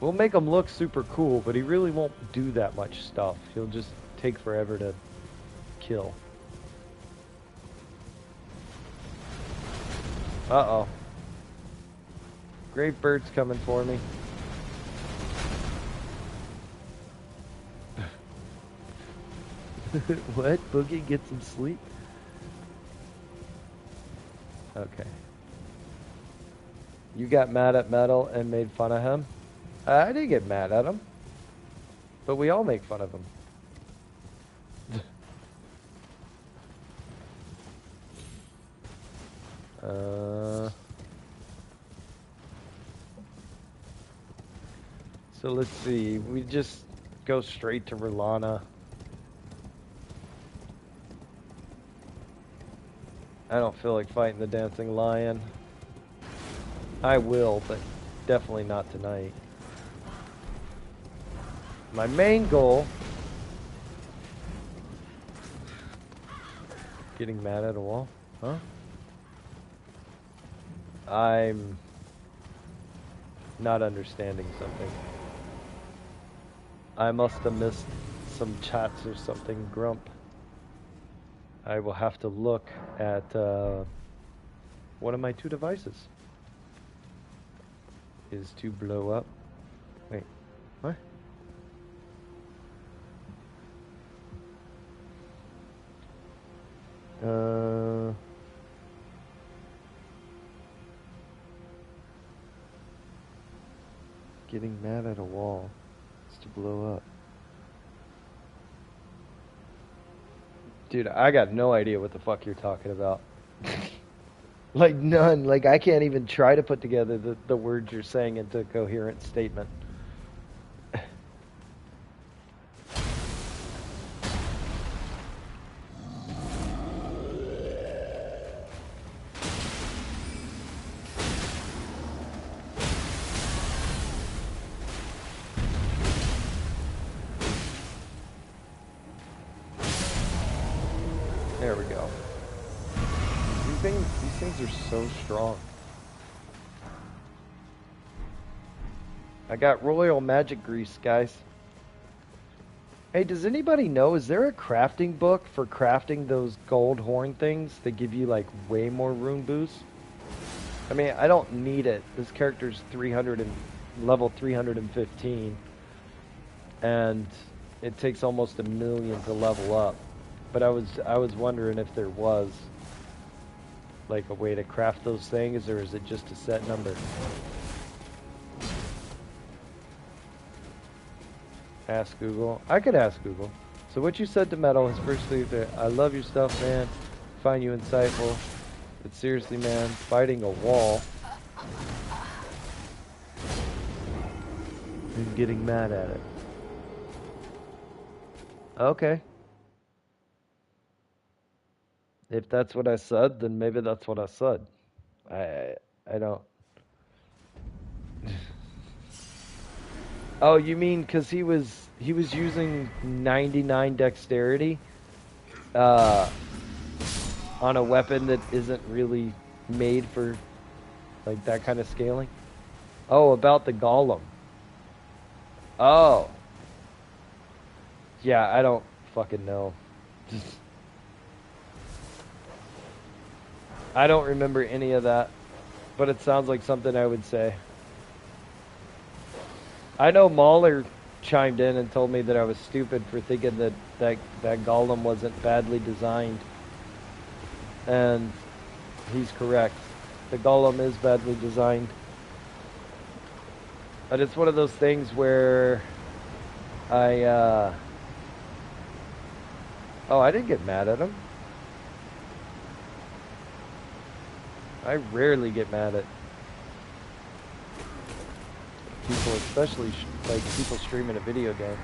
We'll make him look super cool, but he really won't do that much stuff. He'll just take forever to kill. Uh-oh. Grave bird's coming for me. What? Boogie, get some sleep? Okay. You got mad at Metal and made fun of him? I didn't get mad at him. But we all make fun of him. So let's see. We just go straight to Rolana. I don't feel like fighting the dancing lion. I will, but definitely not tonight. My main goal... Getting mad at a wall? Huh? I'm not understanding something. I must have missed some chats or something, Grump. I will have to look at one of my two devices. Is to blow up. Wait, what? Getting mad at a wall is to blow up. Dude, I got no idea what the fuck you're talking about. Like, none. Like, I can't even try to put together the words you're saying into a coherent statement. There we go. These things are so strong. I got royal magic grease, guys. Hey, does anybody know, is there a crafting book for crafting those gold horn things that give you like way more rune boost? I mean, I don't need it. This character's level 315, and it takes almost 1 million to level up. But I was wondering if there was like a way to craft those things, or is it just a set number? Ask Google. I could ask Google. So what you said to Metal is firstly that I love your stuff, man. Find you insightful. But seriously, man, fighting a wall and getting mad at it. Okay. If that's what I said, then maybe that's what I said. I don't... Oh, you mean because he was using 99 dexterity on a weapon that isn't really made for like that kind of scaling? Oh, about the golem. Oh. Yeah, I don't fucking know. I don't remember any of that, but it sounds like something I would say. I know Mahler chimed in and told me that I was stupid for thinking that golem wasn't badly designed. And he's correct. The golem is badly designed. But it's one of those things where I didn't get mad at him. I rarely get mad at people, especially like people streaming a video game.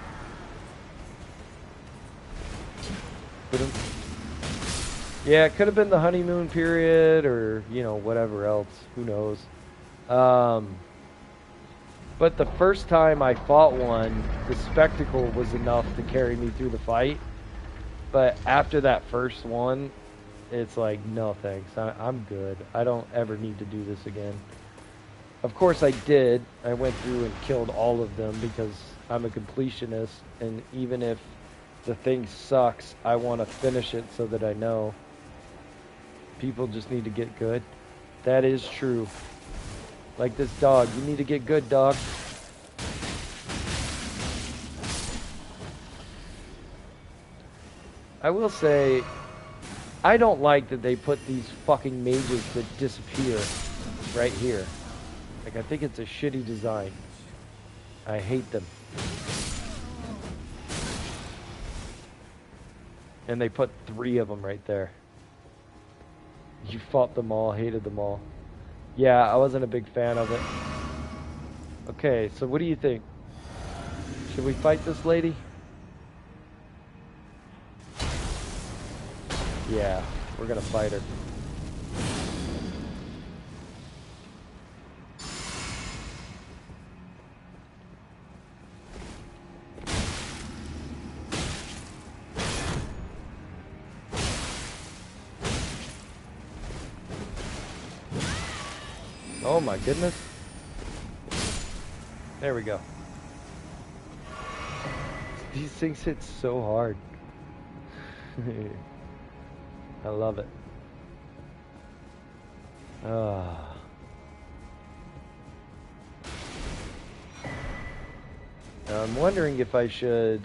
Yeah, it could have been the honeymoon period or, you know, whatever else. Who knows? But the first time I fought one, the spectacle was enough to carry me through the fight. But after that first one, it's like, no thanks, I'm good. I don't ever need to do this again. Of course I did. I went through and killed all of them because I'm a completionist. And even if the thing sucks, I want to finish it so that I know. People just need to get good. That is true. Like this dog. You need to get good, dog. I will say, I don't like that they put these fucking mages that disappear right here. Like, I think it's a shitty design. I hate them. And they put 3 of them right there. You fought them all, hated them all. Yeah, I wasn't a big fan of it. Okay, so what do you think? Should we fight this lady? Yeah, we're gonna fight her. Oh my goodness. There we go. These things hit so hard. I love it. I'm wondering if I should...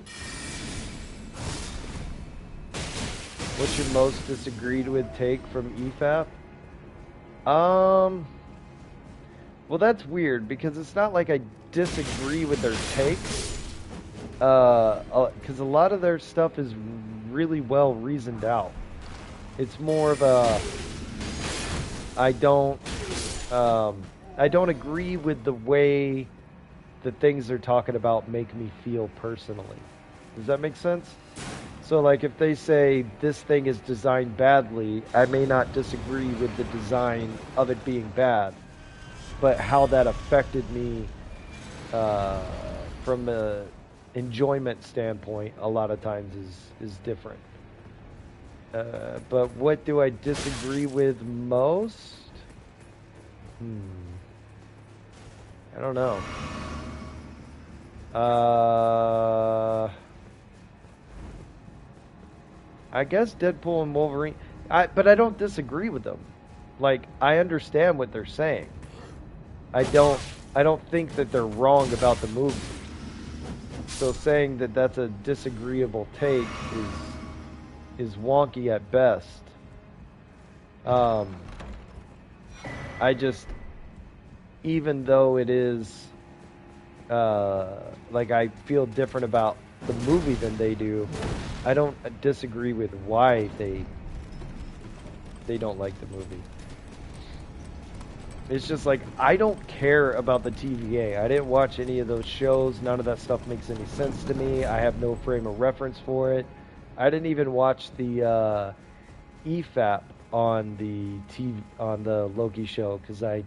What's your most disagreed with take from EFAP? Well, that's weird because it's not like I disagree with their takes. Because a lot of their stuff is really well reasoned out. It's more of a... I don't agree with the way the things they're talking about make me feel personally. Does that make sense? So, like, if they say this thing is designed badly, I may not disagree with the design of it being bad. But how that affected me from a enjoyment standpoint a lot of times is different. But what do I disagree with most? I don't know. I guess Deadpool and Wolverine. But I don't disagree with them. Like, I understand what they're saying. I don't think that they're wrong about the movie. So saying that that's a disagreeable take is wonky at best. I just, even though it is like I feel different about the movie than they do, I don't disagree with why they don't like the movie. It's just like, I don't care about the TVA. I didn't watch any of those shows. None of that stuff makes any sense to me. I have no frame of reference for it. I didn't even watch the EFAP on the Loki show because I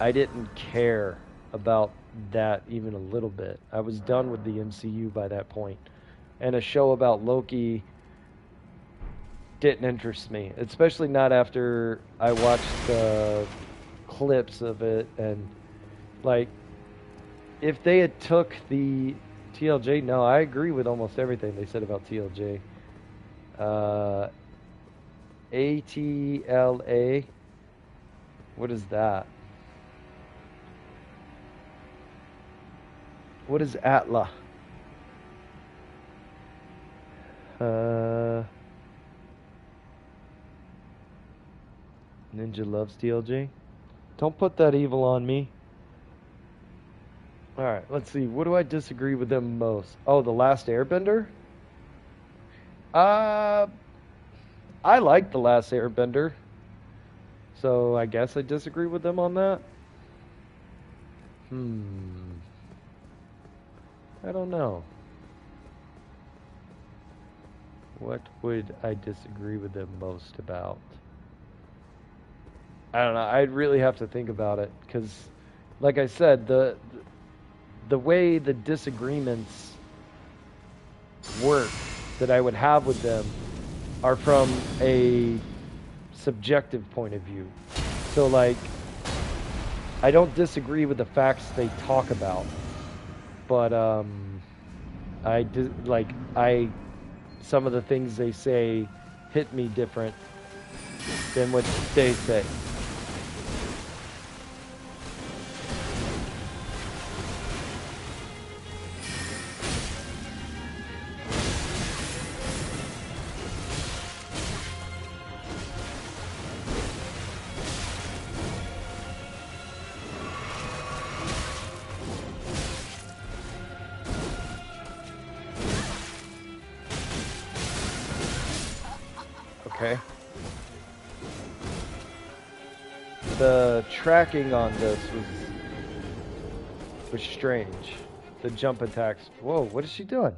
didn't care about that even a little bit. I was done with the MCU by that point. And a show about Loki didn't interest me, especially not after I watched the clips of it. And like, if they had took the TLJ, no, I agree with almost everything they said about TLJ. ATLA, what is that? What is Atla? Ninja loves DLG. Don't put that evil on me. Alright, let's see. What do I disagree with them most? Oh, The Last Airbender? I like The Last Airbender. So I guess I disagree with them on that. I don't know. What would I disagree with them most about? I don't know. I'd really have to think about it because, like I said, the way the disagreements work that I would have with them are from a subjective point of view. So, like, I don't disagree with the facts they talk about, but some of the things they say hit me different than what they say. Okay. The tracking on this was strange. The jump attacks. Whoa, what is she doing?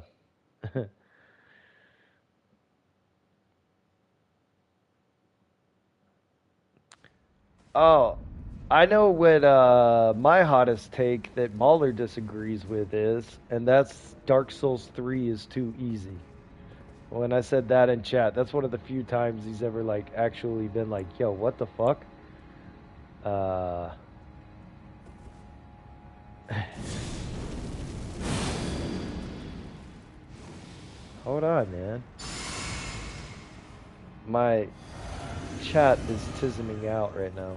Oh, I know what my hottest take that Mahler disagrees with is, and that's Dark Souls 3 is too easy. When I said that in chat, that's one of the few times he's ever like actually been like, yo, what the fuck? Hold on, man. My chat is tisming out right now.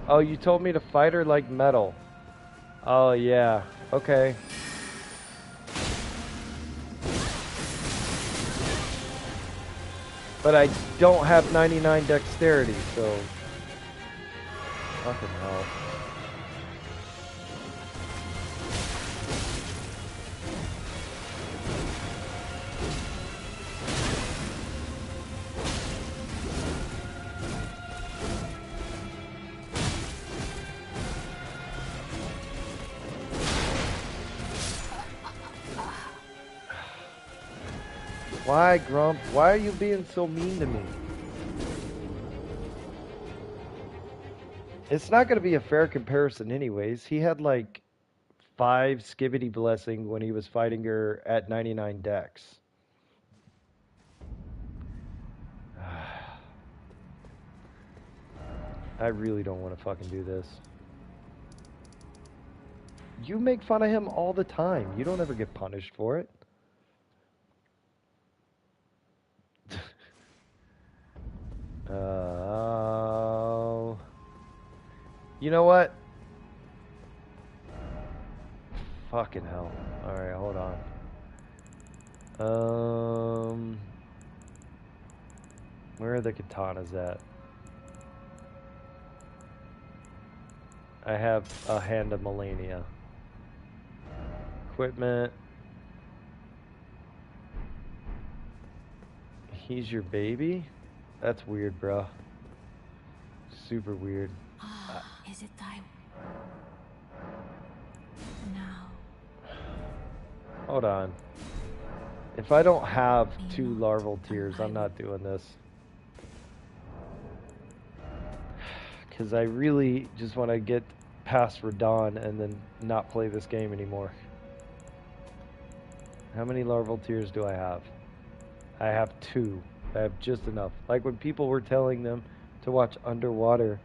Oh, you told me to fight her like metal. Oh, yeah. Okay. But I don't have 99 dexterity, so... Fucking hell. Why, Grump? Why are you being so mean to me? It's not going to be a fair comparison anyways. He had like 5 Skibidi Blessing when he was fighting her at 99 dex. I really don't want to fucking do this. You make fun of him all the time. You don't ever get punished for it. You know what? Fucking hell. Alright, hold on. Where are the katanas at? I have a Hand of Melania. Equipment. He's your baby? That's weird, bro. Super weird. Is it time? Now. Hold on. If I don't have 2 larval tears, I'm not doing this. Because I really just want to get past Radon and then not play this game anymore. How many larval tears do I have? I have 2. I have just enough. Like when people were telling them to watch Underwater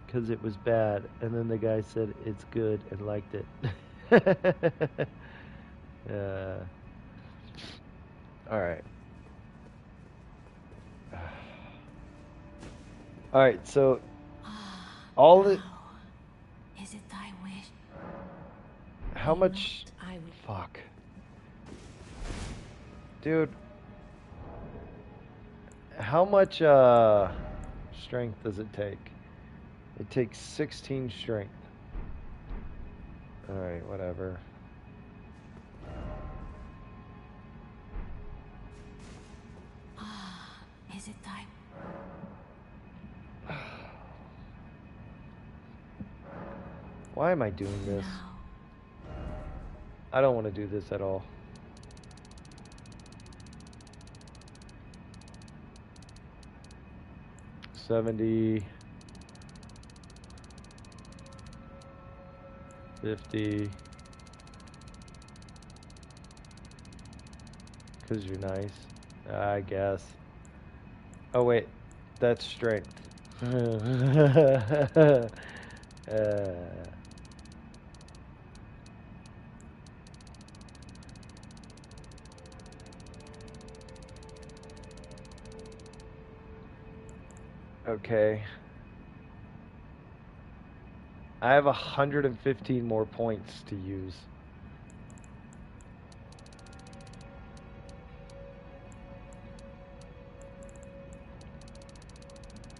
because it was bad, and then the guy said it's good and liked it. Alright. All right, so all the Is it thy wish? how much? I would. Fuck, dude. How much strength does it take? It takes 16 strength. All right, whatever. Is it thy? Why am I doing this? I don't want to do this at all. $70, $50, because you're nice, I guess. Oh wait, that's strength. Okay. I have 115 more points to use.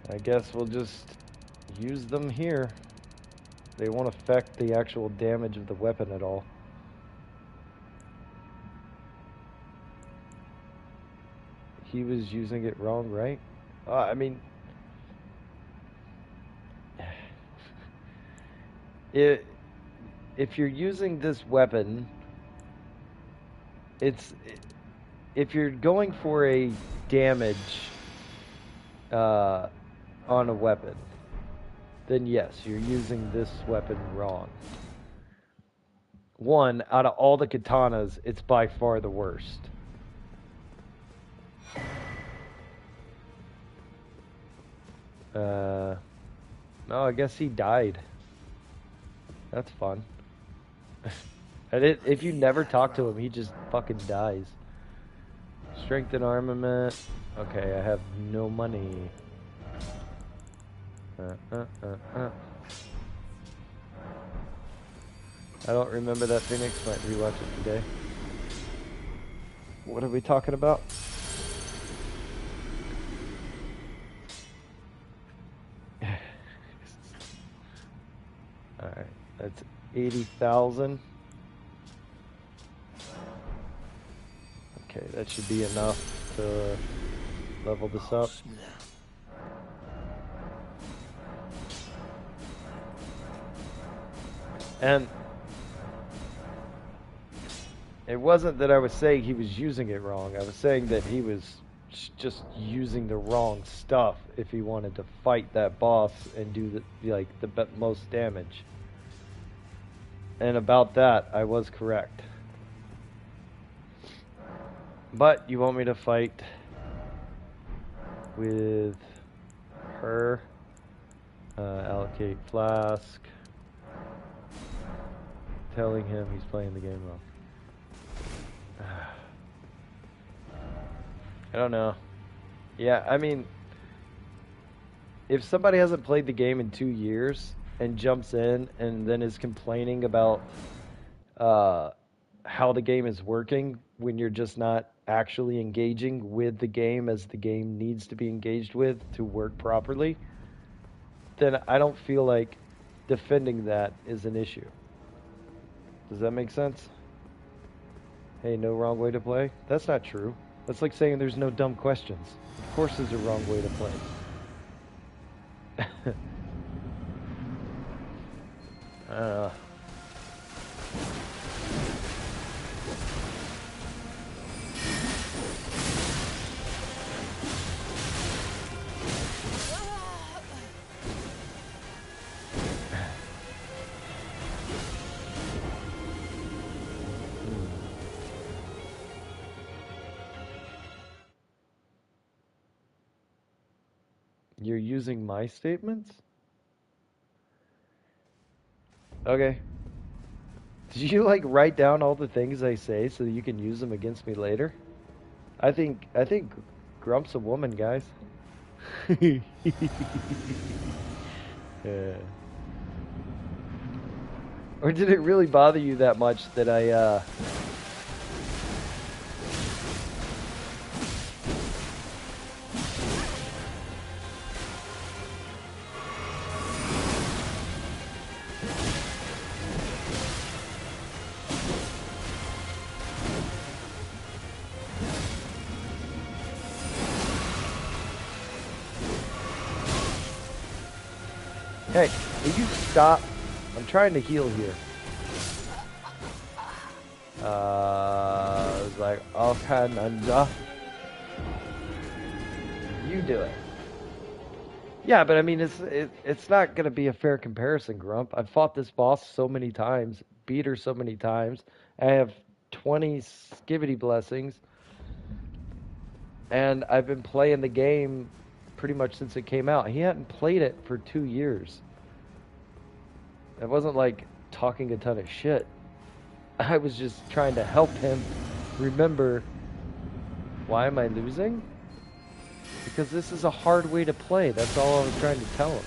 I guess we'll just use them here. They won't affect the actual damage of the weapon at all. He was using it wrong, right? I mean, if you're using this weapon, if you're going for a damage on a weapon, then yes, you're using this weapon wrong. One, out of all the katanas, it's by far the worst. No, I guess he died. That's fun. If you never talk to him, he just fucking dies. Strength and armament. Okay, I have no money. I don't remember that Phoenix. Might rewatch it today. What are we talking about? Alright, that's 80,000. Okay, that should be enough to level this up. And it wasn't that I was saying he was using it wrong. I was saying that he was just using the wrong stuff if he wanted to fight that boss and do the most damage. And about that, I was correct. But you want me to fight with her? Allocate flask. Telling him he's playing the game wrong. I don't know. Yeah, I mean, if somebody hasn't played the game in 2 years and jumps in and then is complaining about how the game is working when you're just not actually engaging with the game as the game needs to be engaged with to work properly, then I don't feel like defending that is an issue. Does that make sense? Hey, no wrong way to play? That's not true. That's like saying there's no dumb questions. Of course there's a wrong way to play. I don't know. You're using my statements? Okay. Did you like write down all the things I say so that you can use them against me later? I think Grump's a woman, guys. Yeah. Or did it really bother you that much that I, Hey, will you stop? I'm trying to heal here. I was like, okay, Nanja. You do it. Yeah, but I mean, it's not gonna be a fair comparison, Grump. I've fought this boss so many times, beat her so many times. I have 20 skivity blessings, and I've been playing the game pretty much since it came out. He hadn't played it for 2 years. It wasn't like talking a ton of shit. I was just trying to help him remember, why am I losing? Because this is a hard way to play. That's all I was trying to tell him.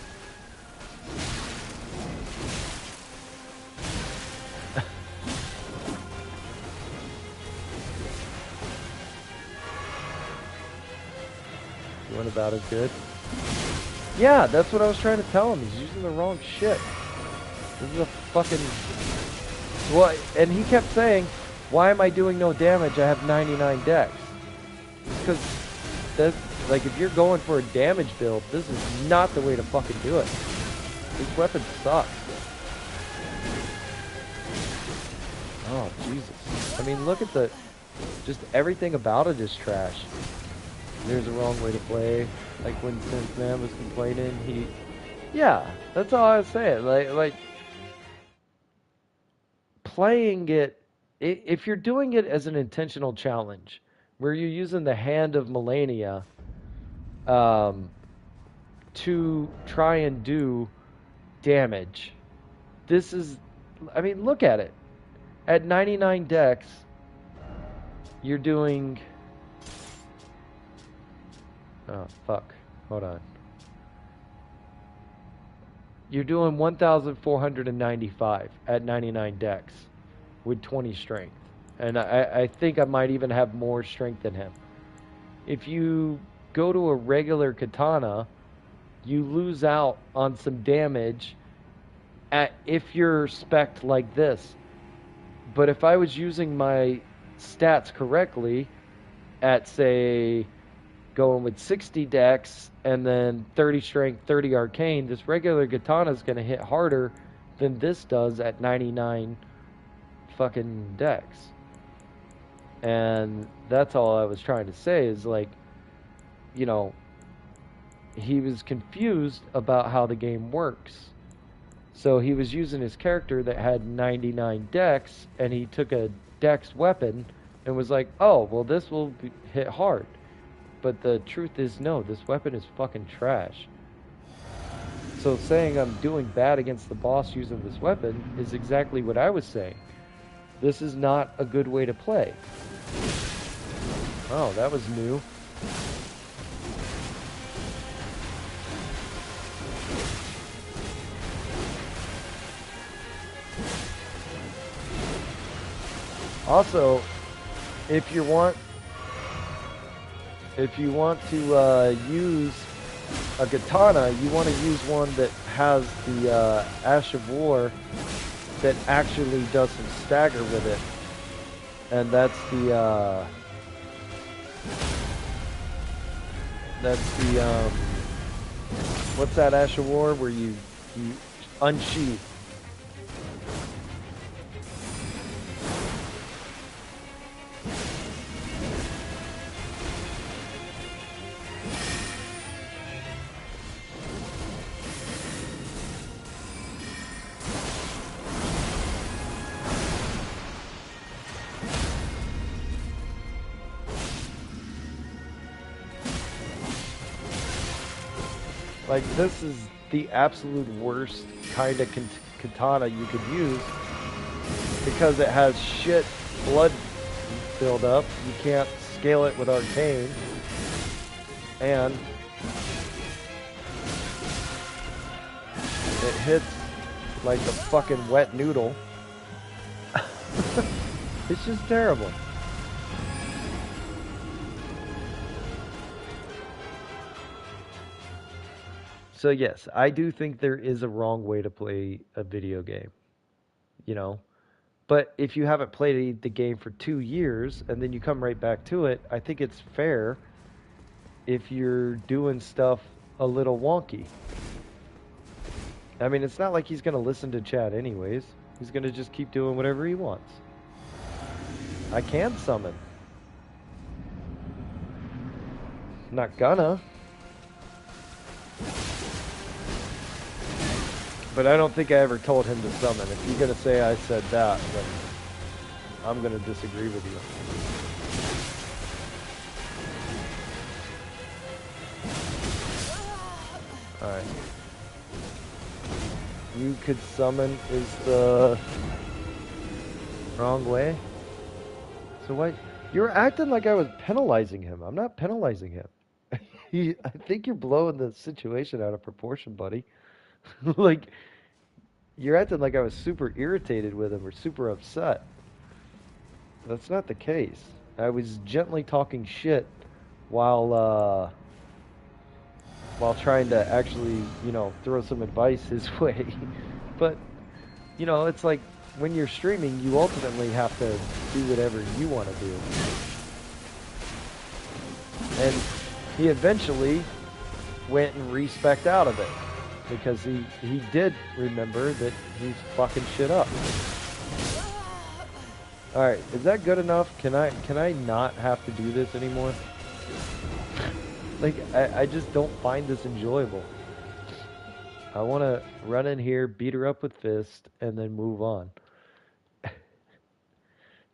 You went about as good? Yeah, that's what I was trying to tell him. He's using the wrong shit. This is a fucking... Well, and he kept saying, why am I doing no damage? I have 99 dex. Because that's... Like, if you're going for a damage build, this is not the way to fucking do it. This weapon sucks. Oh, Jesus. I mean, look at the... Just everything about it is trash. There's a wrong way to play. Like, when Sense Man was complaining, he... Yeah, that's all I was saying. Like playing it... If you're doing it as an intentional challenge, where you're using the Hand of Melania... to try and do damage. This is, I mean, look at it. At 99 dex, you're doing... Oh, fuck. Hold on. You're doing 1,495 at 99 dex with 20 strength. And I think I might even have more strength than him. If you go to a regular katana, you lose out on some damage if you're spec'd like this. But if I was using my stats correctly, at say going with 60 dex and then 30 strength, 30 arcane, this regular katana is going to hit harder than this does at 99 fucking dex. And that's all I was trying to say is, like, you know, he was confused about how the game works. So he was using his character that had 99 dex, and he took a dex weapon and was like, oh, well, this will hit hard. But the truth is, no, this weapon is fucking trash. So saying I'm doing bad against the boss using this weapon is exactly what I was saying. This is not a good way to play. Oh, that was new. Also, if you want to use a katana, you want to use one that has the Ash of War that actually does some stagger with it, and that's the what's that Ash of War where you unsheath. Like, this is the absolute worst kind of katana you could use because it has shit blood build up. You can't scale it with arcane. And It hits like a fucking wet noodle. It's just terrible. So yes, I do think there is a wrong way to play a video game. You know? But if you haven't played the game for 2 years and then you come right back to it, I think it's fair if you're doing stuff a little wonky. I mean, it's not like he's going to listen to chat anyways. He's going to just keep doing whatever he wants. I can summon. Not gonna. But I don't think I ever told him to summon. If you're going to say I said that, then I'm going to disagree with you. Alright. You could summon is the wrong way. So why? You're acting like I was penalizing him. I'm not penalizing him. I think you're blowing the situation out of proportion, buddy. Like, you're acting like I was super irritated with him or super upset. That's not the case. I was gently talking shit while trying to actually, you know, throw some advice his way. But, you know, it's like when you're streaming, you ultimately have to do whatever you want to do. And he eventually went and respec'd out of it because he did remember that he's fucking shit up. All right, is that good enough? Can I not have to do this anymore? Like, I just don't find this enjoyable. I want to run in here, beat her up with fist, and then move on.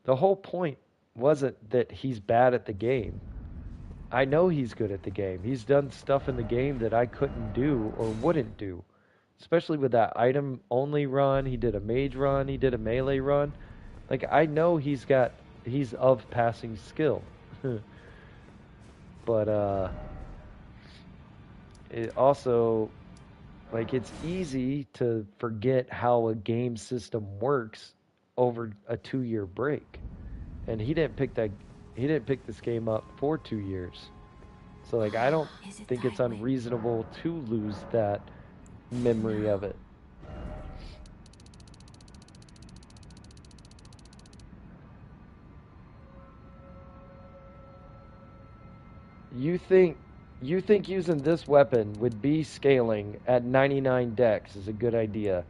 The whole point wasn't that he's bad at the game. I know he's good at the game. He's done stuff in the game that I couldn't do or wouldn't do. Especially with that item-only run. He did a mage run. He did a melee run. Like, I know he's of passing skill. But, it also, like, it's easy to forget how a game system works over a 2-year break. And he didn't pick this game up for 2 years. So, like, I don't think it's unreasonable to lose that memory of it. You think using this weapon with B scaling at 99 dex is a good idea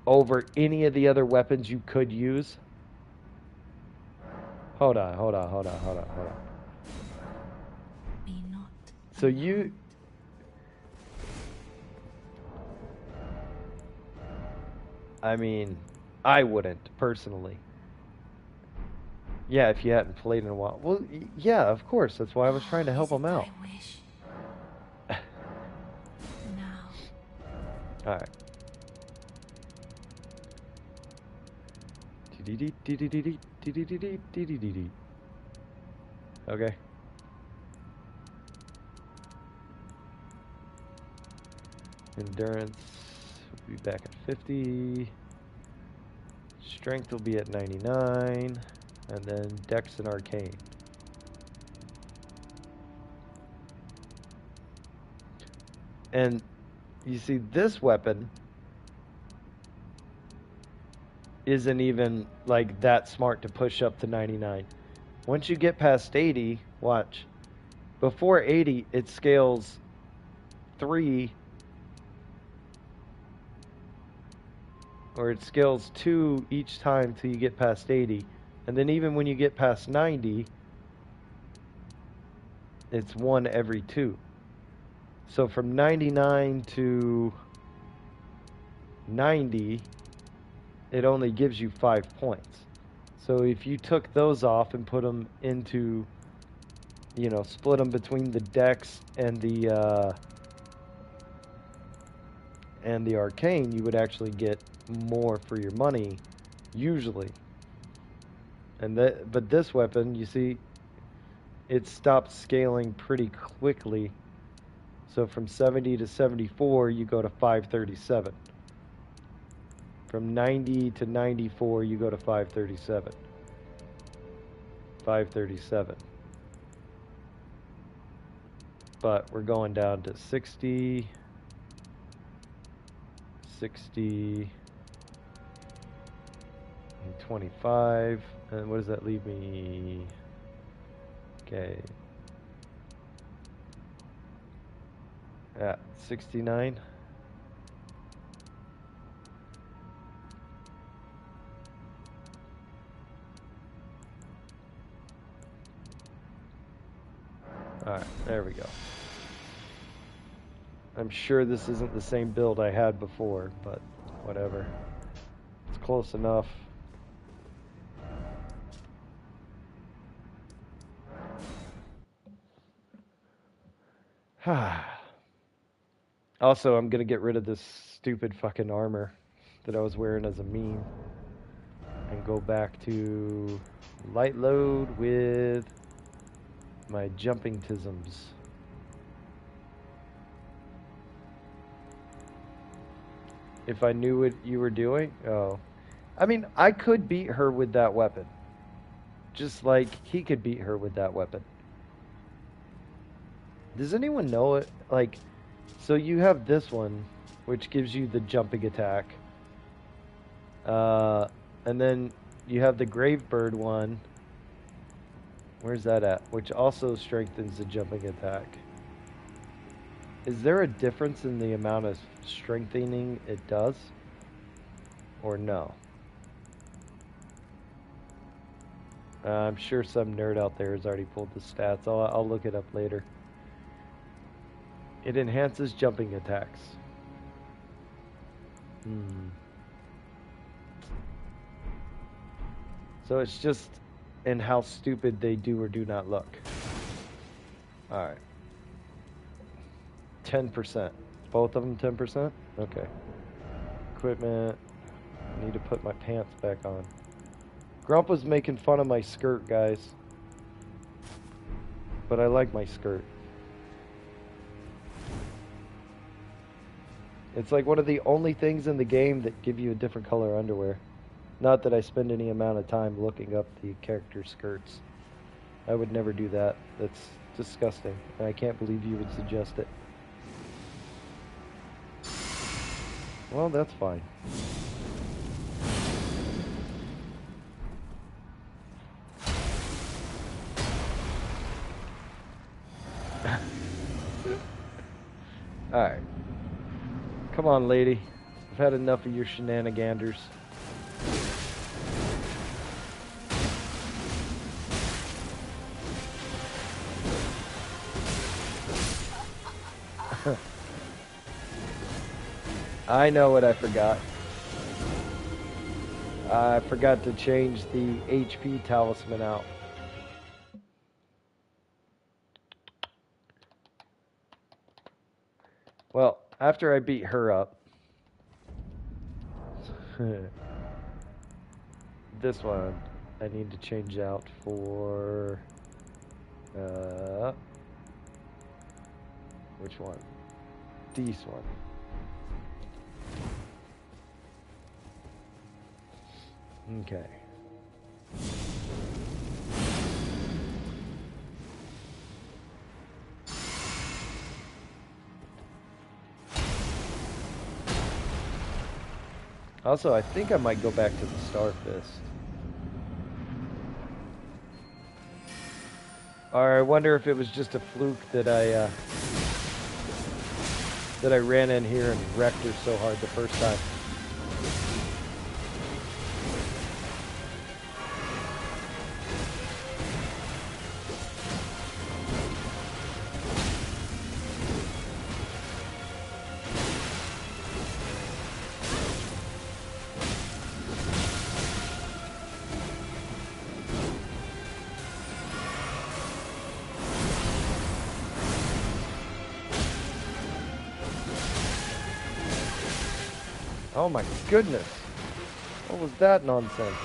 over any of the other weapons you could use? Hold on. So you... I mean, I wouldn't, personally. Yeah, if you hadn't played in a while. Well, yeah, of course. That's why I was trying to help him out. Alright. Okay. Endurance will be back at 50. Strength will be at 99. And then Dex and Arcane. And you see, this weapon isn't even like that smart to push up to 99. Once you get past 80, watch. Before 80, it scales 3, or it scales 2 each time till you get past 80. And then even when you get past 90, it's 1 every 2. So from 99 to 90, it only gives you 5 points. So if you took those off and put them into, you know, split them between the Dex and the Arcane, you would actually get more for your money, usually. But this weapon, you see, it stopped scaling pretty quickly. So from 70 to 74, you go to 537. From 90 to 94, you go to 537. 537. But we're going down to 60, 60, and 25. And what does that leave me? Okay. At 69. Alright, there we go. I'm sure this isn't the same build I had before, but whatever. It's close enough. Also, I'm gonna get rid of this stupid fucking armor that I was wearing as a meme and go back to light load with my jumping tisms. If I knew what you were doing? Oh. I mean, I could beat her with that weapon. Just like he could beat her with that weapon. Does anyone know it? Like, so you have this one, which gives you the jumping attack. And then you have the Gravebird one. Where's that at? Which also strengthens the jumping attack. Is there a difference in the amount of strengthening it does? Or no? I'm sure some nerd out there has already pulled the stats. I'll look it up later. It enhances jumping attacks. So it's just in how stupid they do or do not look. Alright. 10%. Both of them 10%? Okay. Equipment. I need to put my pants back on. Grump was making fun of my skirt, guys. But I like my skirt. It's like one of the only things in the game that give you a different color underwear. Not that I spend any amount of time looking up the character skirts. I would never do that. That's disgusting. And I can't believe you would suggest it. Well, that's fine. Alright. Come on, lady. I've had enough of your shenaniganders. I know what I forgot. I forgot to change the HP talisman out. Well, after I beat her up, this one I need to change out for which one? This one. Okay. Also, I think I might go back to the Star Fist. Or I wonder if it was just a fluke that I ran in here and wrecked her so hard the first time. Oh my goodness. What was that nonsense?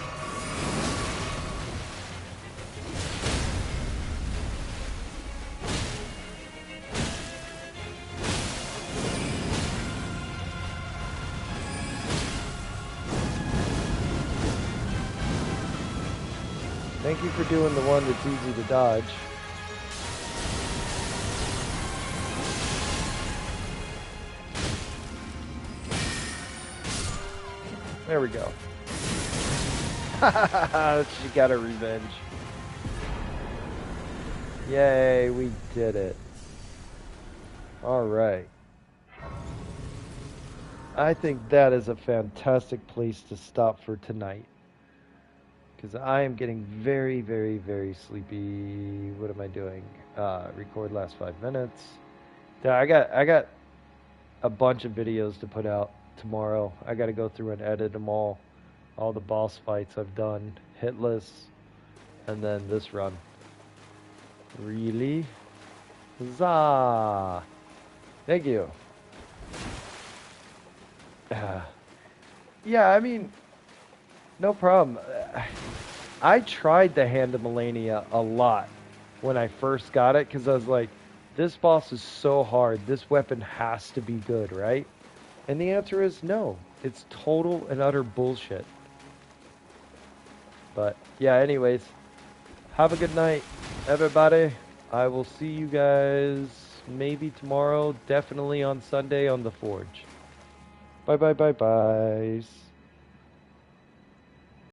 Thank you for doing the one that's easy to dodge. There we go. She got her revenge. Yay, we did it. Alright. I think that is a fantastic place to stop for tonight. Because I am getting very, very, very sleepy. What am I doing? Record last 5 minutes. Yeah, I got a bunch of videos to put out tomorrow. I got to go through and edit them all. All the boss fights I've done. Hitless. And then this run. Really? Huzzah! Thank you. Yeah, I mean, no problem. I tried the Hand of Melania a lot when I first got it because I was like, this boss is so hard. This weapon has to be good, right? And the answer is no. It's total and utter bullshit. But yeah, anyways, have a good night, everybody. I will see you guys maybe tomorrow, definitely on Sunday on the Forge. Bye, bye, bye, bye.